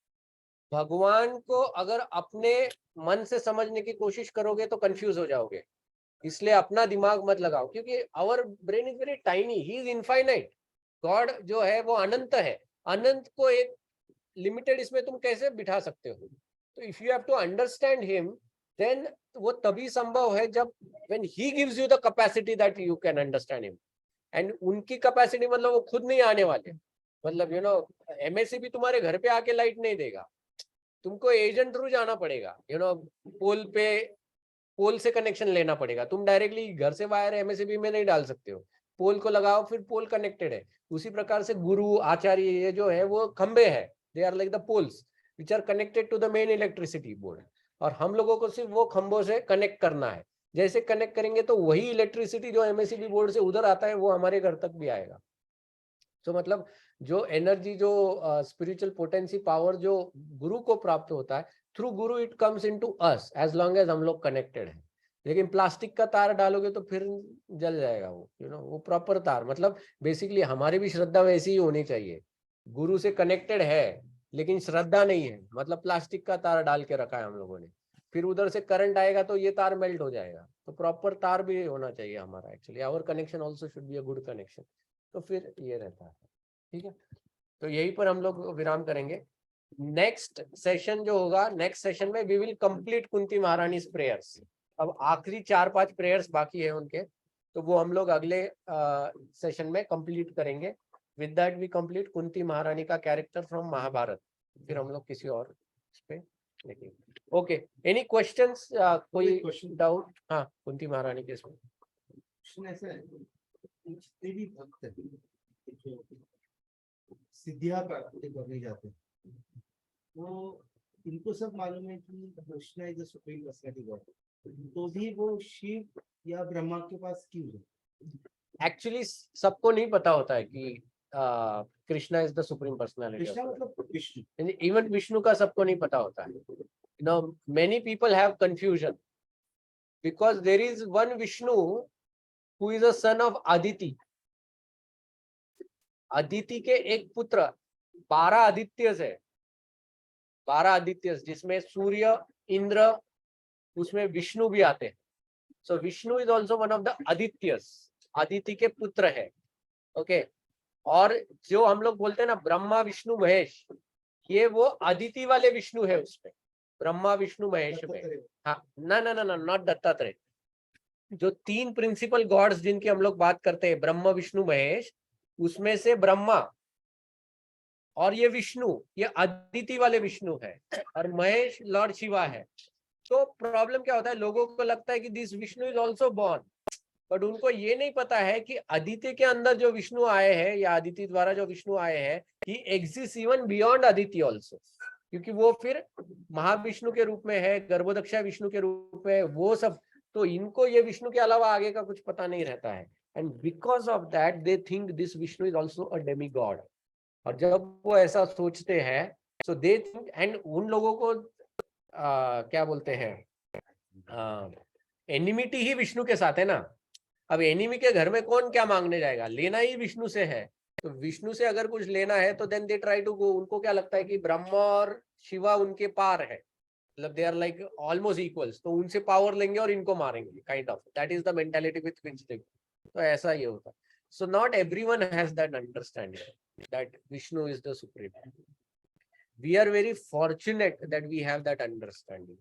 भगवान को अगर अपने मन से समझने की कोशिश करोगे तो कंफ्यूज हो जाओगे। इसलिए अपना दिमाग मत लगाओ, क्योंकि our brain is very tiny, he is infinite. God जो है वो अनंत है। अनंत को एक लिमिटेड इसमें तुम कैसे बिठा सकते हो? तो if you have to understand him, then वो तभी संभव है जब when he gives you the capacity that you can understand him. And उनकी कैपेसिटी मतलब वो खुद नहीं आने वाले। मतलब यू नो, एमएससी भी तुम्हारे घर पे आके लाइट नहीं देगा, तुमको एजेंट थ्रू जाना पड़ेगा। यू नो, पोल से कनेक्शन लेना पड़ेगा। तुम डायरेक्टली घर से वायर एमएससीबी में नहीं डाल सकते हो। पोल को लगाओ, फिर पोल कनेक्टेड है। उसी प्रकार से गुरु आचार्य ये जो है वो खंबे है, they are like the poles which are connected to the main electricity board. और हम लोगों को सिर्फ वो खंभों से कनेक्ट करना है। जैसे कनेक्ट करेंगे तो वही इलेक्ट्रिसिटी जो एमएससीबी बोर्ड से उधर आता है वो हमारे घर तक भी आएगा। तो मतलब जो एनर्जी, जो स्पिरिचुअल पोटेंसी, पावर जो गुरु को प्राप्त होता है, through guru it comes into us as long as हम लोग कनेक्टेड हैं। लेकिन प्लास्टिक का तार डालोगे तो फिर जल जाएगा वो, यू नो, वो प्रॉपर तार। मतलब बेसिकली हमारी भी श्रद्धा वैसी ही होनी चाहिए। गुरु से कनेक्टेड है लेकिन श्रद्धा नहीं है, मतलब प्लास्टिक का तार डाल के रखा है हम लोगों ने, फिर उधर से करंट आएगा तो ये तार मेल्ट हो जाएगा। तो प्रॉपर तार भी होना चाहिए हमारा। Actually our connection also should be a good connection. तो फिर ये रहता है, ठीक है। तो यही पर हम लोग विराम करेंगे। नेक्स्ट सेशन जो होगा, नेक्स्ट सेशन में वी विल कंप्लीट कुंती महारानी प्रेयर्स। अब आखिरी 4-5 प्रेयर्स बाकी है उनके, तो वो हम लोग अगले सेशन में कंप्लीट करेंगे। With that we complete Kunti Maharani का कैरेक्टर फ्रॉम महाभारत। फिर हम लोग किसी और इस पे ओके, एनी क्वेश्चंस? कोई question. डाउट? हाँ, कुंती महारानी के इसमें प्रश्न ऐसा है कि जितने भी भक्त हैं जो सिद्धियां प्राप्त करने जाते हैं वो इनको सब मालूम है कि Krishna is the supreme personality God, तो भी वो शिव या ब्रह्मा के पास क्यों है? एक्चुअली सबको नहीं पता होता है कि Krishna is the supreme personality. Krishna मतलब विष्णु। इवन विष्णु का सबको नहीं पता होता है। You know, many people have confusion because there is one Vishnu who is a son of Aditi. Aditi के एक पुत्र, 12 आदित्यस है, 12 आदित्यस, जिसमें सूर्य, इंद्र, उसमें विष्णु भी आते हैं। So Vishnu is also one of the Adityas, Aditi के पुत्र है। ओके, और जो हम लोग बोलते हैं ना ब्रह्मा विष्णु महेश, ये वो अदिति वाले विष्णु है उसमें, ब्रह्मा विष्णु महेश में। हाँ, ना ना ना ना, नॉट दत्तात्रेय। जो 3 प्रिंसिपल गॉड्स जिनकी हम लोग बात करते हैं, ब्रह्मा विष्णु महेश, उसमें से ब्रह्मा और ये विष्णु, ये अदिति वाले विष्णु है, और महेश लॉर्ड शिवा है। तो प्रॉब्लम क्या होता है, लोगों को लगता है कि this Vishnu is also born, but उनको ये नहीं पता है कि अदिति के अंदर जो विष्णु आए हैं, या अदिति द्वारा जो विष्णु आए हैं, he exist even beyond Aditi also, क्योंकि वो फिर महाविष्णु के रूप में है, गर्भोदक्षा विष्णु के रूप में, वो सब। तो इनको ये विष्णु के अलावा आगे का कुछ पता नहीं रहता है, and because of that they think this Vishnu is also a Demi God. और जब वो ऐसा सोचते हैं, सो दे थिंक, एंड उन लोगों को क्या बोलते हैं, एनिमिटी ही विष्णु के साथ है ना। अब एनिमी के घर में कौन क्या मांगने जाएगा, लेना ही विष्णु से है। तो विष्णु से अगर कुछ लेना है तो then they try to go, उनको क्या लगता है कि ब्रह्मा और शिवा उनके पार है, मतलब they are like almost equals, तो उनसे पावर लेंगे और इनको मारेंगे, kind of that is the mentality with which they. तो ऐसा ये होता है। So not everyone has that understanding that Vishnu is the supreme. We are very fortunate that we have that understanding.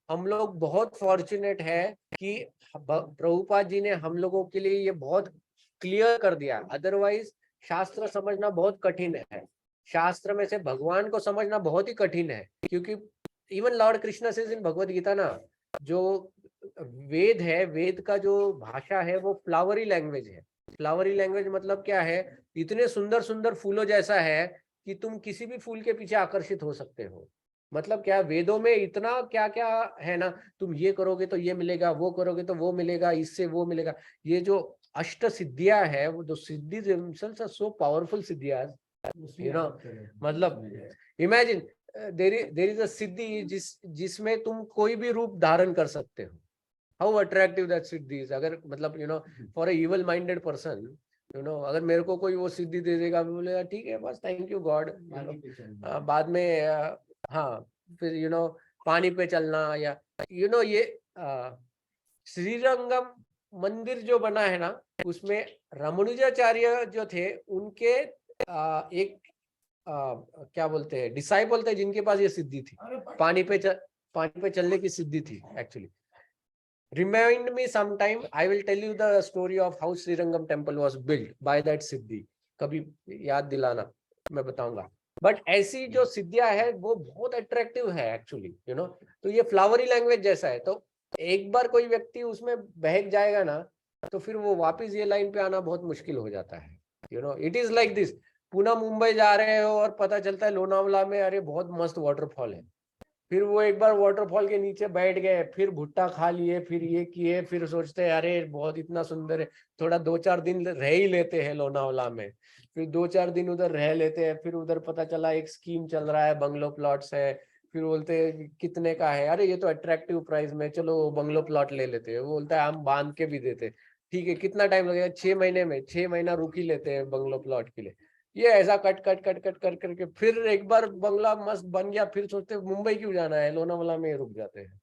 हम लोग बहुत फॉर्चुनेट है कि प्रभुपाद जी ने हम लोगों के लिए ये बहुत क्लियर कर दिया। अदरवाइज शास्त्र समझना बहुत कठिन है, शास्त्र में से भगवान को समझना बहुत ही कठिन है, क्योंकि इवन लॉर्ड कृष्ण से इन भगवत गीता ना, जो वेद है, वेद का जो भाषा है वो फ्लावरी लैंग्वेज है। फ्लावरी लैंग्वेज मतलब क्या है, इतने सुंदर सुंदर फूलों जैसा है कि तुम किसी भी फूल के पीछे आकर्षित हो सकते हो। मतलब क्या, वेदों में इतना क्या क्या है ना, तुम ये करोगे तो ये मिलेगा, वो करोगे तो वो मिलेगा, इससे वो मिलेगा। ये जो अष्ट सिद्धियां है, वो जो सिद्धि themselves are so powerful सिद्धियां, यू नो, मतलब इमेजिन देयर इज अ सिद्धि जिसमें तुम कोई भी रूप धारण कर सकते हो। How attractive that Siddhi is. अगर मतलब you know, for a evil minded person, you know, अगर मेरे को कोई वो सिद्धि दे देगा, मैं बोलेगा ठीक है बस, थैंक यू गॉड। बाद में हाँ, फिर यू नो, पानी पे चलना, या यू नो, ये श्रीरंगम मंदिर जो बना है ना, उसमें रामानुजाचार्य जो थे, उनके एक क्या बोलते हैं, डिसाइपल थे, जिनके पास ये सिद्धि थी, पानी पे चलने की सिद्धि थी actually. Remind me sometime, I will tell you the story of how Srirangam temple was built by that सिद्धि। कभी याद दिलाना, मैं बताऊंगा। बट ऐसी जो सिद्धियां है वो बहुत अट्रैक्टिव है एक्चुअली, यू नो। तो ये फ्लावरी लैंग्वेज जैसा है, तो एक बार कोई व्यक्ति उसमें बहक जाएगा ना, तो फिर वो वापस ये लाइन पे आना बहुत मुश्किल हो जाता है, you no. It is like this, Pune Mumbai जा रहे हो और पता चलता है लोनावला में अरे बहुत मस्त वाटरफॉल है, फिर वो एक बार वाटरफॉल के नीचे बैठ गए, फिर भुट्टा खा लिए, फिर ये किए, फिर सोचते हैं अरे बहुत इतना सुंदर है, थोड़ा 2-4 दिन रह ही लेते हैं लोनावला में। फिर 2-4 दिन उधर रह लेते हैं, फिर उधर पता चला एक स्कीम चल रहा है, बंगलो प्लॉट्स है। फिर बोलते हैं कितने का है, अरे ये तो अट्रैक्टिव प्राइस में, चलो बंगलो प्लॉट ले लेते हैं। वो बोलता है हम बांध के भी देते, ठीक है कितना टाइम लगेगा, 6 महीने में, 6 महीना रुक ही लेते हैं बंगलो प्लॉट के लिए। ये ऐसा कट कट कट कट कर करके फिर एक बार बंगला मस्त बन गया, फिर सोचते मुंबई क्यों जाना है, लोनावाला में रुक जाते हैं।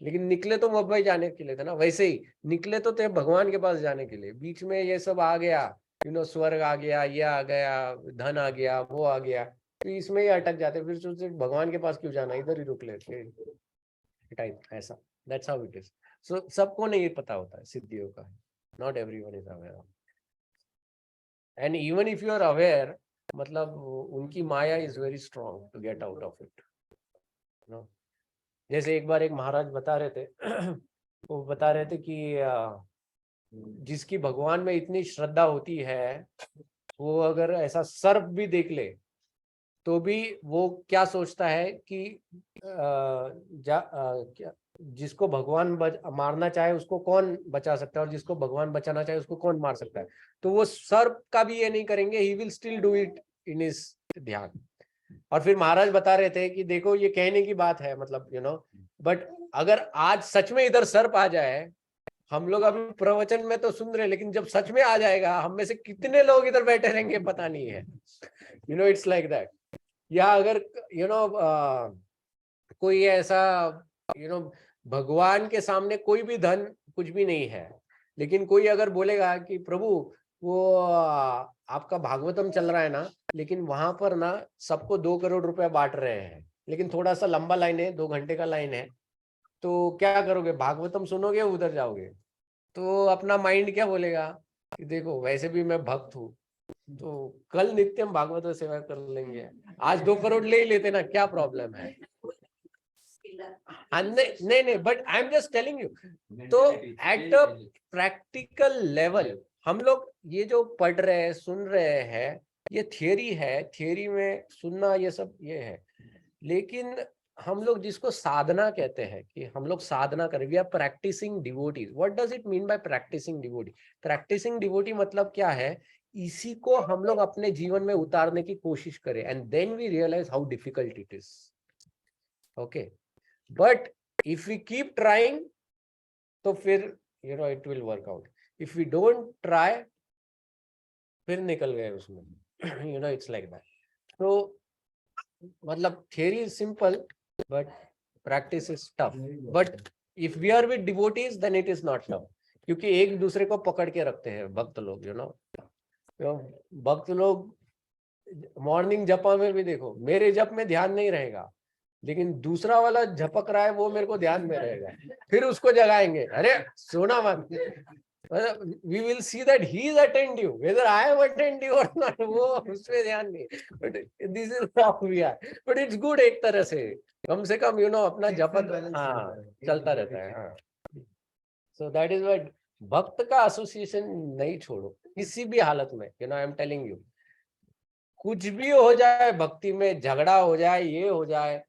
लेकिन निकले तो मुंबई जाने के लिए थे ना, वैसे ही निकले तो थे भगवान के पास जाने के लिए। बीच में ये सब आ गया, यू नो, स्वर्ग आ गया, ये आ गया, धन आ गया, वो आ गया, तो इसमें ही अटक जाते। फिर सोचते भगवान के पास क्यों जाना, इधर ही रुक लेते टाइप ऐसा। That's how it is. So सबको नहीं पता होता है सिद्धियों का, not everyone is aware of. And even if you are aware, मतलब उनकी maya is very strong to get out of it. No, जैसे एक बार एक महाराज बता रहे थे वो बता रहे थे कि जिसकी भगवान में इतनी श्रद्धा होती है, वो अगर ऐसा सर्प भी देख ले तो भी वो क्या सोचता है कि क्या, जिसको भगवान मारना चाहे उसको कौन बचा सकता है, और जिसको भगवान बचाना चाहे उसको कौन मार सकता है। तो वो सर्प का भी ये नहीं करेंगे, he will still do it in his ध्यान। और फिर महाराज बता रहे थे कि देखो ये कहने की बात है, मतलब बट अगर आज सच में इधर सर्प आ जाए, हम लोग अभी प्रवचन में तो सुन रहे, लेकिन जब सच में आ जाएगा, हम में से कितने लोग इधर बैठे रहेंगे पता नहीं है। It's like that. या अगर कोई ऐसा भगवान के सामने कोई भी धन कुछ भी नहीं है, लेकिन कोई अगर बोलेगा कि प्रभु वो आपका भागवतम चल रहा है ना, लेकिन वहां पर ना सबको 2 करोड़ रुपया बांट रहे हैं, लेकिन थोड़ा सा लंबा लाइन है, 2 घंटे का लाइन है, तो क्या करोगे, भागवतम सुनोगे उधर जाओगे? तो अपना माइंड क्या बोलेगा कि देखो वैसे भी मैं भक्त हूँ, तो कल नित्यम भागवत सेवा कर लेंगे, आज 2 करोड़ ले ही लेते ना, क्या प्रॉब्लम है? नहीं, but I am just telling you. तो एट अ प्रैक्टिकल लेवल हम लोग ये जो पढ़ रहे हैं, सुन रहे हैं, ये थियरी है, थियरी में सुनना ये सब ये है, लेकिन हम लोग जिसको साधना कहते हैं कि हम लोग साधना करें, we are practising devotees. What does it mean by practising devotee? Practising devotee मतलब क्या है? इसी को हम लोग अपने जीवन में उतारने की कोशिश करें, and then we realise how difficult it is. Okay, but if we keep trying तो फिर it will work out. If we don't try, फिर निकल गए उसमें। It's like that. तो मतलब theory is simple but practice is tough. But if we are with devotees then it is not tough, क्योंकि एक दूसरे को पकड़ के रखते हैं भक्त लोग। भक्त लोग मॉर्निंग जपा में भी देखो, मेरे जप में ध्यान नहीं रहेगा, लेकिन दूसरा वाला झपक रहा है वो मेरे को ध्यान में रहेगा, फिर उसको जगाएंगे, अरे सोना मत। we will see that he is attentive, whether I am attentive or not, वो उसमें ध्यान नहीं। but this is how we are, but it's good एक तरह से, कम से कम अपना जपत चलता रहता है। हाँ, so that is why भक्त का एसोसिएशन नहीं छोड़ो किसी भी हालत में। आई एम टेलिंग यू, कुछ भी हो जाए, भक्ति में झगड़ा हो जाए, ये हो जाए,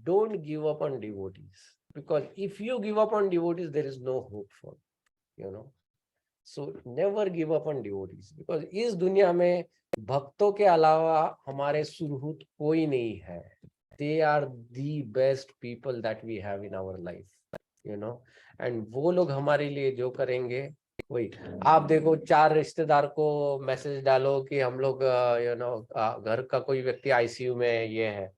don't give up on devotees, because if you give up on devotees there is no hope for so never give up on devotees, because इस दुनिया में भक्तों के अलावा हमारे सुरहूत कोई नहीं है। they are the best people that we have in our life, and वो लोग हमारे लिए जो करेंगे वही। आप देखो, 4 रिश्तेदार को मैसेज डालो कि हम लोग घर का कोई व्यक्ति आईसीयू में ये है,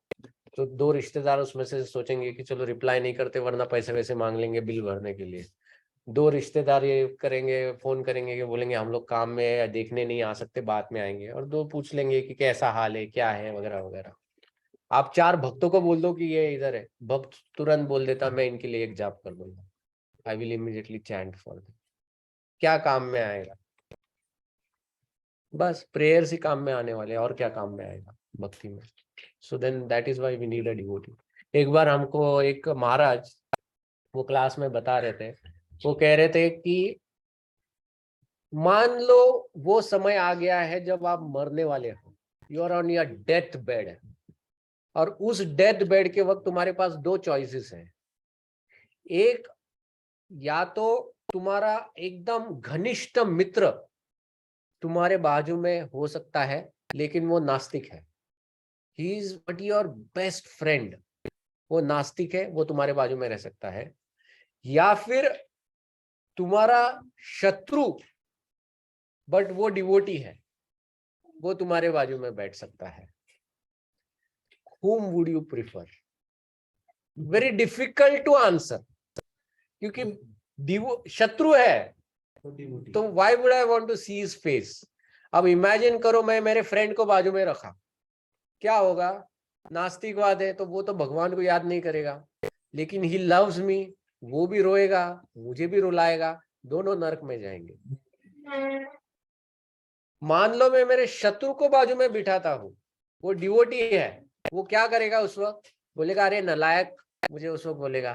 तो 2 रिश्तेदार उसमें से सोचेंगे कि चलो रिप्लाई नहीं करते वरना पैसे वैसे मांग लेंगे बिल भरने के लिए। 2 रिश्तेदार ये करेंगे, फोन करेंगे कि बोलेंगे हम लोग काम में या देखने नहीं आ सकते, बाद में आएंगे, और 2 पूछ लेंगे कि कैसा हाल है, क्या है, वगैरह वगैरह। आप 4 भक्तों को बोल दो कि ये इधर है, भक्त तुरंत बोल देता मैं इनके लिए एक जाप कर दूंगा, I will immediately chant for them. क्या काम में आएगा? बस प्रेयर से काम में आने वाले, और क्या काम में आएगा भक्ति में? So then that is why we need a devotee. एक बार हमको एक महाराज वो क्लास में बता रहे थे, वो कह रहे थे कि मान लो वो समय आ गया है जब आप मरने वाले हो, you are on your death bed, और उस डेथ बेड के वक्त तुम्हारे पास 2 चॉइसेस हैं। एक, या तो तुम्हारा एकदम घनिष्ठ मित्र तुम्हारे बाजू में हो सकता है, लेकिन वो नास्तिक है, he is but your best friend, वो नास्तिक है, वो तुम्हारे बाजू में रह सकता है। या फिर तुम्हारा शत्रु बट वो डिवोटी है, वो तुम्हारे बाजू में बैठ सकता है। whom would you prefer? very difficult to answer, क्योंकि शत्रु है तो why would I want to see his face? अब इमेजिन करो मैं मेरे फ्रेंड को बाजू में रखा, क्या होगा? नास्तिकवाद है तो वो तो भगवान को याद नहीं करेगा, लेकिन ही लव्स मी, वो भी रोएगा, मुझे भी रुलाएगा, दोनों नरक में जाएंगे। मान लो मैं मेरे शत्रु को बाजू में बिठाता हूँ, वो डिवोटी है, वो क्या करेगा उस वक्त? बोलेगा अरे नालायक, मुझे उस वक्त बोलेगा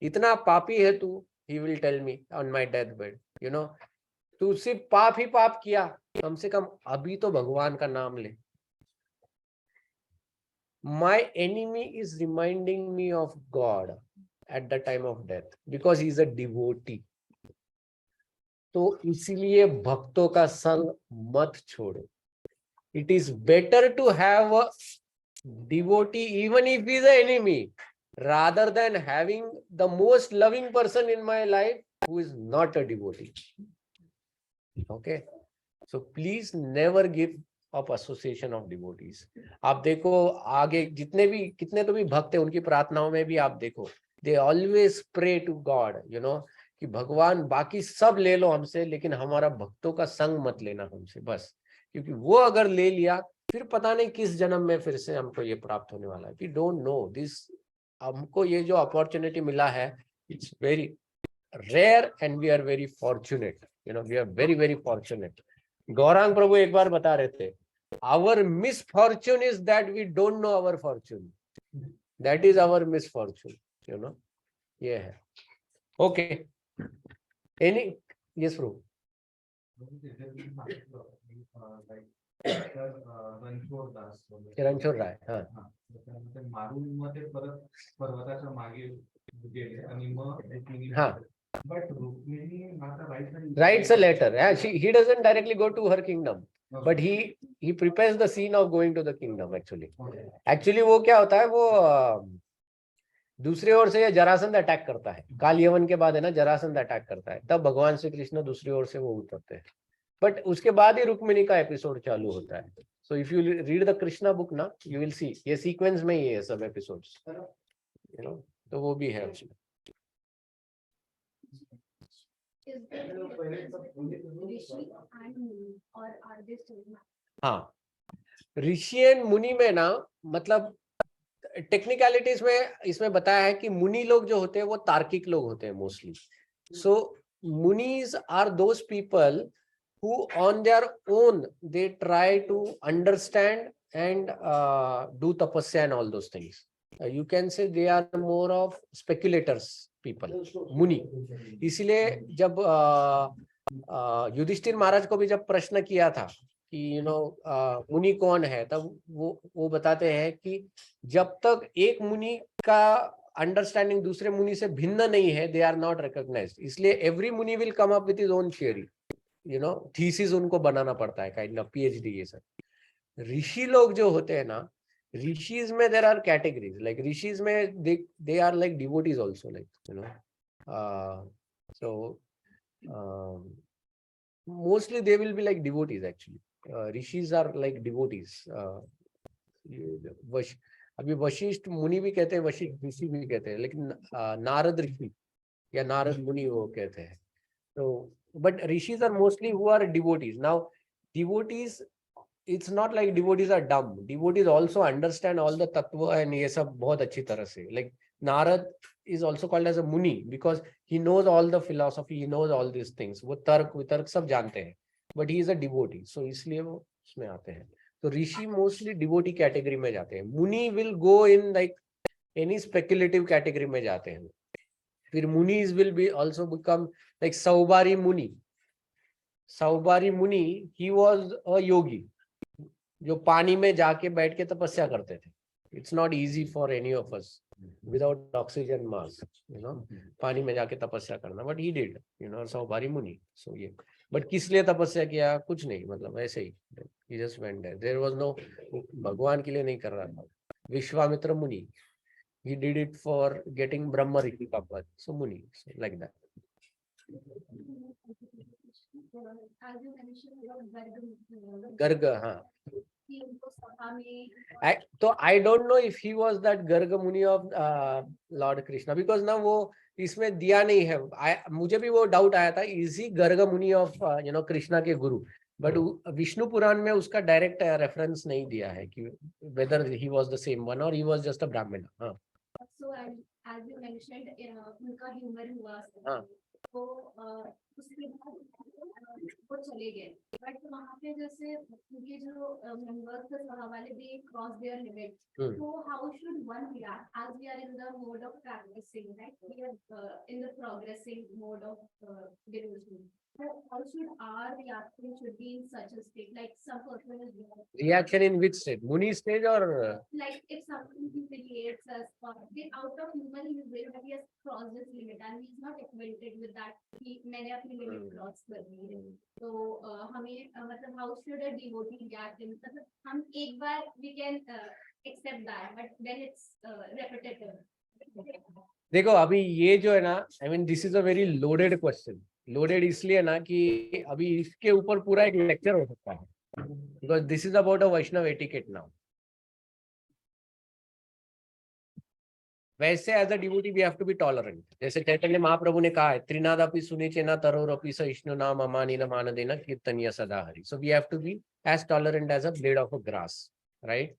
इतना पापी है तू, he will tell me on my death bed, you know, तू सिर्फ पाप ही पाप किया, कम से कम अभी तो भगवान का नाम ले. My enemy is reminding me of God at the time of death because he is a devotee. तो इसीलिए भक्तों का संग मत छोड़ो. It is better to have a devotee even if he is an enemy rather than having the most loving person in my life who is not a devotee. Okay, so please never give up association of devotees. आप देखो आगे जितने भी कितने तो भी भक्त है, उनकी प्रार्थनाओं में भी आप देखो, they always pray to God, you know, कि भगवान बाकी सब ले लो हमसे, लेकिन हमारा भक्तों का संग मत लेना हमसे बस, क्योंकि वो अगर ले लिया फिर पता नहीं किस जन्म में फिर से हमको ये प्राप्त होने वाला है. We don't know this. हमको ये जो अपॉर्चुनिटी मिला है, it's very rare and we are very fortunate, you know, we are very very fortunate. Gauranga Prabhu एक बार बता रहे थे, our misfortune is that we don't know our fortune, that is our misfortune, you know, ये है. Okay, any, yes Prabhu. Ranchhod Rai, हाँ, मारून मग ते परत पर्वताच्या मागे गेले आणि मग रुक्मिणी हाँ. बट रुक्मिणी माता Writes a letter. Yeah, he doesn't directly go to her kingdom, but he prepares the scene of going to the kingdom actually. Actually वो क्या होता है, वो दूसरी ओर से ये जरासंध अटैक करता है. काल यवन के बाद है ना, जरासंध अटैक करता है, तब भगवान श्री कृष्ण दूसरी ओर से वो उतरते हैं. बट उसके बाद ही रुक्मिणी का एपिसोड चालू होता है. So if you read the Krishna book ना, यू विल सी ये सीक्वेंस में ही है सब एपिसोड्स, यू नो, तो वो भी है उसमें. Is there a difference between Rishi and Muni, or are they still not? हाँ, ऋषि एंड मुनि में ना, मतलब टेक्निकलिटीज में इसमें बताया है कि मुनि लोग जो होते हैं वो तार्किक लोग होते हैं mostly. So munis are those people who on their own they try to understand and do tapasya and all those things. You can say they are more of speculators people, मुनि. इसलिए जब युधिष्ठिर महाराज को भी जब प्रश्न किया था कि यू नो मुनि कौन है, तब वो बताते हैं कि जब तक एक मुनि का अंडरस्टैंडिंग दूसरे मुनि से भिन्न नहीं है, दे आर नॉट रिकॉग्नाइज्ड. इसलिए एवरी मुनि will come up with his own theory, you know, thesis उनको बनाना पड़ता है, काइंड ऑफ पीएचडी ये सब. ऋषि लोग जो होते हैं ना, ऋषिज में there are categories, like rishis में they are like devotees also, like you know, so mostly they will be like devotees actually. Rishis are like devotees. अभी वशिष्ठ मुनि भी कहते हैं, वशिष्ठ ऋषि भी कहते हैं, लेकिन नारद ऋषि या नारद मुनि वो कहते हैं. तो but rishis are mostly who are devotees. Now devotees, it's not like devotees are dumb. Devotees also understand all the tattva and ये सब बहुत अच्छी तरह से. Like Narad is also called as a muni because he knows all the philosophy, he knows all these things. वो तर्क वितर्क सब जानते हैं, but he is a devotee, so इसलिए वो उसमें आते हैं. तो ऋषि mostly devotee category में जाते हैं. Muni will go in like any speculative category में जाते हैं. फिर munis will be also become like Saubhari Muni. Saubhari मुनि, ही वॉज अ योगी जो पानी में जाके बैठ के तपस्या करते थे. It's not easy for any of us without oxygen mask, you know, पानी में जाके तपस्या करना, but he did, you know, Saubhari Muni. So ये, बट किस लिए तपस्या किया, कुछ नहीं, मतलब ऐसे ही, he just went there. There was no, भगवान के लिए नहीं कर रहा था. विश्वामित्र मुनि, he did it for getting Brahma Rishi Papa. So Muni, so like that. As you mentioned about Garga, हाँ. कि उनको सभा में तो I don't know if he was that Garga Muni of Lord Krishna, because ना वो इसमें दिया नहीं है. मुझे भी वो डाउट आया था, is he Garga Muni of you know Krishna के गुरु, बट विष्णु पुराण में उसका डायरेक्ट रेफरेंस नहीं दिया है कि whether he was the same one or he was just a Brahmin. हाँ. So as you mentioned, उनका ह्यूमर हुआ. हाँ. तो उसके बाद वो चले गए, बट वहाँ पे जैसे उनके जो मेंबर्स वाले they cross their limit, hmm, so how should one react as we are in the mode of practicing, right? We are in the progressing mode of devotion. So how should our reaction should be in such a state? Like some person is reaction in which state? Muni stage or like if something humiliates us or out of human will that he has crossed his limit and he's not acquainted with that he मैंने अपनी limit cross कर दी है, तो हमें मतलब how should a devotee react in मतलब हम एक बार we can accept that but then it's repetitive. देखो अभी ये जो है ना, I mean this is a very loaded question. Loaded इसलिए ना कि अभी इसके ऊपर पूरा एक लेक्चर हो सकता है, because this is about a Vaishnava etiquette now. वैसे as a devotee we have to be tolerant. जैसे चैतन्य महाप्रभु ने कहा है, त्रिनादपि सुनिचेना तरोरपि सहिष्णु नाम अमानिन मानदेन कीर्तनीय सदा Hari. So we have to be as tolerant as a blade of a grass, right?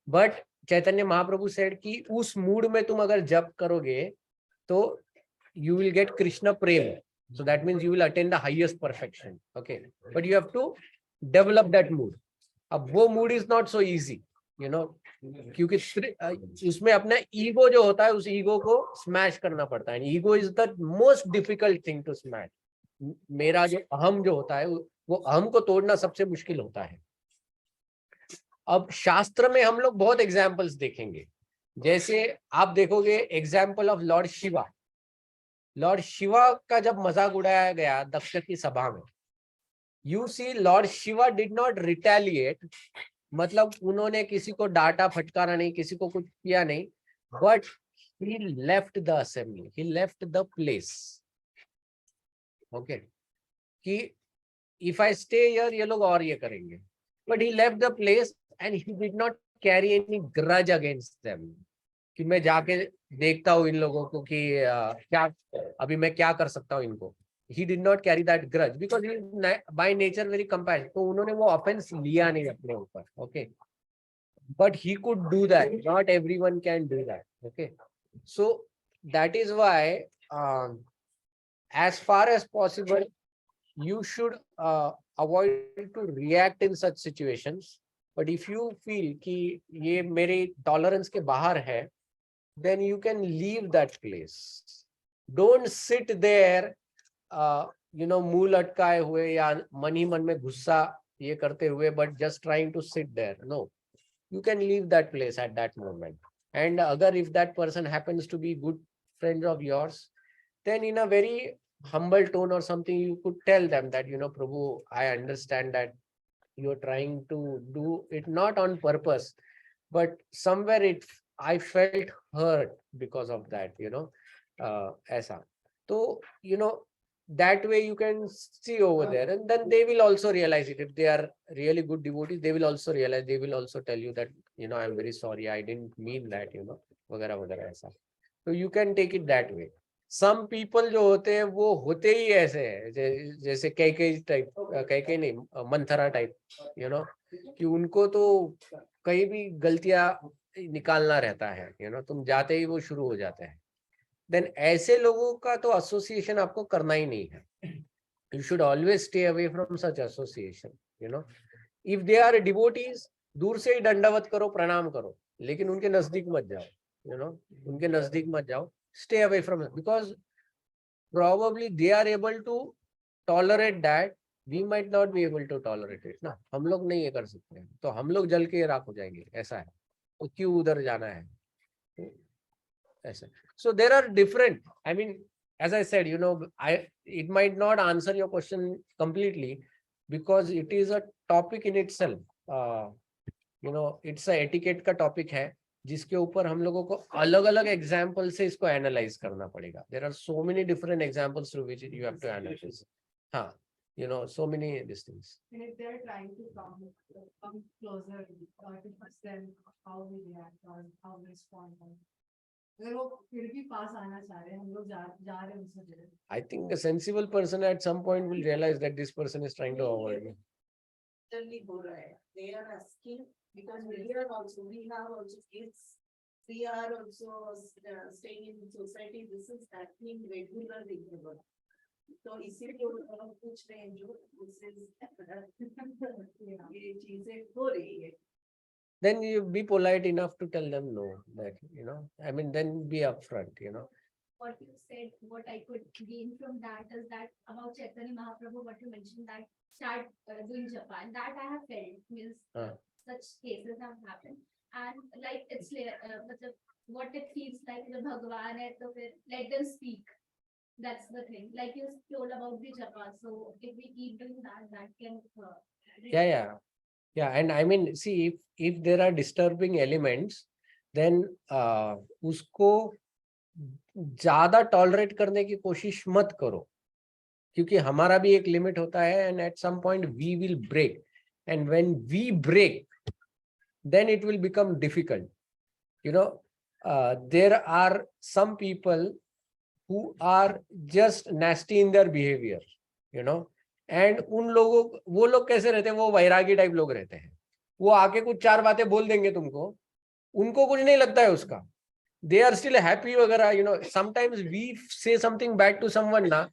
But Chaitanya Mahaprabhu said कि उस मूड में तुम अगर जप करोगे तो you will get Krishna prem. So that means you will attain the highest perfection. Okay, but you have to develop that mood. अब वो mood is not so easy, you know, क्योंकि उसमें अपना ईगो जो होता है उस ईगो को स्मैश करना पड़ता है. Ego is the most difficult thing to smash. मेरा जो अहम जो होता है वो अहम को तोड़ना सबसे मुश्किल होता है. अब शास्त्र में हम लोग बहुत एग्जाम्पल्स देखेंगे. जैसे आप देखोगे example of lord Shiva. Lord Shiva का जब मजाक उड़ाया गया दक्ष की सभा में, you see lord Shiva did not retaliate. मतलब उन्होंने किसी को डांटा फटकारा नहीं, किसी को कुछ किया नहीं, but he left the assembly, he left the place. Okay, कि इफ आई स्टे हियर ये लोग और ये करेंगे, but he left the place and he did not carry any grudge against them कि मैं जाके देखता हूँ इन लोगों को कि क्या अभी मैं क्या कर सकता हूँ इनको. He did not carry that grudge because he is by nature very compassionate. तो उन्होंने वो offense लिया नहीं अपने ऊपर. Okay, but he could do that. Not everyone can do that. Okay, so that is why as far as possible you should avoid to react in such situations. But if you feel कि ये मेरे tolerance के बाहर है, then you can leave that place. Don't sit there मुंह लटकाए हुए या मन ही मन में गुस्सा ये करते हुए, but just trying to sit there. No, you can leave that place at that moment. And अगर if that person happens to be good friend of yours, then in a very humble tone or something you could tell them that Prabhu, I understand that you're trying to do it not on purpose, but somewhere I felt hurt because of that, ऐसा. तो that way you can see over there, and then they will also realize it. If they are really good devotees, they will also realize, they will also tell you that I'm very sorry, I didn't mean that, वगैरह वगैरह ऐसा. So you can take it that way. Some people जो होते हैं वो होते ही ऐसे हैं, जैसे कैकेयी टाइप, कैकेयी नहीं मंथरा टाइप, कि उनको तो कहीं भी गलतियां निकालना रहता है, तुम जाते ही वो शुरू हो जाते हैं. देन ऐसे लोगों का तो एसोसिएशन आपको करना ही नहीं है. You should always stay away from such association. If they are devotees, दूर से ही दंडवत करो, प्रणाम करो, लेकिन उनके नजदीक मत जाओ. उनके नजदीक मत जाओ. Stay away from, because probably they are able to tolerate that, we might not be able to tolerate it ना. हम लोग नहीं ये कर सकते हैं, तो हम लोग जल के राख हो जाएंगे. ऐसा है, तो क्यों उधर जाना है ऐसा. So there are different, I mean, as I said, it might not answer your question completely because it is a topic in itself. It's a etiquette का topic है जिसके ऊपर हम लोगों को अलग अलग एग्जाम्पल से इसको एनालाइज करना पड़ेगा. There are so many different examples through which you have to analyse. हाँ, so many these things. And if they're trying to come closer to understand how we react or how we respond, अगर वो फिर भी पास आना चाह रहे हैं, हम लोग जा रहे हैं उनसे. I think a sensible person at some point will realize that this person is trying to avoid me. Generally हो रहा है. They are asking because we have also kids. We are also staying in society. This is happening regularly. तो इसीलिए वो लोग पूछ रहे हैं जो ये चीजें हो रही है. then you be polite enough to tell them no, that I mean, then be upfront. What you said, what I could gain from that is that about Chaitanya Mahaprabhu, what you mentioned, that start doing Japan, that I have felt, means such cases have happened. And like it's what it feels like the Bhagwan hai, so let them speak. That's the thing. Like you told about the Japan. So if we keep doing that, that can Yeah, and I mean, see, if there are disturbing elements, then उसको ज्यादा टॉलरेट करने की कोशिश मत करो, क्योंकि हमारा भी एक लिमिट होता है, and at some point we will break, and when we break then it will become difficult. There are some people who are just nasty in their behavior, and उन लोगों, वो लोग कैसे रहते हैं, वो वैरागी टाइप लोग रहते हैं. वो आके कुछ चार बातें बोल देंगे तुमको, उनको कुछ नहीं लगता है उसका, they are still happy वगैरह. Sometimes we say something bad to someone ना,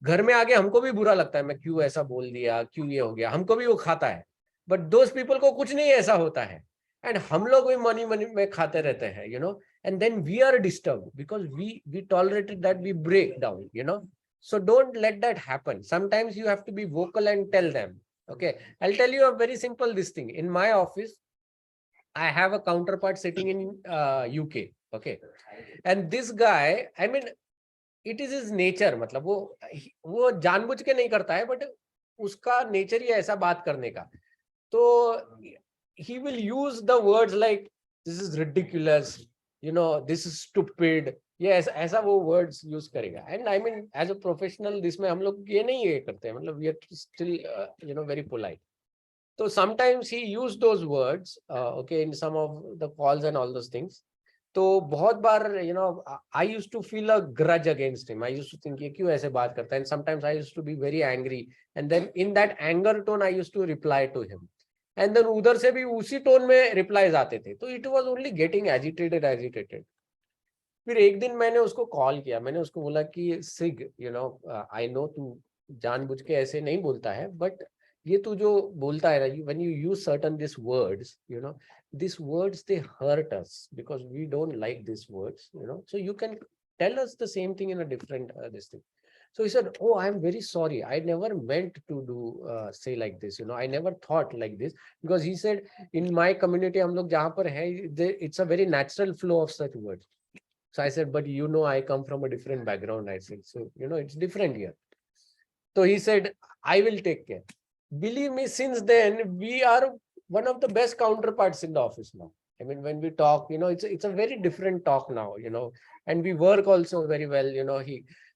घर में आके हमको भी बुरा लगता है, मैं क्यों ऐसा बोल दिया, क्यों ये हो गया, हमको भी वो खाता है. बट दोज पीपल को कुछ नहीं ऐसा होता है, एंड हम लोग भी मनी में खाते रहते हैं, and then we are disturbed because we tolerated that, we break down, so don't let that happen. Sometimes you have to be vocal and tell them. Okay, I'll tell you a very simple this thing. In my office I have a counterpart sitting in UK. Okay, and this guy, I mean, it is his nature, मतलब वो जानबूझ के नहीं करता है, बट उसका नेचर ही ऐसा बात करने का. तो he will use the words like this is ridiculous, this is stupid. Yes, ऐसा वो words use करेगा. And I mean, as a professional, इसमें हम लोग ये नहीं ये करते हैं, मतलब we are still very polite. So sometimes he used those words, okay, in some of the calls and all those things. तो बहुत बार I used to feel a grudge against him. I used to think ये क्यों ऐसे बात करता है, and sometimes I used to be very angry, and then in that anger tone I used to reply to him, and then उधर से भी उसी टोन में रिप्लाईज आते थे. तो it was only getting agitated. फिर एक दिन मैंने उसको कॉल किया, मैंने उसको बोला कि सिग, I know तू जानबूझ के ऐसे नहीं बोलता है, बट ये तू जो बोलता है ना, when you use certain these words, these words, they hurt us because we don't like these words, so you can tell us the same thing in a different this thing. So he said, oh, I'm very sorry, I never meant to do say like this, I never thought like this, because he said in my community हम लोग जहाँ पर है, it's a very natural flow of such words. So I said, but I come from a different background. I said, so it's different here. So he said, I will take care. Believe me, since then we are one of the best counterparts in the office now. I mean, when we talk, it's a very different talk now, and we work also very well,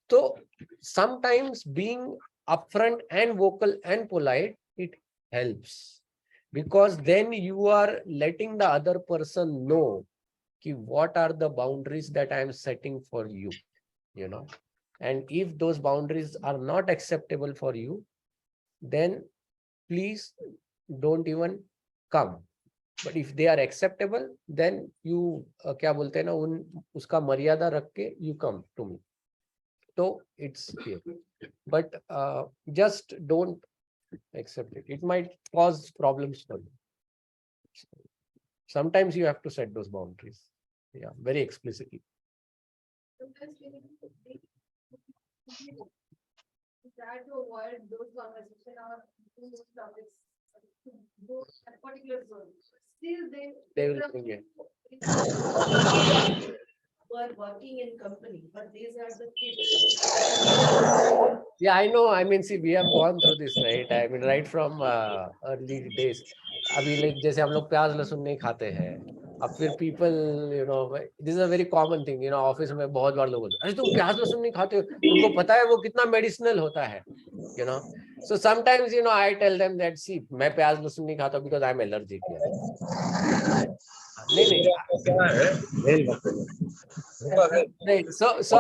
So sometimes being upfront and vocal and polite, it helps, because then you are letting the other person know what are the boundaries that I am setting for you, and if those boundaries are not acceptable for you, then please don't even come. But if they are acceptable, then you क्या बोलते हैं ना, उसका मर्यादा रख के you come to me. So it's here, but just don't accept it. It might cause problems for you. Sometimes you have to set those boundaries, very explicitly. Try to avoid those conversations or those topics go a particular zone. Still They will bring it. Who are working in company, but these are the kids. Yeah, I know. I mean, see, we have gone through this, right? I mean, right from early days. अभी like जैसे हम लोग प्याज लहसुन नहीं खाते हैं, अब फिर people, this is a very common thing, office में बहुत बार लोग बोलते हैं, अरे तुम प्याज लहसुन नहीं खाते हो, तुमको पता है वो कितना मेडिसिनल होता है, So sometimes, I tell them that, see, मैं प्याज लहसुन नहीं खाता because I am allergic. Right. So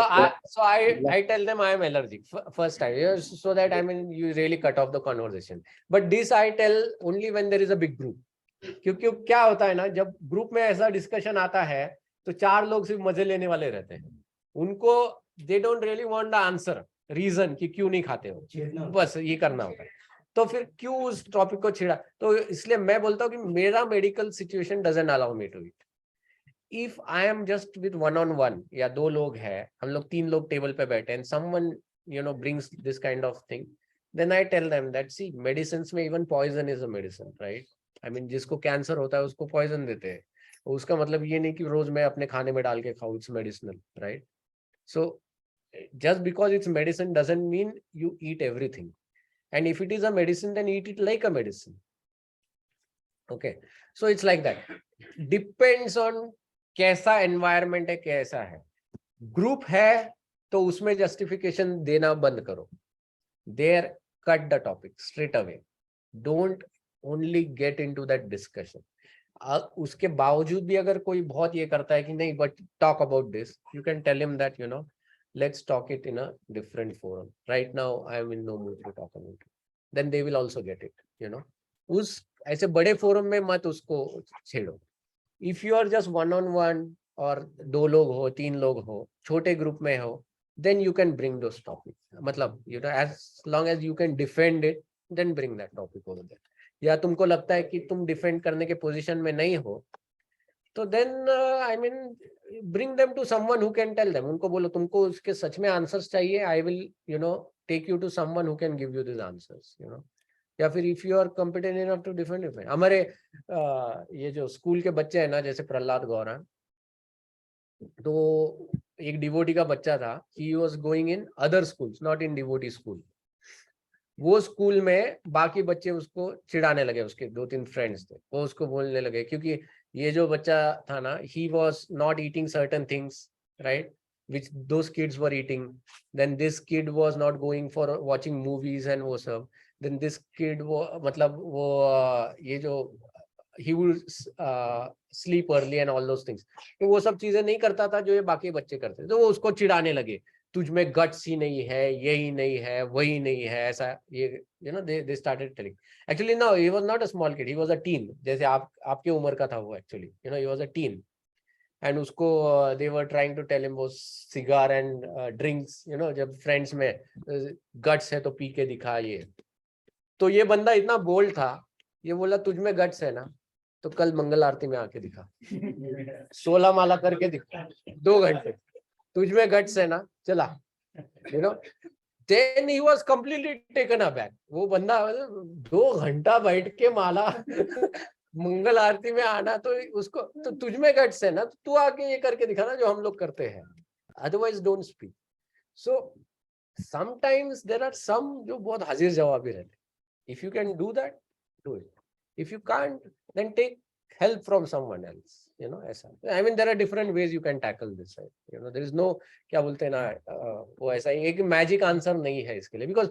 I tell them I am allergic first time, so that I mean you really cut off the conversation. But this I tell only when there is a big group. क्योंकि क्या होता है ना, जब ग्रुप में ऐसा डिस्कशन आता है तो चार लोग सिर्फ मजे लेने वाले रहते हैं, उनको they don't really want the answer, reason कि क्यों नहीं खाते हो, छेड़ना होता बस ये करना होता है। तो फिर क्यों उस टॉपिक को छेड़ा? तो इसलिए मैं बोलता हूँ कि मेरा medical situation doesn't allow me to it. If I am just with one on one, या 2 लोग हैं, हम लोग 3 लोग टेबल पे बैठे हैं, someone brings this kind of thing, then I tell them that see, medicines में even poison is a medicine, right? I mean, जिसको कैंसर होता है उसको पॉइजन देते हैं, उसका मतलब ये नहीं कि रोज मैं अपने खाने में डाल के खाऊं, it's medicinal, right? So just because it's medicine doesn't mean you eat everything, and if it is a medicine then eat it like a medicine. Okay, so it's like that, depends on कैसा environment है, कैसा है ग्रुप है, तो उसमें जस्टिफिकेशन देना बंद करो। There cut the topic straight away, don't only get into that discussion. उसके बावजूद भी अगर कोई बहुत ये करता है कि नहीं but talk about this, you can tell him that let's talk it in a different forum. Right now I am in no mood to talk about it. Then they will also get it. उस ऐसे बड़े फोरम में मत उसको छेड़ो। If you are just one on one, और 2 लोग हो, 3 लोग हो, छोटे ग्रुप में हो, then you can bring those topics, मतलब as long as you can defend it, then bring that topic over there. या तुमको लगता है कि तुम डिफेंड करने के पोजीशन में नहीं हो, तो then I mean bring them to someone who can tell them. उनको बोलो तुमको उसके सच में आंसर्स चाहिए, I will take you to someone who can give you these answers. या फिर if you are competent enough to defend it. हमारे ये जो स्कूल के बच्चे हैं ना, जैसे प्रहलाद गौरा, तो एक डिवोटी का बच्चा था, he was going in other schools, not in devotee school. वो स्कूल में बाकी बच्चे उसको चिढ़ाने लगे, उसके 2-3 फ्रेंड्स थे, वो उसको बोलने लगे, क्योंकि ये जो बच्चा था ना, he was not eating certain things, right, which those kids were eating. Then this kid was not going for watching movies and वो सब. Then this kid वो मतलब वो ये जो he would sleep early and all those things. तो वो सब चीजें नहीं करता था जो ये बाकी बच्चे करते, तो वो उसको चिढ़ाने लगे, तुझ में गट्स ही नहीं है, यही नहीं है, वही नहीं है, ऐसा ये they started telling. Actually no, he was not a small kid, he was a teen, जैसे आपके उम्र का था वो, actually he was a teen. And उसको they were trying to tell him वो cigar and drinks, जब friends में guts है तो पी के दिखा ये। तो ये बंदा इतना बोल्ड था, ये बोला तुझ में गट्स है ना, तो कल मंगल आरती में आके दिखा, 16 माला करके दिखा 2 घंटे, तुझ में गट्स है ना, चला, then he was completely taken aback. वो बंदा 2 घंटा बैठ के माला मंगल आरती में आना, तो उसको तो तुझ में गट्स है ना, तो तू आके ये करके दिखाना जो हम लोग करते हैं, otherwise don't speak. So sometimes there are some जो बहुत हाजिर जवाबी रहते, if you can do that, do it. If you can't, then take help from someone else. ऐसा, I mean there are different ways you can tackle this. There is no क्या बोलते हैं ना, वो ऐसा एक मैजिक आंसर नहीं है इसके लिए, because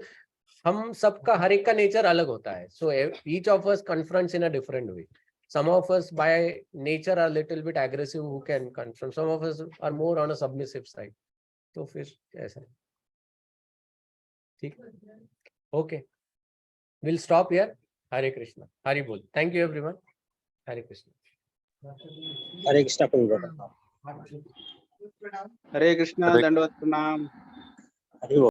हम सबका हर एक का नेचर अलग होता है. So each of us confronts in a different way. Some of us by nature are little bit aggressive, who can confront. Some of us are more on a submissive side. तो फिर ऐसा, ठीक, okay, we'll stop here. Hare Krishna, Hari Bol. Thank you everyone. Hare Krishna. हरे कृष्णा प्रभु। है। हरे कृष्णा, दंडवत प्रणाम। हरि बोल।